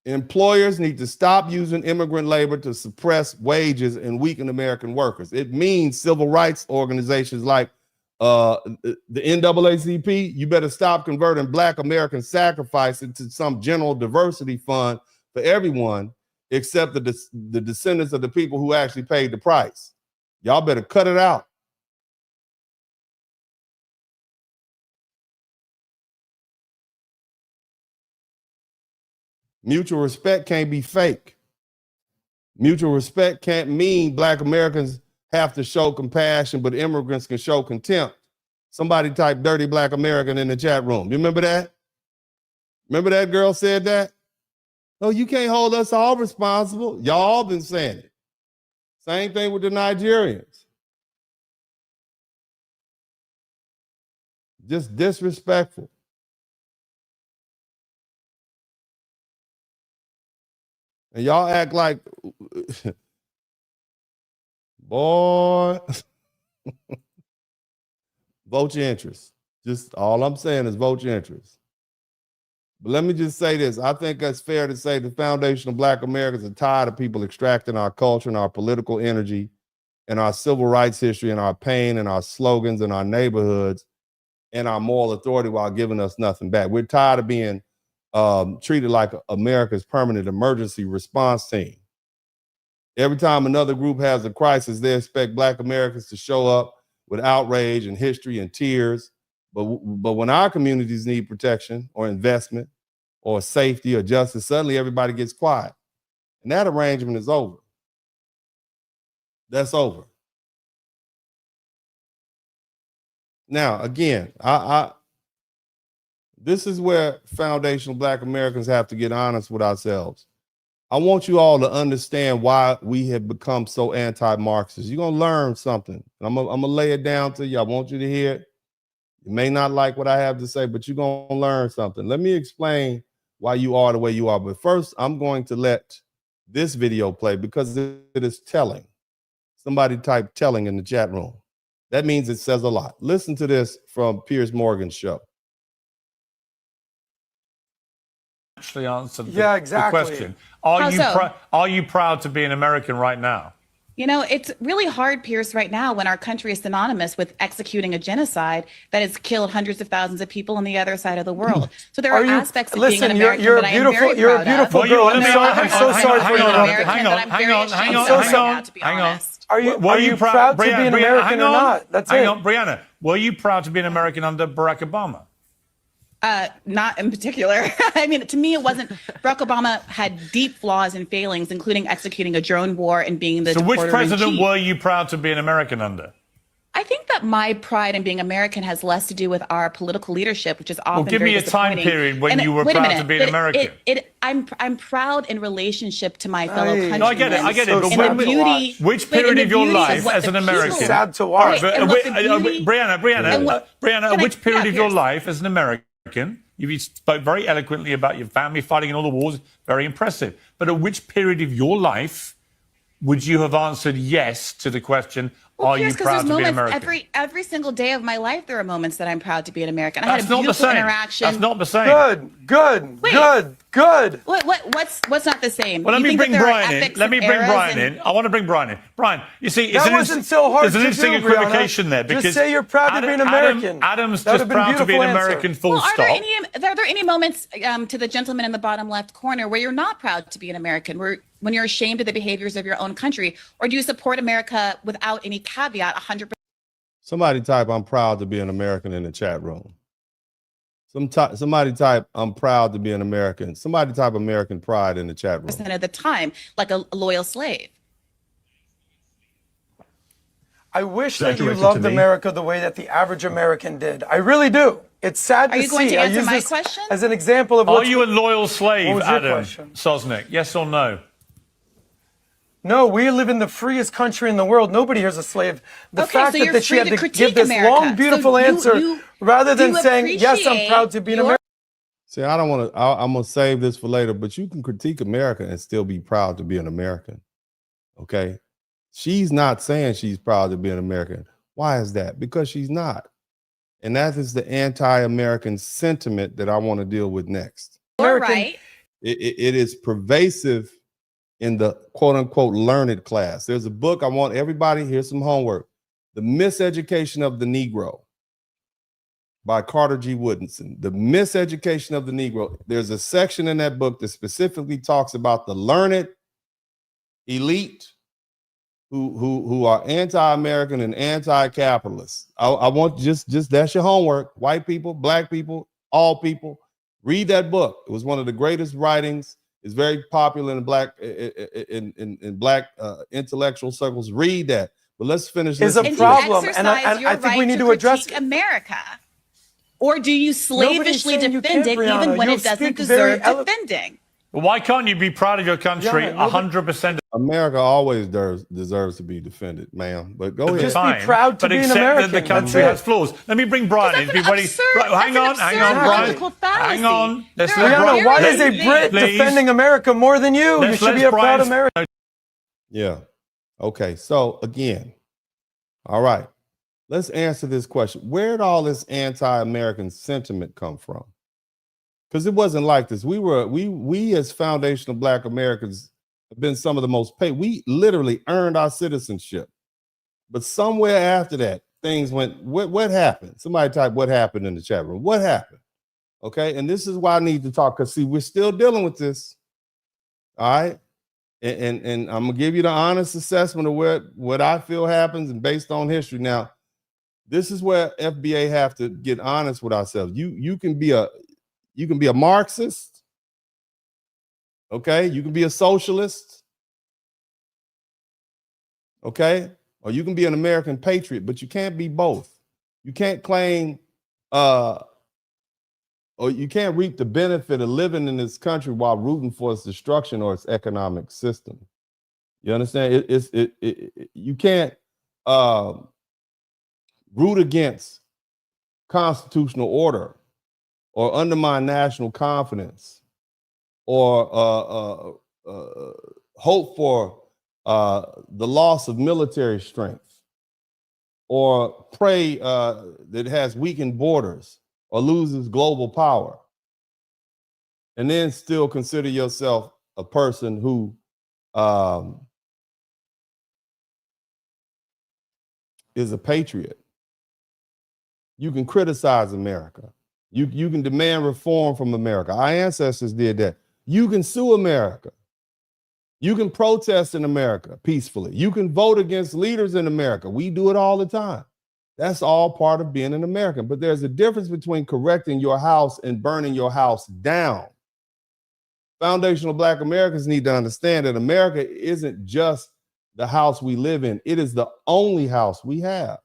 Employers need to stop using immigrant labor to suppress wages and weaken American workers. It means civil rights organizations like the NAACP, you better stop converting Black American sacrifice into some general diversity fund for everyone except the descendants of the people who actually paid the price. Y'all better cut it out. Mutual respect can't be fake. Mutual respect can't mean Black Americans have to show compassion, but immigrants can show contempt. Somebody type dirty Black American in the chat room. You remember that? Remember that girl said that? No, you can't hold us all responsible. Y'all been saying it. Same thing with the Nigerians. Just disrespectful. And y'all act like, boy, vote your interest. Just all I'm saying is vote your interest. But let me just say this. I think it's fair to say the foundation of Black Americans are tired of people extracting our culture and our political energy and our civil rights history and our pain and our slogans and our neighborhoods and our moral authority while giving us nothing back. We're tired of being treated like America's permanent emergency response team. Every time another group has a crisis, they expect Black Americans to show up with outrage and history and tears. But when our communities need protection or investment or safety or justice, suddenly everybody gets quiet. And that arrangement is over. That's over. Now, again, this is where foundational Black Americans have to get honest with ourselves. I want you all to understand why we have become so anti-Marxist. You're going to learn something. I'm going to lay it down to you. I want you to hear it. You may not like what I have to say, but you're going to learn something. Let me explain why you are the way you are. But first, I'm going to let this video play because it is telling. Somebody type telling in the chat room. That means it says a lot. Listen to this from Piers Morgan's show. Actually answered the question. Are you proud to be an American right now? You know, it's really hard, Pierce, right now when our country is synonymous with executing a genocide that has killed hundreds of thousands of people on the other side of the world. So there are aspects of being an American you're that I am very you're a proud beautiful of. girl. I'm so sorry for interrupting. Hang on. Are you proud to be an American or not? That's it. Hang on, Brianna. Were you proud to be an American under Barack Obama? Not in particular. I mean, to me, it wasn't. Barack Obama had deep flaws and failings, including executing a drone war and being the So which president deporter-in-chief. were you proud to be an American under? I think that my pride in being American has less to do with our political leadership, which is often Well, give me a time period when you were proud to be an American. I'm proud in relationship to my fellow countrymen. No, I get it. So But which period of your life as an American? Sad to watch. Brianna, which period of your life as an American? You spoke very eloquently about your family fighting in all the wars. Very impressive. But at which period of your life would you have answered yes to the question, are you proud to be an American? Every single day of my life, there are moments that I'm proud to be an American. I had a beautiful interaction. That's not the same. Good. What's not the same? Well, let me bring Brian in. I want to bring Brian in. Brian, you see, that wasn't so hard there's an interesting equivocation there because just say you're proud to be an American. Adam's just proud to be an American. Full stop. Are there any moments to the gentleman in the bottom left corner where you're not proud to be an American? When you're ashamed of the behaviors of your own country, or do you support America without any caveat 100%? Somebody type, I'm proud to be an American in the chat room. Somebody type, I'm proud to be an American. Somebody type American pride in the chat room. At the time, like a loyal slave. I wish that you loved America the way that the average American did. I really do. It's sad to see. Are you going to answer my question? As an example of Are you a loyal slave, Adam question? Sosnick? Yes or no? No, we live in the freest country in the world. Nobody here's a slave. The fact that she had to give this long, beautiful answer rather than saying, yes, I'm proud to be an American. See, I don't want to, I'm going to save this for later, but you can critique America and still be proud to be an American. Okay? She's not saying she's proud to be an American. Why is that? Because she's not. And that is the anti-American sentiment that I want to deal with next. All right. It is pervasive in the quote unquote learned class. There's a book I want everybody, here's some homework. The Miseducation of the Negro. by Carter G. Woodinson, The Miseducation of the Negro. There's a section in that book that specifically talks about the learned elite who are anti-American and anti-capitalist. I want just that's your homework. White people, black people, all people, read that book. It was one of the greatest writings. It's very popular in black intellectual circles. Read that. But let's finish this. Is a problem, and I think we need to address America. Or do you slavishly defend it even when it doesn't deserve defending? Well, why can't you be proud of your country 100%? America always deserves to be defended, ma'am. But go ahead. Just be proud to be an American. That the country has flaws. Let me bring Brian in. Hang on, Brian. Hang on. Brianna, why is a Brit defending America more than you? You should be a proud American. Yeah. Okay. So again, all right. Let's answer this question. Where did all this anti-American sentiment come from? Because it wasn't like this. We as foundational Black Americans have been some of the most paid. We literally earned our citizenship. But somewhere after that, things went, what happened? Somebody type what happened in the chat room. What happened? Okay. And this is why I need to talk, because see, we're still dealing with this. All right. And I'm gonna give you the honest assessment of what I feel happens and based on history. Now, this is where FBA have to get honest with ourselves. You can be a Marxist, okay? You can be a socialist, okay? Or you can be an American patriot, but you can't be both. You can't claim, or you can't reap the benefit of living in this country while rooting for its destruction or its economic system. You understand? You can't root against constitutional order or undermine national confidence or hope for the loss of military strength or pray that it has weakened borders or loses global power, and then still consider yourself a person who is a patriot. You can criticize America. You can demand reform from America. Our ancestors did that. You can sue America. You can protest in America peacefully. You can vote against leaders in America. We do it all the time. That's all part of being an American. But there's a difference between correcting your house and burning your house down. Foundational Black Americans need to understand that America isn't just the house we live in. It is the only house we have.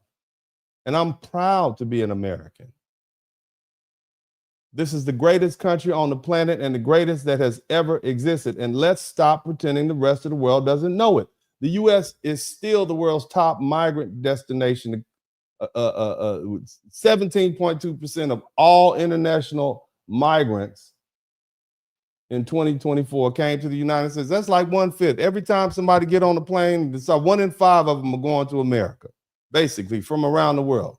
And I'm proud to be an American. This is the greatest country on the planet and the greatest that has ever existed. And let's stop pretending the rest of the world doesn't know it. The U.S. is still the world's top migrant destination. 17.2% of all international migrants in 2024 came to the United States. That's like 1/5. Every time somebody get on a plane, it's like 1 in 5 of them are going to America, basically from around the world.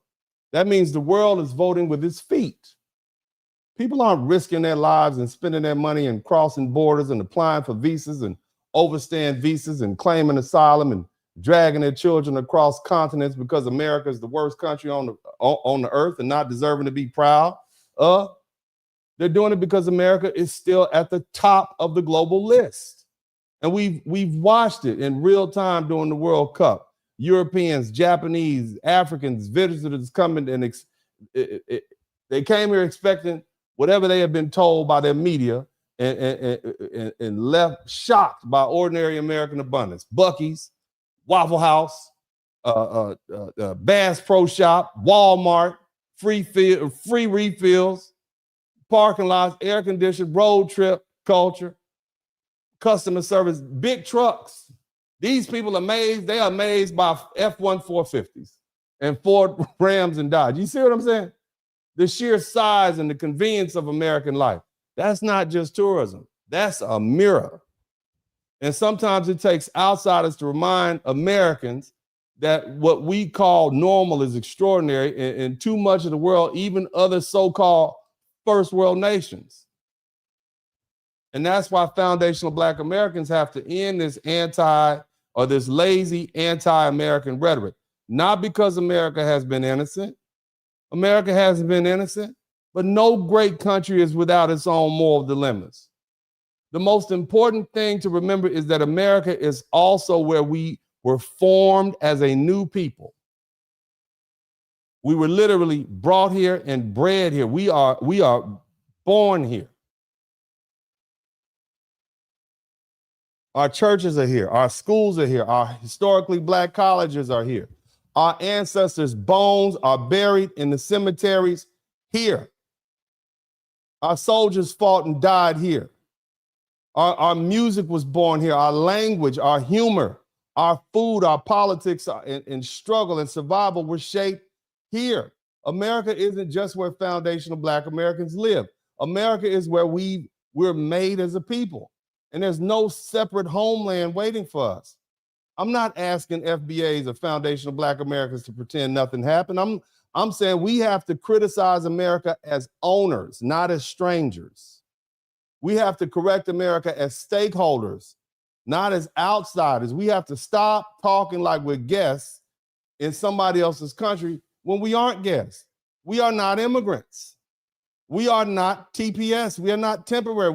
That means the world is voting with its feet. People aren't risking their lives and spending their money and crossing borders and applying for visas and overstaying visas and claiming asylum and dragging their children across continents because America is the worst country on the earth and not deserving to be proud of. They're doing it because America is still at the top of the global list. And we've watched it in real time during the World Cup. Europeans, Japanese, Africans, visitors coming and they came here expecting whatever they had been told by their media and left shocked by ordinary American abundance. Buc-ee's, Waffle House, Bass Pro Shop, Walmart, free refills, parking lots, air conditioned, road trip culture, customer service, big trucks. These people are amazed. They are amazed by F-150s and Ford Rams and Dodge. You see what I'm saying? The sheer size and the convenience of American life. That's not just tourism. That's a mirror. And sometimes it takes outsiders to remind Americans that what we call normal is extraordinary in too much of the world, even other so-called first world nations. And that's why foundational Black Americans have to end this this lazy anti-American rhetoric. Not because America has been innocent, America hasn't been innocent, but no great country is without its own moral dilemmas. The most important thing to remember is that America is also where we were formed as a new people. We were literally brought here and bred here. We are born here. Our churches are here. Our schools are here. Our historically black colleges are here. Our ancestors' bones are buried in the cemeteries here. Our soldiers fought and died here. Our music was born here. Our language, our humor, our food, our politics, and struggle and survival were shaped here. America isn't just where foundational Black Americans live. America is where we're made as a people. And there's no separate homeland waiting for us. I'm not asking FBAs or foundational Black Americans to pretend nothing happened. I'm saying we have to criticize America as owners, not as strangers. We have to correct America as stakeholders, not as outsiders. We have to stop talking like we're guests in somebody else's country when we aren't guests. We are not immigrants. We are not TPS. We are not temporary.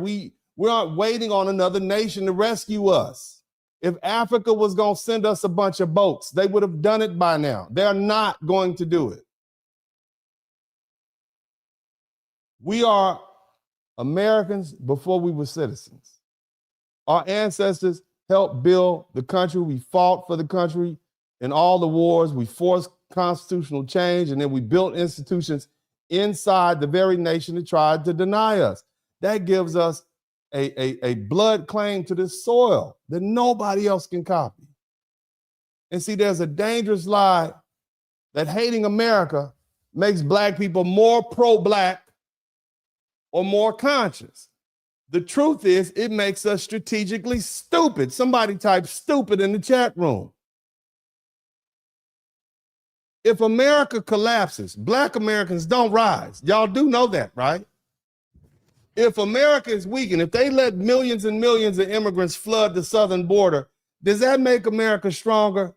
We aren't waiting on another nation to rescue us. If Africa was going to send us a bunch of boats, they would have done it by now. They're not going to do it. We are Americans before we were citizens. Our ancestors helped build the country. We fought for the country in all the wars. We forced constitutional change, and then we built institutions inside the very nation that tried to deny us. That gives us a blood claim to this soil that nobody else can copy. And see, there's a dangerous lie that hating America makes Black people more pro-Black or more conscious. The truth is, it makes us strategically stupid. Somebody type stupid in the chat room. If America collapses, Black Americans don't rise. Y'all do know that, right? If America is weakened, if they let millions and millions of immigrants flood the southern border, does that make America stronger?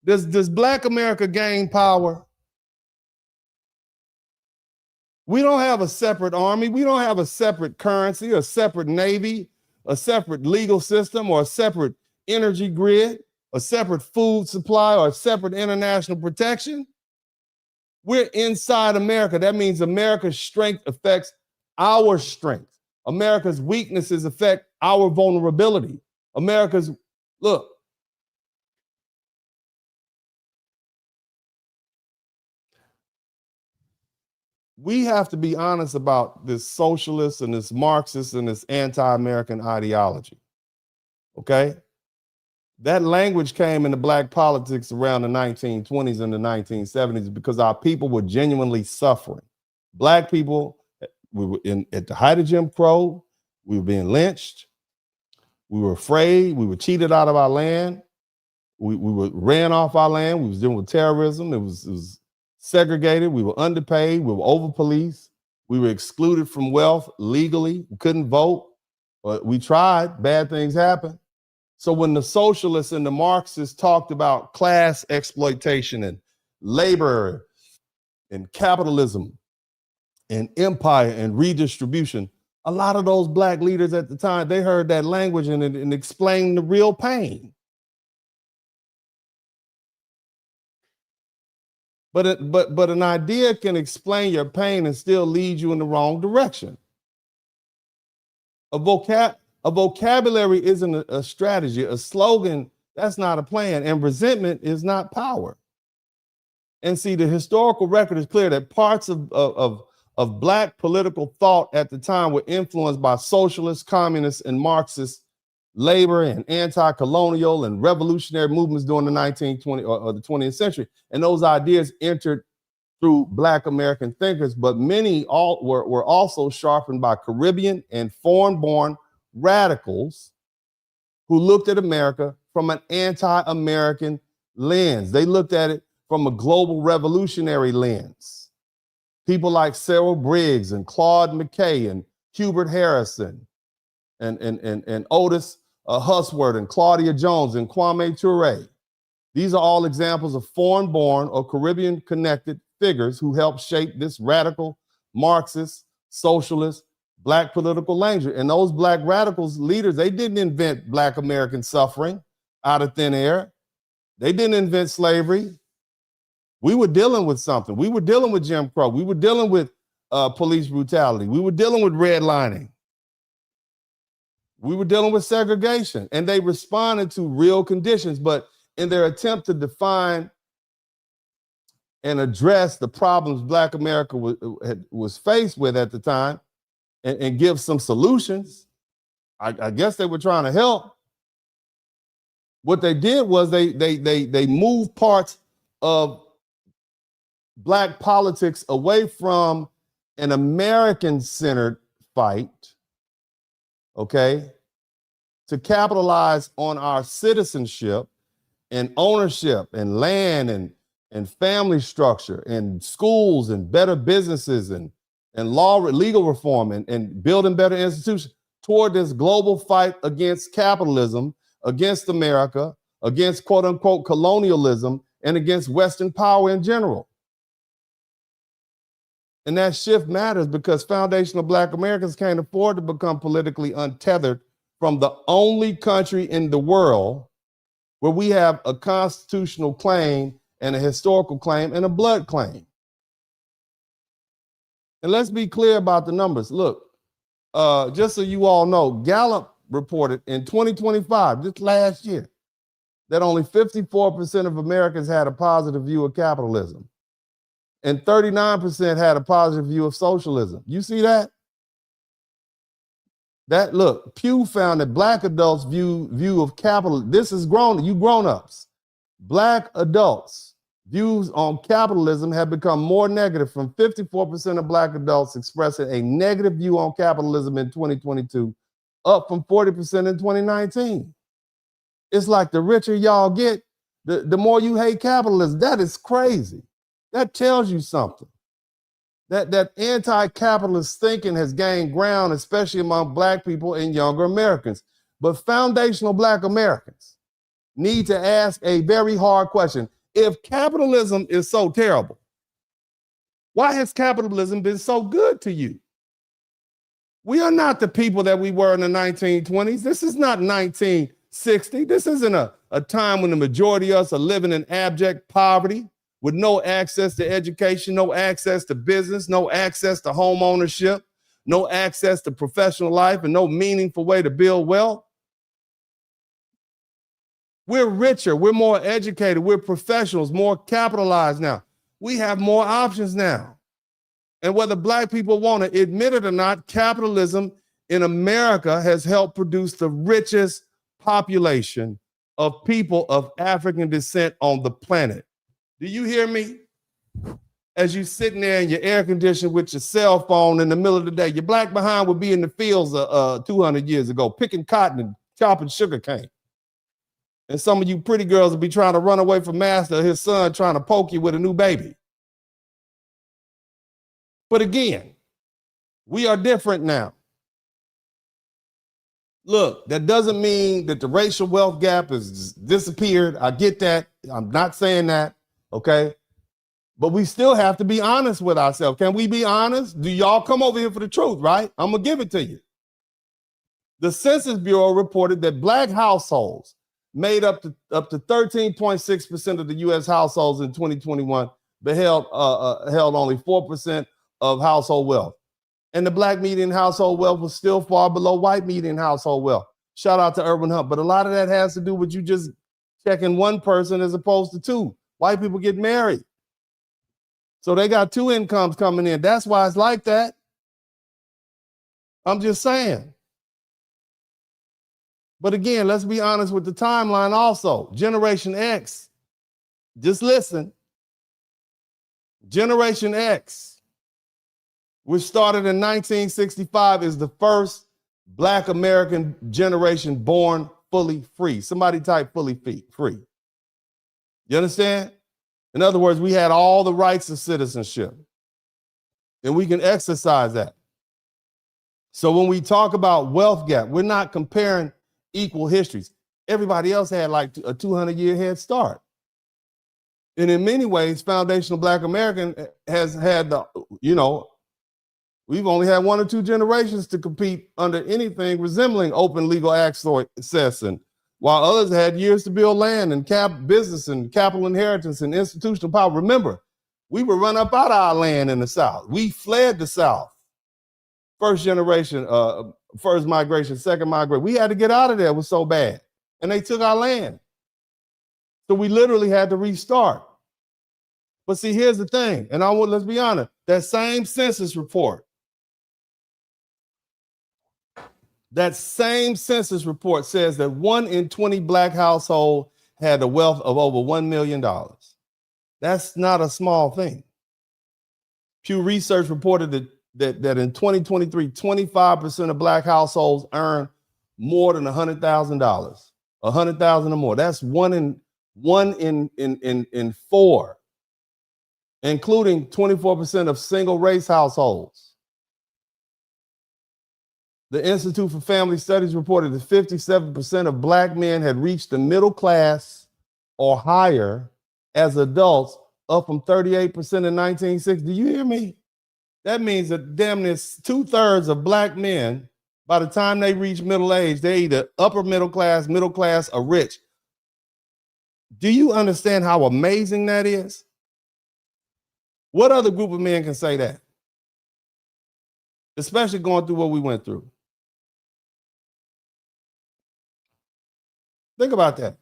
Does Black America gain power? We don't have a separate army. We don't have a separate currency, a separate navy, a separate legal system, or a separate energy grid, a separate food supply, or a separate international protection. We're inside America. That means America's strength affects our strength. America's weaknesses affect our vulnerability. Look, we have to be honest about this socialist and this Marxist and this anti-American ideology, okay? That language came into Black politics around the 1920s and the 1970s because our people were genuinely suffering. Black people, we were at the height of Jim Crow. We were being lynched. We were afraid. We were cheated out of our land. We were ran off our land. We was dealing with terrorism. It was segregated. We were underpaid. We were over-policed. We were excluded from wealth legally. We couldn't vote. But we tried. Bad things happened. So when the socialists and the Marxists talked about class exploitation and labor and capitalism and empire and redistribution, a lot of those Black leaders at the time, they heard that language and explained the real pain. But an idea can explain your pain and still lead you in the wrong direction. A vocabulary isn't a strategy. A slogan, that's not a plan. And resentment is not power. And see, the historical record is clear that parts of Black political thought at the time were influenced by socialist, communist, and Marxist labor and anti-colonial and revolutionary movements during the 1920s or the 20th century. And those ideas entered through Black American thinkers, but many were also sharpened by Caribbean and foreign-born radicals who looked at America from an anti-American lens. They looked at it from a global revolutionary lens. People like Cyril Briggs and Claude McKay and Hubert Harrison and Otis Husworth and Claudia Jones and Kwame Ture. These are all examples of foreign-born or Caribbean-connected figures who helped shape this radical Marxist, socialist, black political language. And those black radicals leaders, they didn't invent black American suffering out of thin air. They didn't invent slavery. We were dealing with something. We were dealing with Jim Crow. We were dealing with police brutality. We were dealing with redlining. We were dealing with segregation, and they responded to real conditions. But in their attempt to define and address the problems Black America was faced with at the time and give some solutions, I guess they were trying to help. What they did was they moved parts of Black politics away from an American-centered fight, okay, to capitalize on our citizenship and ownership and land and family structure and schools and better businesses and legal reform and building better institutions toward this global fight against capitalism, against America, against quote unquote colonialism, and against Western power in general. And that shift matters because foundational Black Americans can't afford to become politically untethered from the only country in the world where we have a constitutional claim and a historical claim and a blood claim. And let's be clear about the numbers. Look, just so you all know, Gallup reported in 2025, this last year, that only 54% of Americans had a positive view of capitalism. And 39% had a positive view of socialism. You see that? Look, Pew found that Black adults' view of capitalism, this is you grown-ups. Black adults' views on capitalism have become more negative, from 54% of Black adults expressing a negative view on capitalism in 2022, up from 40% in 2019. It's like the richer y'all get, the more you hate capitalism. That is crazy. That tells you something. That anti-capitalist thinking has gained ground, especially among Black people and younger Americans. But foundational Black Americans need to ask a very hard question. If capitalism is so terrible, why has capitalism been so good to you? We are not the people that we were in the 1920s. This is not 1960. This isn't a time when the majority of us are living in abject poverty, with no access to education, no access to business, no access to home ownership, no access to professional life, and no meaningful way to build wealth. We're richer, we're more educated, we're professionals, more capitalized now. We have more options now. And whether Black people want to admit it or not, capitalism in America has helped produce the richest population of people of African descent on the planet. Do you hear me? As you sitting there in your air conditioner with your cell phone in the middle of the day, your Black behind would be in the fields 200 years ago, picking cotton and chopping sugar cane. And some of you pretty girls would be trying to run away from master, his son trying to poke you with a new baby. But again, we are different now. Look, that doesn't mean that the racial wealth gap has disappeared. I get that. I'm not saying that. Okay, but we still have to be honest with ourselves. Can we be honest? Do y'all come over here for the truth, right? I'm gonna give it to you. The Census Bureau reported that Black households made up to 13.6% of the U.S. households in 2021, but held only 4% of household wealth. And the Black median household wealth was still far below white median household wealth. Shout out to Urban Hunt. But a lot of that has to do with you just checking one person as opposed to two. White people get married, so they got two incomes coming in. That's why it's like that. I'm just saying. But again, let's be honest with the timeline also. Generation X, just listen. Generation X, which started in 1965, is the first Black American generation born fully free. Somebody type fully free. You understand? In other words, we had all the rights of citizenship, and we can exercise that. So when we talk about wealth gap, we're not comparing equal histories. Everybody else had like a 200-year head start. And in many ways, foundational Black American has had the, we've only had 1 or 2 generations to compete under anything resembling open legal access, and while others had years to build land and business and capital inheritance and institutional power. Remember, we were run up out of our land in the South. We fled the South. First generation, first migration, second migration. We had to get out of there. It was so bad. And they took our land. So we literally had to restart. But see, here's the thing, and let's be honest, that same census report says that 1 in 20 Black households had a wealth of over $1 million. That's not a small thing. Pew Research reported that in 2023, 25% of Black households earn more than $100,000, $100,000 or more. That's one in 4, including 24% of single race households. The Institute for Family Studies reported that 57% of Black men had reached the middle class or higher as adults, up from 38% in 1960. Do you hear me? That means that damn near 2/3 of Black men, by the time they reach middle age, they're either upper middle class, or rich. Do you understand how amazing that is? What other group of men can say that? Especially going through what we went through. Think about that.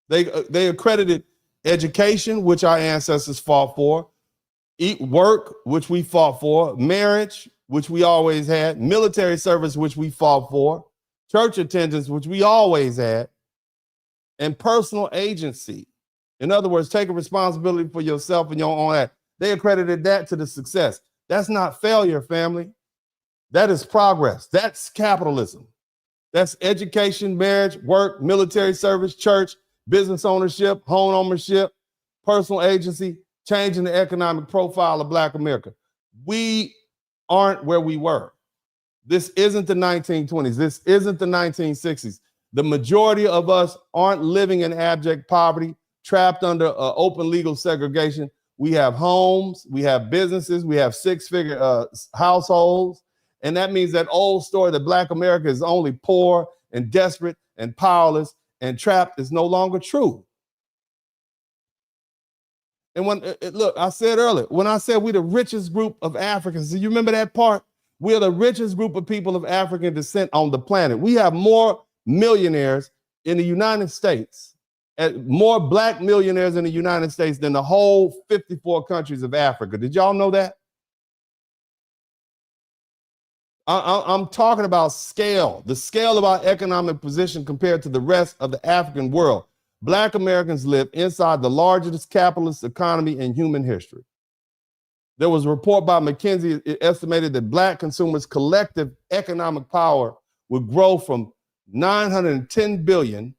They accredited education, which our ancestors fought for, work, which we fought for, marriage, which we always had, military service, which we fought for, church attendance, which we always had, and personal agency. In other words, taking responsibility for yourself and your own act. They accredited that to the success. That's not failure, family. That is progress. That's capitalism. That's education, marriage, work, military service, church, business ownership, home ownership, personal agency, changing the economic profile of Black America. We aren't where we were. This isn't the 1920s. This isn't the 1960s. The majority of us aren't living in abject poverty, trapped under open legal segregation. We have homes, we have businesses, we have 6-figure households. And that means that old story that Black America is only poor and desperate and powerless and trapped is no longer true. And look, I said earlier, when I said we're the richest group of Africans, do you remember that part? We're the richest group of people of African descent on the planet. We have more millionaires in the United States, more Black millionaires in the United States than the whole 54 countries of Africa. Did y'all know that? I'm talking about scale, the scale of our economic position compared to the rest of the African world. Black Americans live inside the largest capitalist economy in human history. There was a report by McKinsey. It estimated that Black consumers' collective economic power would grow from 910 billion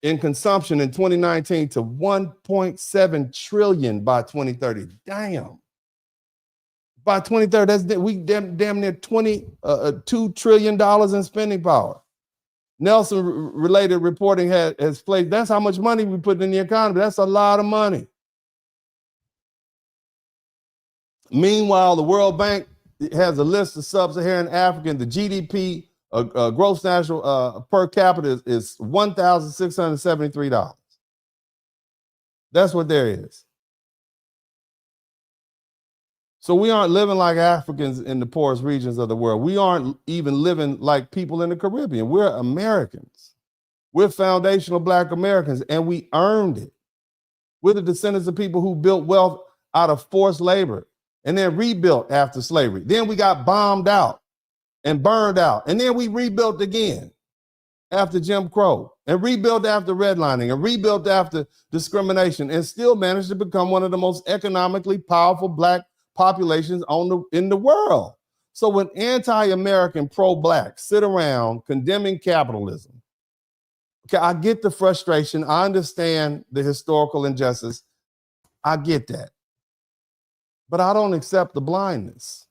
in consumption in 2019 to 1.7 trillion by 2030. Damn. By 2030, we damn near $22 trillion in spending power. Nelson related reporting has placed, that's how much money we put in the economy. That's a lot of money. Meanwhile, the World Bank has a list of sub-Saharan African. The GDP, gross national per capita is $1,673. That's what there is. So we aren't living like Africans in the poorest regions of the world. We aren't even living like people in the Caribbean. We're Americans. We're foundational Black Americans, and we earned it. We're the descendants of people who built wealth out of forced labor and then rebuilt after slavery. Then we got bombed out and burned out, and then we rebuilt again after Jim Crow, and rebuilt after redlining, and rebuilt after discrimination, and still managed to become one of the most economically powerful Black populations in the world. So when anti-American pro-Black sit around condemning capitalism, okay, I get the frustration. I understand the historical injustice. I get that. But I don't accept the blindness.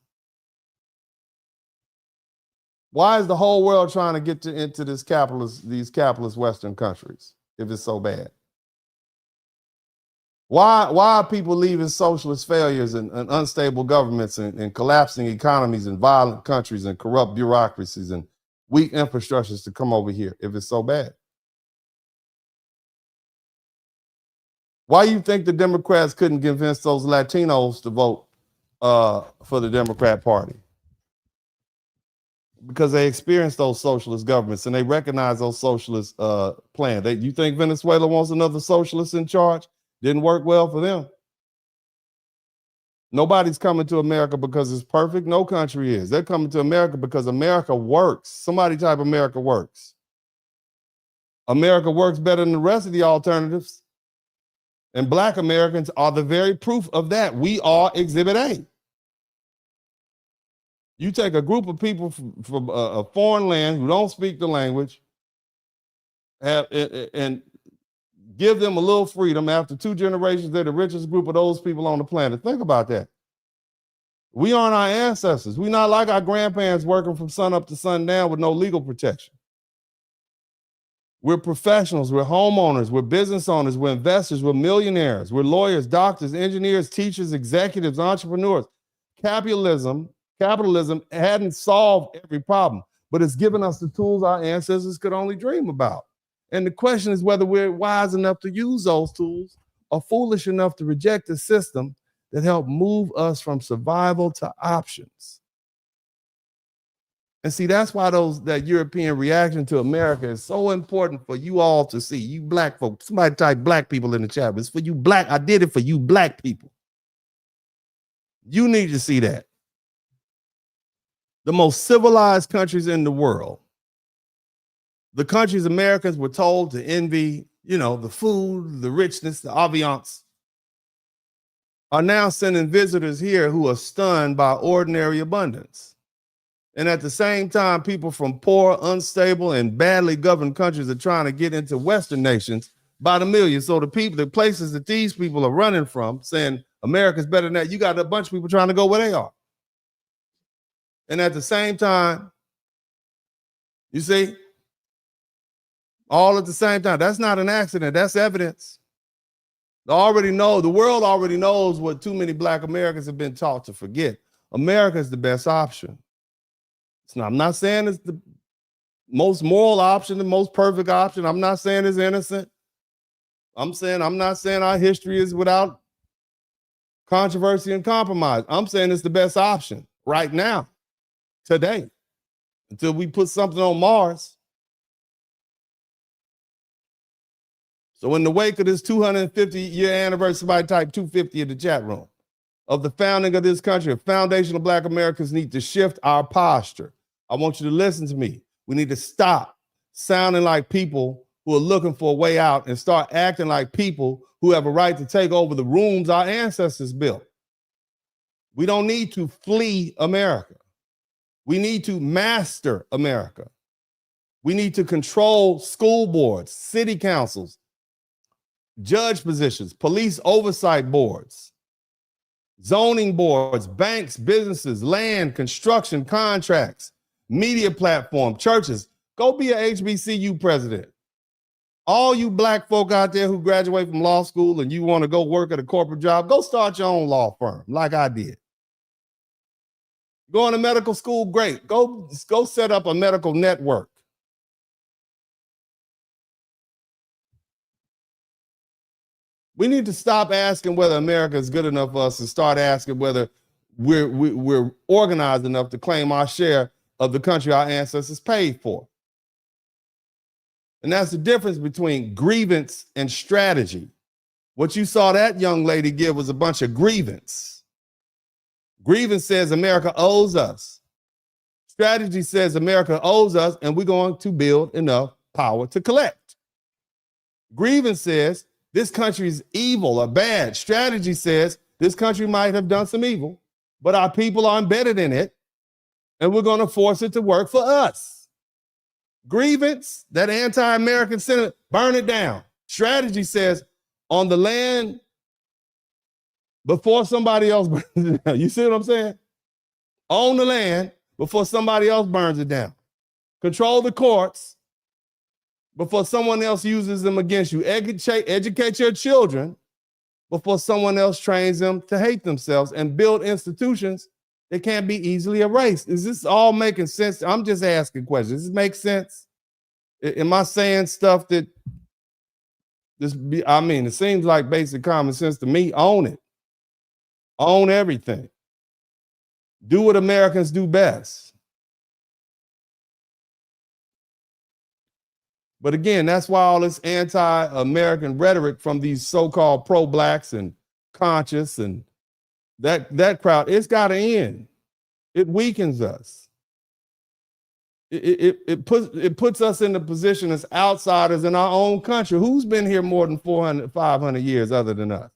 Why is the whole world trying to get into these capitalist Western countries? if it's so bad? Why are people leaving socialist failures and unstable governments and collapsing economies and violent countries and corrupt bureaucracies and weak infrastructures to come over here if it's so bad? Why do you think the Democrats couldn't convince those Latinos to vote for the Democrat Party? Because they experienced those socialist governments and they recognize those socialist plans. You think Venezuela wants another socialist in charge? Didn't work well for them. Nobody's coming to America because it's perfect. No country is. They're coming to America because America works. Somebody type America works. America works better than the rest of the alternatives. And Black Americans are the very proof of that. We are Exhibit A. You take a group of people from a foreign land who don't speak the language and give them a little freedom. After 2 generations, they're the richest group of those people on the planet. Think about that. We aren't our ancestors. We're not like our grandparents working from sun up to sundown with no legal protection. We're professionals, we're homeowners, we're business owners, we're investors, we're millionaires, we're lawyers, doctors, engineers, teachers, executives, entrepreneurs. Capitalism hadn't solved every problem, but it's given us the tools our ancestors could only dream about. And the question is whether we're wise enough to use those tools or foolish enough to reject the system that helped move us from survival to options. And see, that's why that European reaction to America is so important for you all to see. You Black folks, somebody type Black people in the chat. It's for you Black. I did it for you Black people. You need to see that. The most civilized countries in the world, the countries Americans were told to envy, the food, the richness, the ambiance, are now sending visitors here who are stunned by ordinary abundance. And at the same time, people from poor, unstable, and badly governed countries are trying to get into Western nations by the millions. So the places that these people are running from, saying America's better than that, you got a bunch of people trying to go where they are. And at the same time, you see, all at the same time, that's not an accident, that's evidence. The world already knows what too many Black Americans have been taught to forget. America is the best option. I'm not saying it's the most moral option, the most perfect option. I'm not saying it's innocent. I'm not saying our history is without controversy and compromise. I'm saying it's the best option right now, today, until we put something on Mars. So in the wake of this 250-year anniversary, somebody type 250 in the chat room, of the founding of this country, a foundation of Black Americans need to shift our posture. I want you to listen to me. We need to stop sounding like people who are looking for a way out and start acting like people who have a right to take over the rooms our ancestors built. We don't need to flee America. We need to master America. We need to control school boards, city councils, judge positions, police oversight boards, zoning boards, banks, businesses, land, construction, contracts, media platform, churches. Go be a HBCU president. All you Black folk out there who graduate from law school and you want to go work at a corporate job, go start your own law firm like I did. Going to medical school, great. Go set up a medical network. We need to stop asking whether America is good enough for us and start asking whether we're organized enough to claim our share of the country our ancestors paid for. And that's the difference between grievance and strategy. What you saw that young lady give was a bunch of grievance. Grievance says America owes us. Strategy says America owes us, and we're going to build enough power to collect. Grievance says this country is evil or bad. Strategy says this country might have done some evil, but our people are embedded in it, and we're going to force it to work for us. Grievance, that anti-American sentiment, burn it down. Strategy says on the land before somebody else burns it down. You see what I'm saying? Own the land before somebody else burns it down. Control the courts before someone else uses them against you. Educate your children before someone else trains them to hate themselves, and build institutions that can't be easily erased. Is this all making sense? I'm just asking questions. Does this make sense? Am I saying stuff that it seems like basic common sense to me. Own it. Own everything. Do what Americans do best. But again, that's why all this anti-American rhetoric from these so-called pro-blacks and conscious and that crowd, it's got to end. It weakens us. It puts us in the position as outsiders in our own country. Who's been here more than 400, 500 years other than us?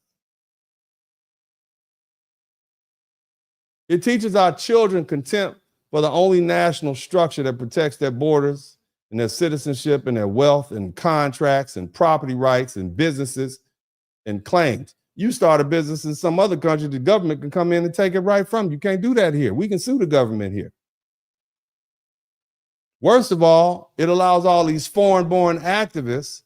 It teaches our children contempt for the only national structure that protects their borders and their citizenship and their wealth and contracts and property rights and businesses and claims. You start a business in some other country, the government can come in and take it right from you. You can't do that here. We can sue the government here. Worst of all, it allows all these foreign-born activists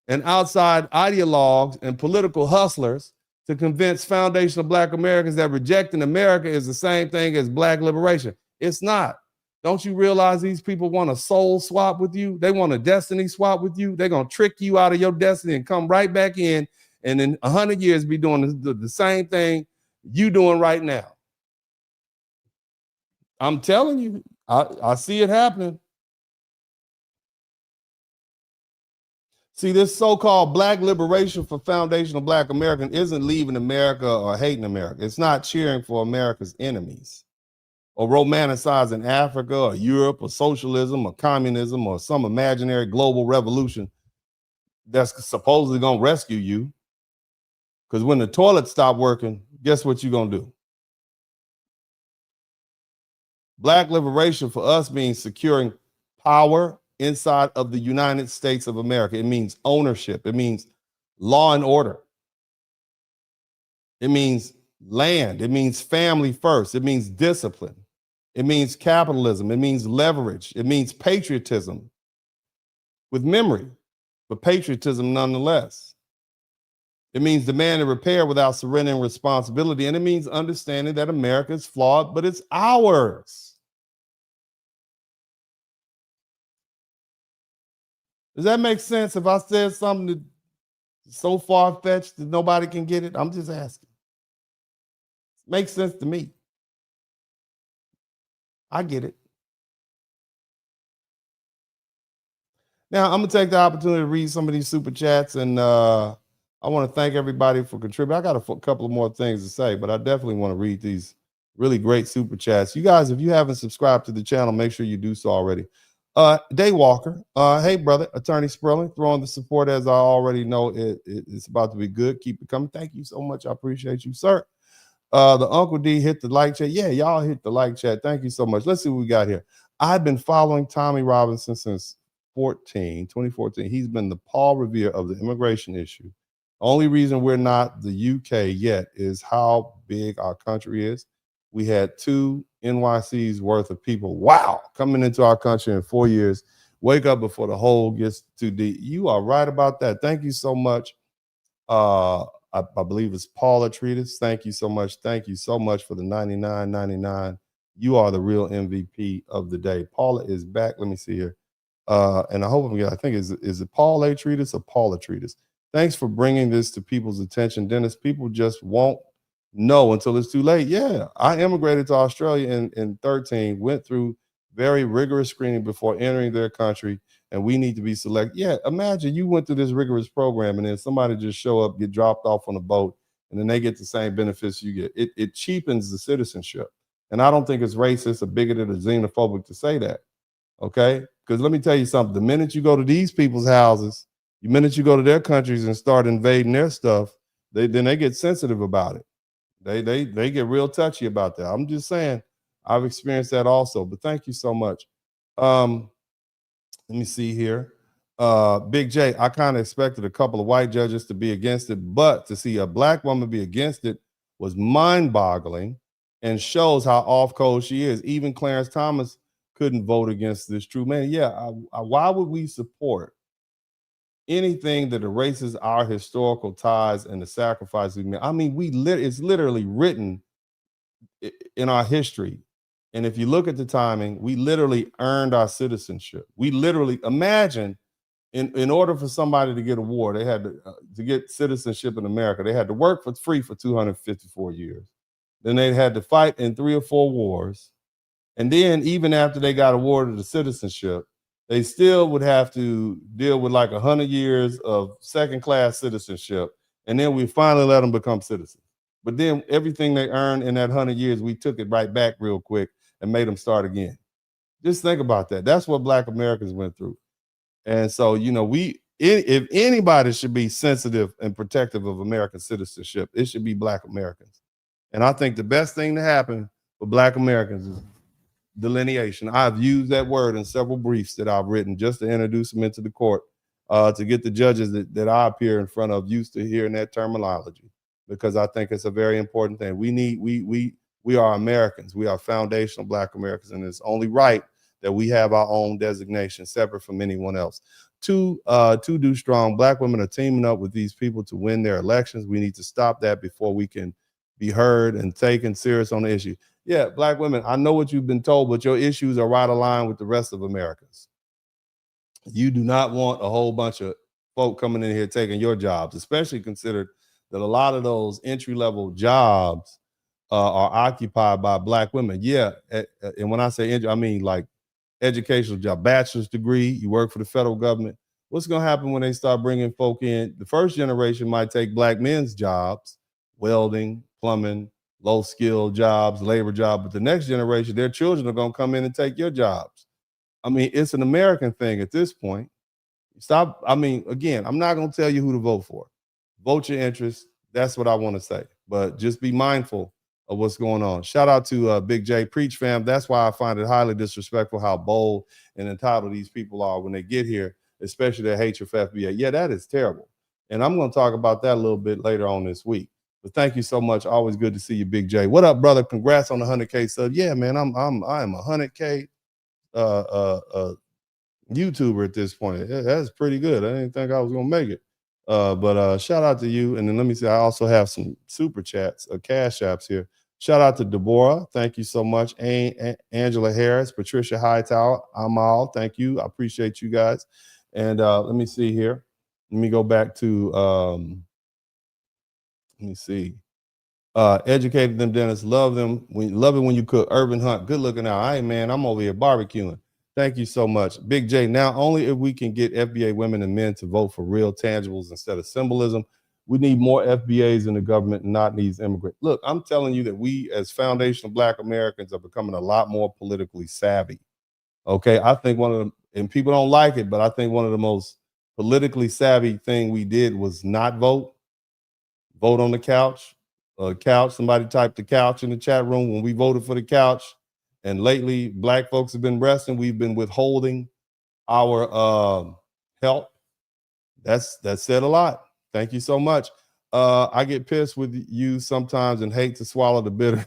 and outside ideologues and political hustlers to convince foundational Black Americans that rejecting America is the same thing as Black liberation. It's not. Don't you realize these people want a soul swap with you? They want a destiny swap with you. They're going to trick you out of your destiny and come right back in, and in 100 years be doing the same thing you doing right now. I'm telling you, I see it happening. See, this so-called Black liberation for foundational Black American isn't leaving America or hating America. It's not cheering for America's enemies or romanticizing Africa or Europe or socialism or communism or some imaginary global revolution that's supposedly going to rescue you. Because when the toilets stop working, guess what you're going to do? Black liberation for us means securing power inside of the United States of America. It means ownership. It means law and order. It means land. It means family first. It means discipline. It means capitalism. It means leverage. It means patriotism with memory, but patriotism nonetheless. It means demand and repair without surrendering responsibility. And it means understanding that America is flawed, but it's ours. Does that make sense if I said something that's so far-fetched that nobody can get it? I'm just asking. It makes sense to me. I get it. Now, I'm going to take the opportunity to read some of these super chats, and I want to thank everybody for contributing. I got a couple of more things to say, but I definitely want to read these really great super chats. You guys, if you haven't subscribed to the channel, make sure you do so already. Day Walker, hey brother, Attorney Spurling, throwing the support as I already know it's about to be good. Keep it coming. Thank you so much. I appreciate you, sir. The Uncle D hit the like chat. Yeah, y'all hit the like chat. Thank you so much. Let's see what we got here. I've been following Tommy Robinson since 2014. He's been the Paul Revere of the immigration issue. Only reason we're not the UK yet is how big our country is. We had 2 NYC's worth of people, wow, coming into our country in 4 years. Wake up before the hole gets too deep. You are right about that. Thank you so much. I believe it's Paula Treatise. Thank you so much. Thank you so much for the $99.99. You are the real MVP of the day. Paula is back. Let me see here. And I hope I think is it Paul A. Treatise or Paula Treatise? Thanks for bringing this to people's attention, Dennis. People just won't know until it's too late. Yeah, I immigrated to Australia in 13, went through very rigorous screening before entering their country, and we need to be selected. Yeah, imagine you went through this rigorous program and then somebody just show up, get dropped off on a boat, and then they get the same benefits you get. It cheapens the citizenship. And I don't think it's racist or bigoted or xenophobic to say that, okay? Because let me tell you something. The minute you go to these people's houses, the minute you go to their countries and start invading their stuff, then they get sensitive about it. They get real touchy about that. I'm just saying, I've experienced that also. But thank you so much. Let me see here. Big J, I kind of expected a couple of white judges to be against it, but to see a Black woman be against it was mind-boggling and shows how off-code she is. Even Clarence Thomas couldn't vote against this true man. Yeah, why would we support anything that erases our historical ties and the sacrifices we made. I mean, it's literally written in our history. And if you look at the timing, we literally earned our citizenship. We literally, imagine, in order for somebody to get a war, they had to get citizenship in America, they had to work for free for 254 years. Then they had to fight in 3 or 4 wars. And then even after they got awarded the citizenship, they still would have to deal with like 100 years of second-class citizenship. And then we finally let them become citizens. But then everything they earned in that 100 years, we took it right back real quick and made them start again. Just think about that. That's what Black Americans went through. And so, you know, if anybody should be sensitive and protective of American citizenship, it should be Black Americans. And I think the best thing to happen for Black Americans is delineation. I've used that word in several briefs that I've written just to introduce them into the court, to get the judges that I appear in front of used to hearing that terminology, because I think it's a very important thing. We are Americans. We are foundational Black Americans, and it's only right that we have our own designation separate from anyone else. To do strong, Black women are teaming up with these people to win their elections. We need to stop that before we can be heard and taken serious on the issue. Yeah, Black women, I know what you've been told, but your issues are right aligned with the rest of Americans. You do not want a whole bunch of folk coming in here taking your jobs, especially considered that a lot of those entry-level jobs are occupied by Black women. Yeah, and when I say I mean like educational job, bachelor's degree, you work for the federal government. What's going to happen when they start bringing folk in? The first generation might take Black men's jobs, welding, plumbing, low-skilled jobs, labor jobs, but the next generation, their children are going to come in and take your jobs. I mean, it's an American thing at this point. Stop. I mean, again, I'm not going to tell you who to vote for. Vote your interest. That's what I want to say. But just be mindful of what's going on. Shout out to Big J Preach fam. That's why I find it highly disrespectful how bold and entitled these people are when they get here, especially their hatred for FBA. Yeah, that is terrible. And I'm going to talk about that a little bit later on this week. But thank you so much. Always good to see you, Big J. What up, brother? Congrats on the 100K sub. Yeah, man, I am a 100K YouTuber at this point. That's pretty good. I didn't think I was gonna make it. But shout out to you. And then let me see, I also have some super chats, cash apps here. Shout out to Deborah. Thank you so much. Angela Harris, Patricia Hightower, Amal. Thank you. I appreciate you guys. And let me see here. Let me go back to let me see. Educated them, Dennis. Love them. Love it when you cook. Urban Hunt. Good looking out. Hey man, I'm over here barbecuing. Thank you so much. Big J. Now, only if we can get FBA women and men to vote for real tangibles instead of symbolism. We need more FBAs in the government, not these immigrants. Look, I'm telling you that we as foundational Black Americans are becoming a lot more politically savvy. Okay. I think one of the, and people don't like it, but I think one of the most politically savvy thing we did was not vote. Vote on the couch. Somebody typed the couch in the chat room when we voted for the couch. And lately, Black folks have been resting. We've been withholding our help. That said a lot. Thank you so much. I get pissed with you sometimes and hate to swallow the bitter,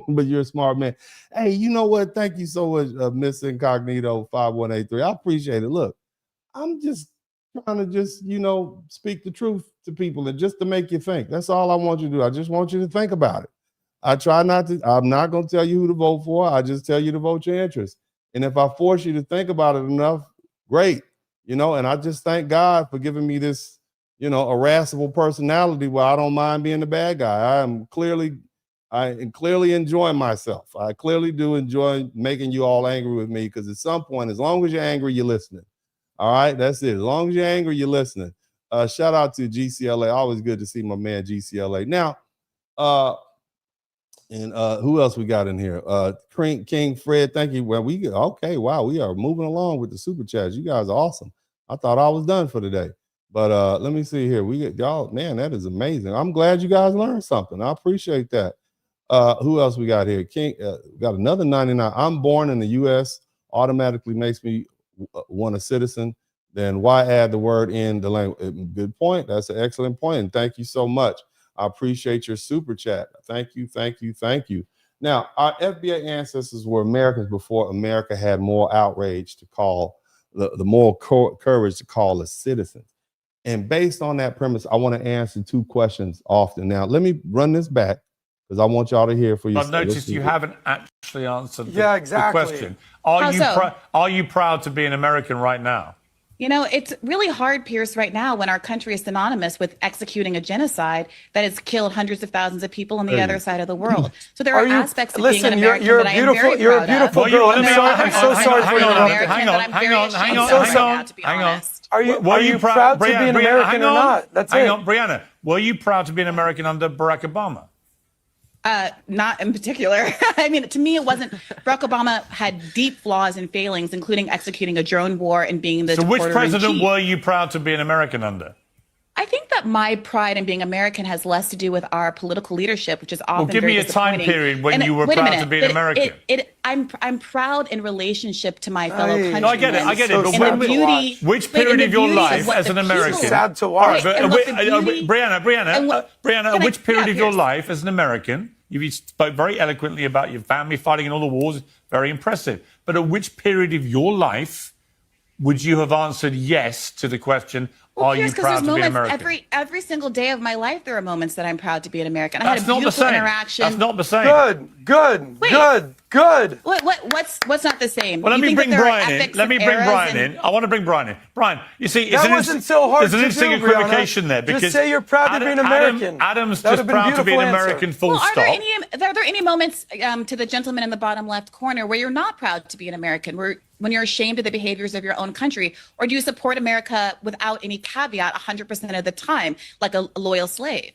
but you're a smart man. Hey, you know what? Thank you so much, Miss Incognito 5183. I appreciate it. Look, I'm just trying to speak the truth to people and just to make you think. That's all I want you to do. I just want you to think about it. I'm not going to tell you who to vote for. I just tell you to vote your interest. And if I force you to think about it enough, great. And I just thank God for giving me this, irascible personality where I don't mind being the bad guy. I am clearly enjoying myself. I clearly do enjoy making you all angry with me, because at some point, as long as you're angry, you're listening. All right, that's it. As long as you're angry, you're listening. Shout out to GCLA. Always good to see my man GCLA. Now, and who else we got in here? King Fred, thank you. Well, wow, we are moving along with the super chats. You guys are awesome. I thought I was done for today. But let me see here. We get y'all, man, that is amazing. I'm glad you guys learned something. I appreciate that. Who else we got here? King got another 99. I'm born in the US automatically makes me want a citizen. Then why add the word in the language? Good point. That's an excellent point. And thank you so much. I appreciate your super chat. Thank you, thank you, thank you. Now, our FBA ancestors were Americans before America had more outrage to call, the moral courage to call us citizens. And based on that premise, I want to answer two questions often. Now, let me run this back because I want y'all to hear for yourself. I've noticed you haven't actually answered exactly. the question. Are you proud to be an American right now? You know, it's really hard, Pierce, right now when our country is synonymous with executing a genocide that has killed hundreds of thousands of people on the other side of the world. So there are aspects of being an American you're that I am very you're a proud beautiful of. girl. I'm so sorry for interrupting. Hang on. Are you proud to be an American or not? That's it. Hang on, Brianna. Were you proud to be an American under Barack Obama? Not in particular. I mean, to me, it wasn't. Barack Obama had deep flaws and failings, including executing a drone war and being the So which president deporter-in-chief. were you proud to be an American under? I think that my pride in being American has less to do with our political leadership, which is often Well, give very me a time disappointing. period when And you were wait a proud minute, to be an American. I'm proud in relationship to my fellow countrymen. No, I get it. But And the beauty, which period of your life as an American? Sad to watch. Brianna, which period of your life as an American? You spoke very eloquently about your family fighting in all the wars. Very impressive. But at which period of your life would you have answered yes to the question, are you proud to be an American? Every single day of my life, there are moments that I'm proud to be an American. I had a beautiful interaction. That's not the same. Good. What's not the same? Well, let me bring Brian in. I want to bring Brian in. Brian, you see, that wasn't so hard. There's an interesting equivocation there because just say you're proud to be an American. Adam's just proud to be an American. Full stop. Are there any moments to the gentleman in the bottom left corner where you're not proud to be an American? When you're ashamed of the behaviors of your own country, or do you support America without any caveat 100% of the time, like a loyal slave?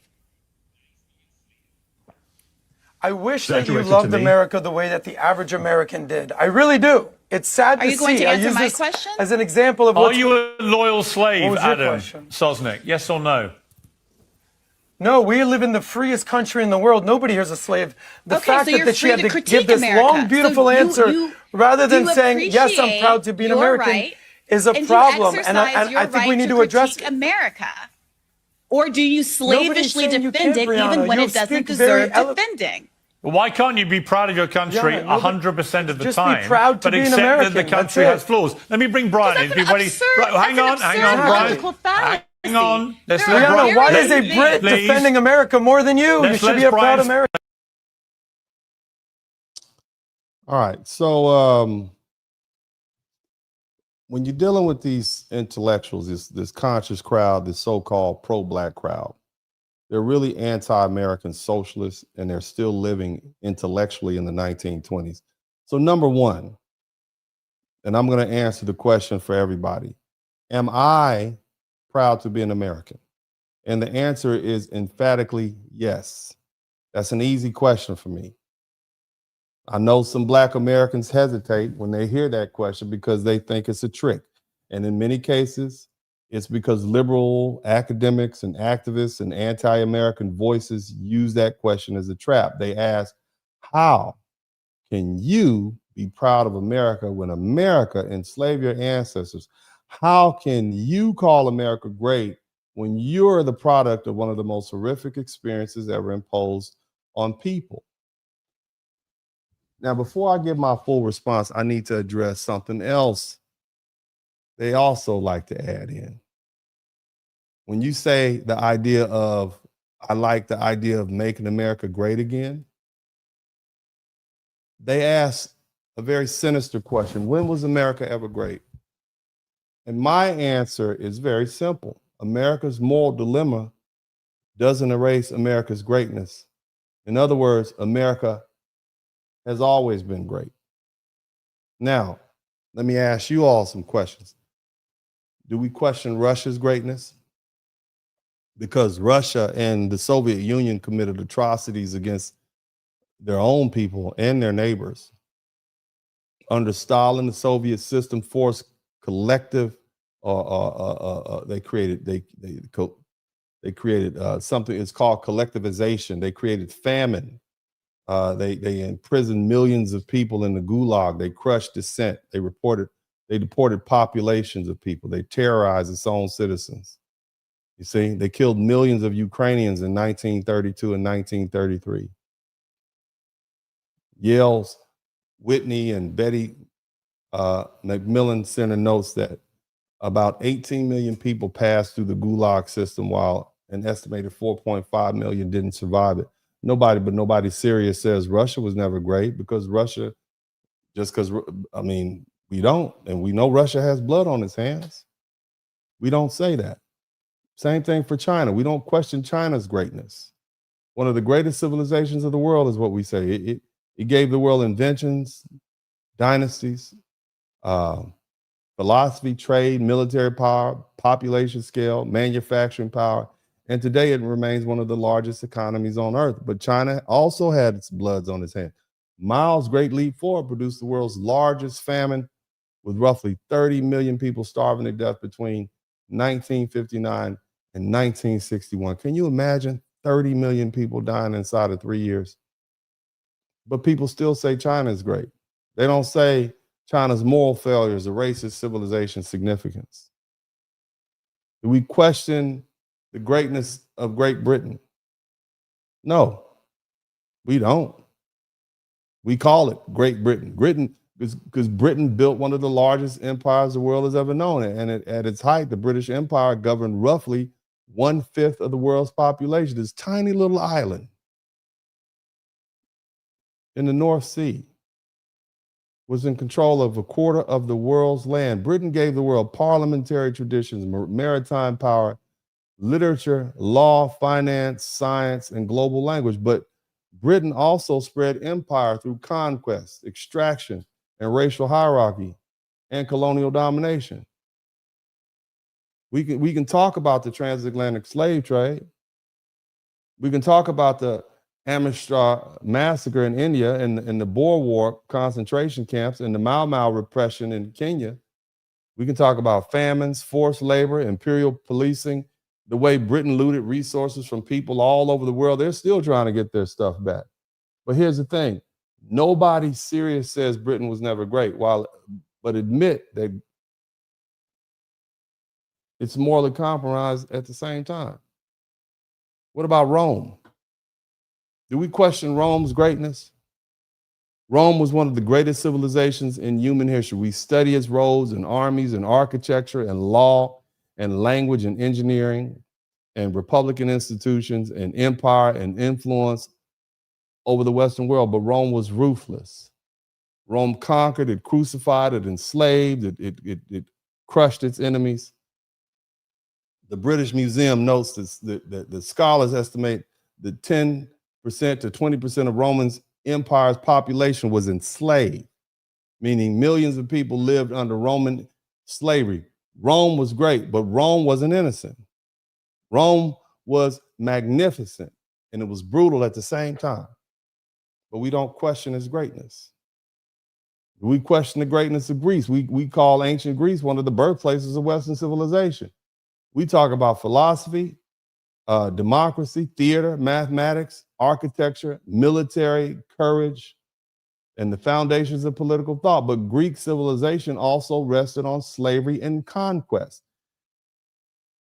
I wish that you loved America the way that the average American did. I really do. It's sad to see. Are you going to answer my question? As an example of Are you a loyal slave, Adam question? Sosnick? Yes or no? No, we live in the freest country in the world. Nobody here's a slave. The fact that she had to give this long, beautiful answer rather than saying, yes, I'm proud to be an American, is a problem. And I think we need to address it. America. Or do you slavishly defend it even when it doesn't deserve defending? Well, why can't you be proud of your country 100% of the time, be proud to but be an accept American. that the country has flaws? Let me bring Brian in. Hang on, Brian. Hang on. Let's let Brian. Why is a Brit defending America more than you? You should be a proud American. All right. So when you're dealing with these intellectuals, this conscious crowd, this so-called pro-black crowd, they're really anti-American socialists, and they're still living intellectually in the 1920s. So number one, and I'm going to answer the question for everybody, am I proud to be an American? And the answer is emphatically yes. That's an easy question for me. I know some Black Americans hesitate when they hear that question because they think it's a trick. And in many cases, it's because liberal academics and activists and anti-American voices use that question as a trap. They ask, how can you be proud of America when America enslaved your ancestors? How can you call America great when you're the product of one of the most horrific experiences ever imposed on people? Now, before I give my full response, I need to address something else they also like to add in. When you say the idea of, I like the idea of making America great again, they ask a very sinister question. When was America ever great? And my answer is very simple. America's moral dilemma doesn't erase America's greatness. In other words, America has always been great. Now, let me ask you all some questions. Do we question Russia's greatness? Because Russia and the Soviet Union committed atrocities against their own people and their neighbors. Under Stalin, the Soviet system forced collective, they created something, it's called collectivization. They created famine. They imprisoned millions of people in the gulag. They crushed dissent. They deported populations of people. They terrorized its own citizens. You see, they killed millions of Ukrainians in 1932 and 1933. Yale's Whitney and Betty McMillan Center notes that About 18 million people passed through the Gulag system, while an estimated 4.5 million didn't survive it. Nobody serious says Russia was never great, because Russia, we don't, and we know Russia has blood on its hands. We don't say that. Same thing for China. We don't question China's greatness. One of the greatest civilizations of the world is what we say. It gave the world inventions, dynasties, philosophy, trade, military power, population scale, manufacturing power, and today it remains one of the largest economies on earth. But China also had its bloods on its hands. Mao's Great Leap Forward produced the world's largest famine, with roughly 30 million people starving to death between 1959 and 1961. Can you imagine 30 million people dying inside of 3 years? But people still say China is great. They don't say China's moral failures, the racist civilization significance. Do we question the greatness of Great Britain? No, we don't. We call it Great Britain. Because Britain built one of the largest empires the world has ever known. And at its height, the British Empire governed roughly 1/5 of the world's population. This tiny little island in the North Sea was in control of 1/4 of the world's land. Britain gave the world parliamentary traditions, maritime power, literature, law, finance, science, and global language. But Britain also spread empire through conquest, extraction, and racial hierarchy, and colonial domination. We can talk about the transatlantic slave trade. We can talk about the Amritsar massacre in India, and the Boer War concentration camps, and the Mau Mau repression in Kenya. We can talk about famines, forced labor, imperial policing, the way Britain looted resources from people all over the world. They're still trying to get their stuff back. But here's the thing. Nobody serious says Britain was never great, but admit that it's morally compromised at the same time. What about Rome? Do we question Rome's greatness? Rome was one of the greatest civilizations in human history. We study its roads and armies and architecture and law and language and engineering and republican institutions and empire and influence over the Western world, but Rome was ruthless. Rome conquered, it crucified, it enslaved, it crushed its enemies. The British Museum notes that the scholars estimate that 10% to 20% of Roman Empire's population was enslaved, meaning millions of people lived under Roman slavery. Rome was great, but Rome wasn't innocent. Rome was magnificent, and it was brutal at the same time. But we don't question its greatness. We question the greatness of Greece. We call ancient Greece one of the birthplaces of Western civilization. We talk about philosophy, democracy, theater, mathematics, architecture, military, courage, and the foundations of political thought. But Greek civilization also rested on slavery and conquest.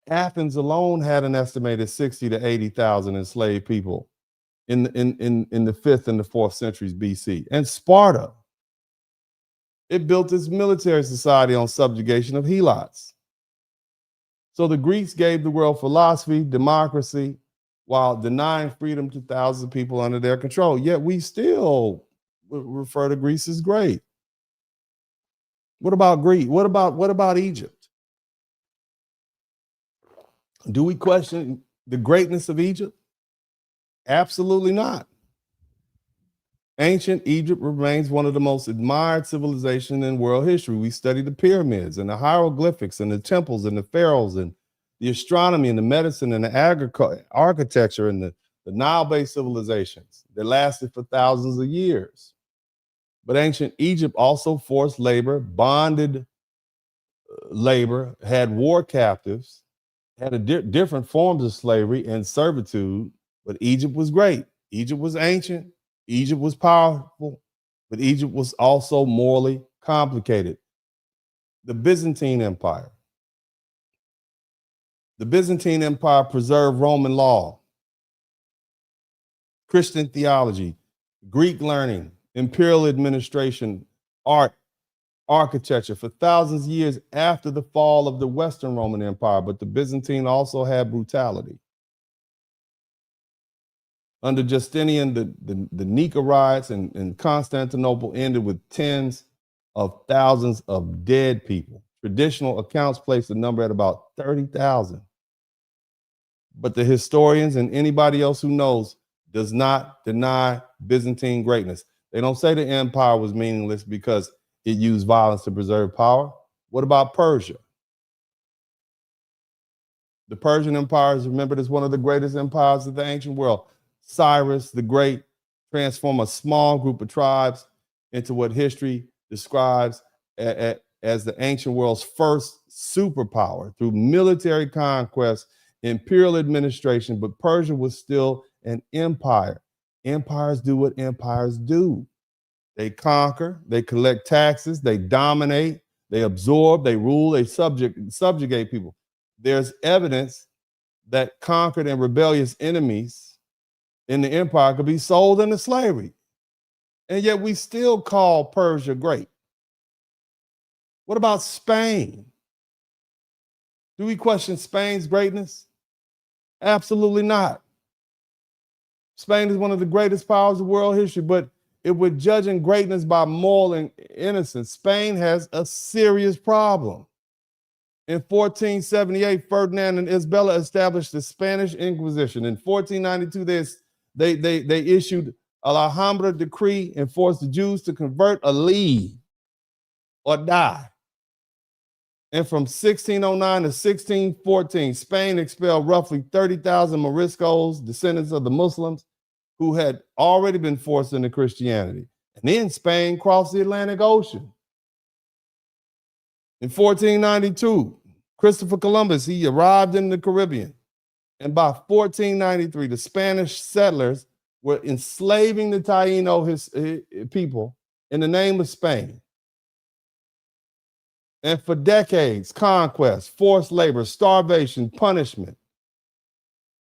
Athens alone had an estimated 60 to 80,000 enslaved people in the 5th and the 4th centuries BC. And Sparta, it built its military society on subjugation of helots. So the Greeks gave the world philosophy, democracy, while denying freedom to thousands of people under their control. Yet we still refer to Greece as great. What about Greece? What about Egypt? Do we question the greatness of Egypt? Absolutely not. Ancient Egypt remains one of the most admired civilizations in world history. We study the pyramids and the hieroglyphics and the temples and the pharaohs and the astronomy and the medicine and the architecture and the Nile-based civilizations that lasted for thousands of years. But ancient Egypt also forced labor, bonded labor, had war captives, had different forms of slavery and servitude, but Egypt was great. Egypt was ancient. Egypt was powerful, but Egypt was also morally complicated. The Byzantine Empire. The Byzantine Empire preserved Roman law, Christian theology, Greek learning, imperial administration, art, architecture for thousands of years after the fall of the Western Roman Empire, but the Byzantine also had brutality. Under Justinian, the Nika riots in Constantinople ended with tens of thousands of dead people. Traditional accounts place the number at about 30,000. But the historians and anybody else who knows does not deny Byzantine greatness. They don't say the empire was meaningless because it used violence to preserve power. What about Persia? The Persian Empire is remembered as one of the greatest empires of the ancient world. Cyrus the Great transformed a small group of tribes into what history describes as the ancient world's first superpower through military conquest, imperial administration, but Persia was still an empire. Empires do what empires do. They conquer, they collect taxes, they dominate, they absorb, they rule, they subjugate people. There's evidence that conquered and rebellious enemies in the empire could be sold into slavery. And yet we still call Persia great. What about Spain? Do we question Spain's greatness? Absolutely not. Spain is one of the greatest powers of world history, but if we're judging greatness by moral innocence, Spain has a serious problem. In 1478, Ferdinand and Isabella established the Spanish Inquisition. In 1492, they issued a Alhambra decree and forced the Jews to convert or leave or die. And from 1609 to 1614, Spain expelled roughly 30,000 Moriscos, descendants of the Muslims, who had already been forced into Christianity. And then Spain crossed the Atlantic Ocean. In 1492, Christopher Columbus, he arrived in the Caribbean. And by 1493, the Spanish settlers were enslaving the Taino people in the name of Spain. And for decades, conquest, forced labor, starvation, punishment,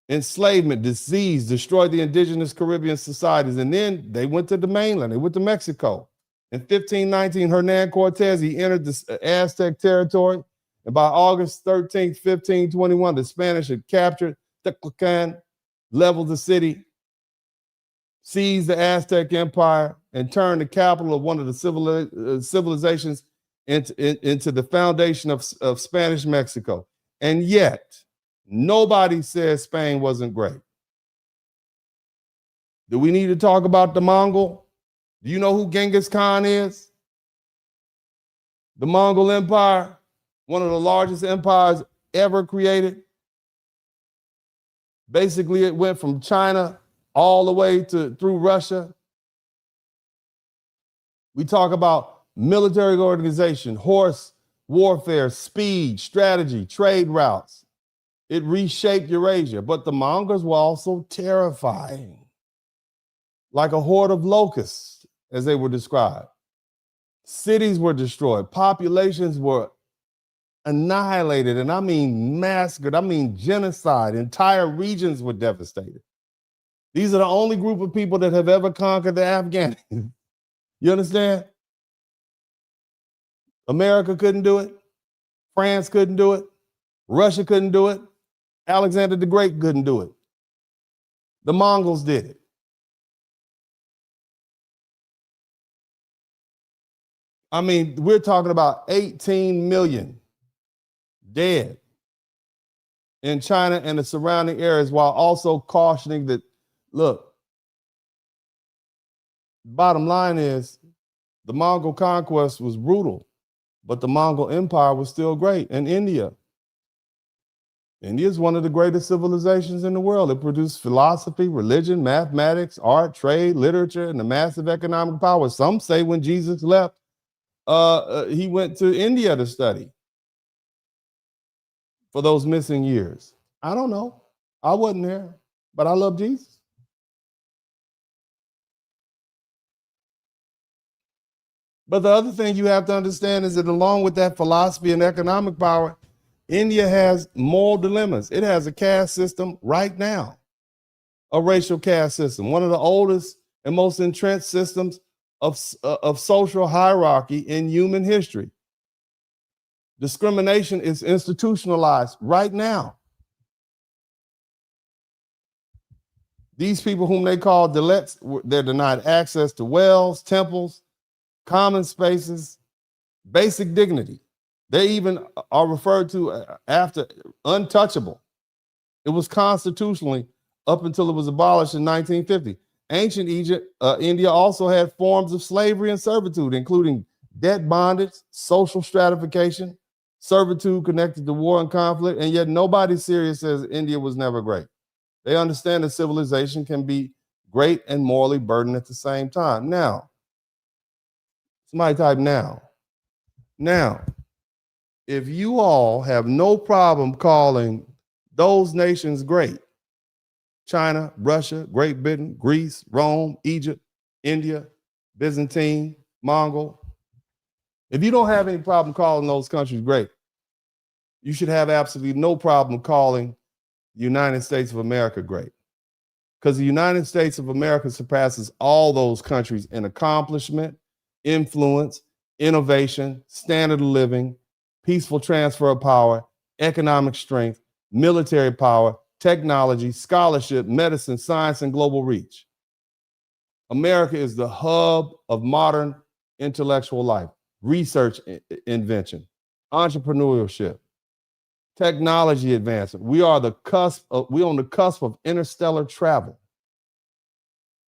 enslavement, disease destroyed the indigenous Caribbean societies. And then they went to the mainland. They went to Mexico. In 1519, Hernan Cortez, he entered the Aztec territory. And by August 13th, 1521, the Spanish had captured Teclocan, leveled the city, seized the Aztec Empire, and turned the capital of one of the civilizations into the foundation of Spanish Mexico. And yet, nobody says Spain wasn't great. Do we need to talk about the Mongol? Do you know who Genghis Khan is? The Mongol Empire, one of the largest empires ever created. Basically, it went from China all the way through Russia. We talk about military organization, horse warfare, speed, strategy, trade routes. It reshaped Eurasia, but the Mongols were also terrifying, like a horde of locusts, as they were described. Cities were destroyed, populations were annihilated, and I mean massacred, I mean genocide. Entire regions were devastated. These are the only group of people that have ever conquered the Afghans. You understand? America couldn't do it. France couldn't do it. Russia couldn't do it. Alexander the Great couldn't do it. The Mongols did it. I mean, we're talking about 18 million dead in China and the surrounding areas, while also cautioning that, look, bottom line is the Mongol conquest was brutal, but the Mongol Empire was still great. And India is one of the greatest civilizations in the world. It produced philosophy, religion, mathematics, art, trade, literature, and the massive economic power. Some say when Jesus left, he went to India to study for those missing years. I don't know. I wasn't there, but I love Jesus. But the other thing you have to understand is that along with that philosophy and economic power, India has moral dilemmas. It has a caste system right now, a racial caste system, one of the oldest and most entrenched systems of social hierarchy in human history. Discrimination is institutionalized right now. These people whom they call delettes, they're denied access to wells, temples, common spaces, basic dignity. They even are referred to after untouchable. It was constitutionally up until it was abolished in 1950. Ancient India also had forms of slavery and servitude, including debt bondage, social stratification, servitude connected to war and conflict, and yet nobody serious says India was never great. They understand that civilization can be great and morally burdened at the same time. Now, somebody type now. Now, if you all have no problem calling those nations great, China, Russia, Great Britain, Greece, Rome, Egypt, India, Byzantine, Mongol, if you don't have any problem calling those countries great, you should have absolutely no problem calling the United States of America great. Because the United States of America surpasses all those countries in accomplishment, influence, innovation, standard of living, peaceful transfer of power, economic strength, military power, technology, scholarship, medicine, science, and global reach. America is the hub of modern intellectual life, research, invention, entrepreneurship, technology advancement. We are on the cusp of interstellar travel.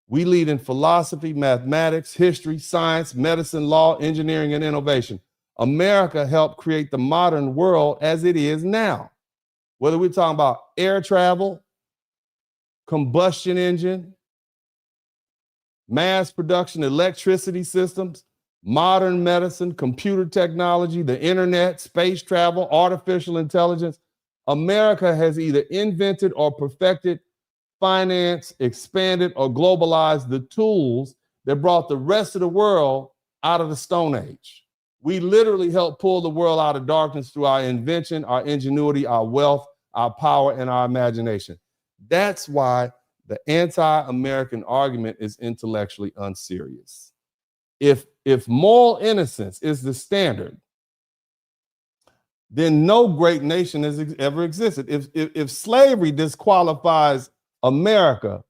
We lead in philosophy, mathematics, history, science, medicine, law, engineering, and innovation. America helped create the modern world as it is now. Whether we're talking about air travel, combustion engine, mass production, electricity systems, modern medicine, computer technology, the internet, space travel, artificial intelligence, America has either invented or perfected, financed, expanded, or globalized the tools that brought the rest of the world out of the Stone Age. We literally helped pull the world out of darkness through our invention, our ingenuity, our wealth, our power, and our imagination. That's why the anti-American argument is intellectually unserious. If moral innocence is the standard, then no great nation has ever existed. If slavery disqualifies America,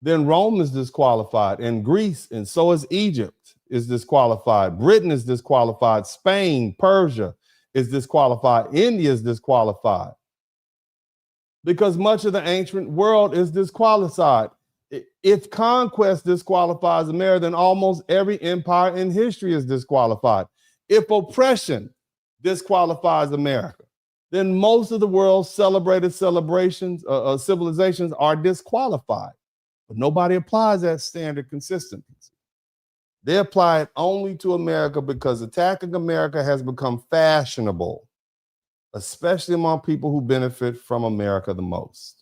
then Rome is disqualified, and Greece, and so is Egypt is disqualified. Britain is disqualified. Spain, Persia is disqualified. India is disqualified. Because much of the ancient world is disqualified. If conquest disqualifies America, then almost every empire in history is disqualified. If oppression disqualifies America, then most of the world's celebrated civilizations are disqualified. But nobody applies that standard consistently. They apply it only to America because attacking America has become fashionable, especially among people who benefit from America the most.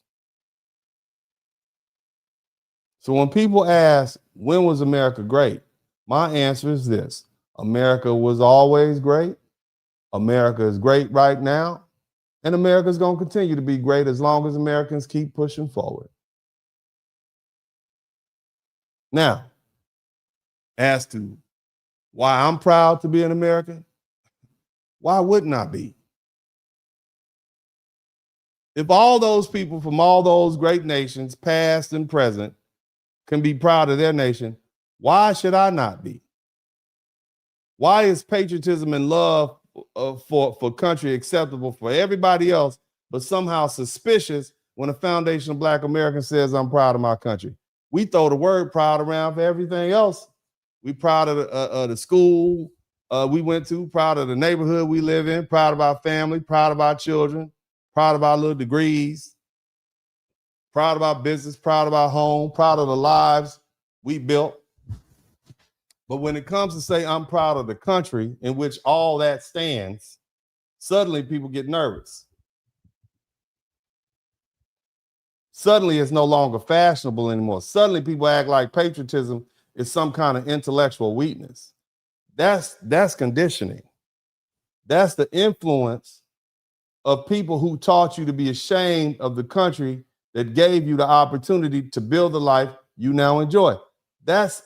So when people ask, when was America great? My answer is this: America was always great. America is great right now. And America is going to continue to be great as long as Americans keep pushing forward. Now, as to why I'm proud to be an American, why wouldn't I be? If all those people from all those great nations, past and present, can be proud of their nation, why should I not be? Why is patriotism and love for country acceptable for everybody else, but somehow suspicious when a foundation of Black American says I'm proud of my country? We throw the word proud around for everything else. We proud of the school we went to, proud of the neighborhood we live in, proud of our family, proud of our children, proud of our little degrees, proud of our business, proud of our home, proud of the lives we built. But when it comes to say I'm proud of the country in which all that stands, suddenly people get nervous. Suddenly it's no longer fashionable anymore. Suddenly people act like patriotism is some kind of intellectual weakness. That's conditioning. That's the influence of people who taught you to be ashamed of the country that gave you the opportunity to build the life you now enjoy. That's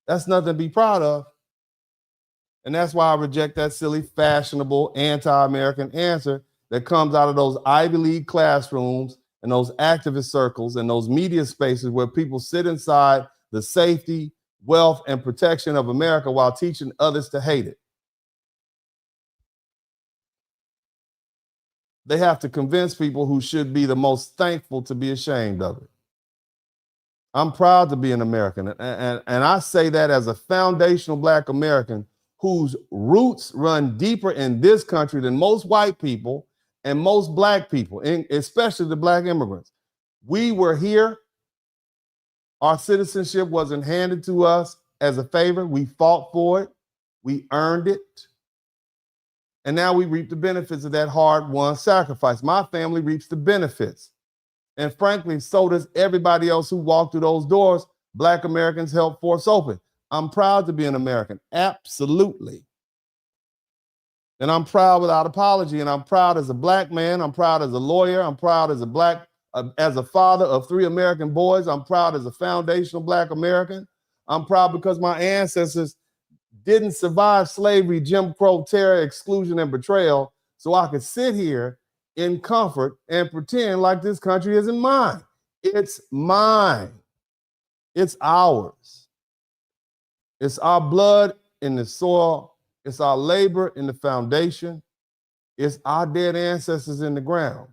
That's nothing to be proud of. And that's why I reject that silly, fashionable, anti-American answer that comes out of those Ivy League classrooms and those activist circles and those media spaces where people sit inside the safety, wealth, and protection of America while teaching others to hate it. They have to convince people who should be the most thankful to be ashamed of it. I'm proud to be an American, and I say that as a foundational Black American whose roots run deeper in this country than most white people and most Black people, especially the Black immigrants. We were here. Our citizenship wasn't handed to us as a favor. We fought for it. We earned it. And now we reap the benefits of that hard-won sacrifice. My family reaps the benefits. And frankly, so does everybody else who walked through those doors. Black Americans helped force open. I'm proud to be an American, absolutely. And I'm proud without apology. And I'm proud as a Black man. I'm proud as a lawyer. I'm proud as a father of 3 American boys. I'm proud as a foundational Black American. I'm proud because my ancestors didn't survive slavery, Jim Crow, terror, exclusion, and betrayal, so I could sit here in comfort and pretend like this country isn't mine. It's mine. It's ours. It's our blood in the soil. It's our labor in the foundation. It's our dead ancestors in the ground.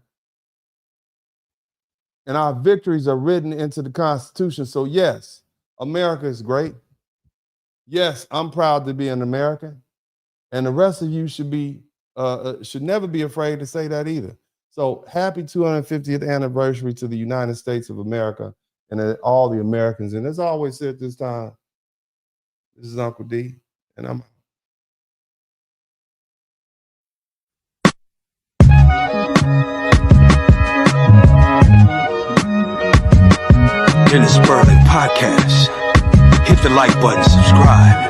And our victories are written into the Constitution. So yes, America is great. Yes, I'm proud to be an American. And the rest of you should never be afraid to say that either. So happy 250th anniversary to the United States of America and all the Americans. And as I always said this time, this is Uncle D, and I'm in the Spurling podcast. Hit the like button, subscribe.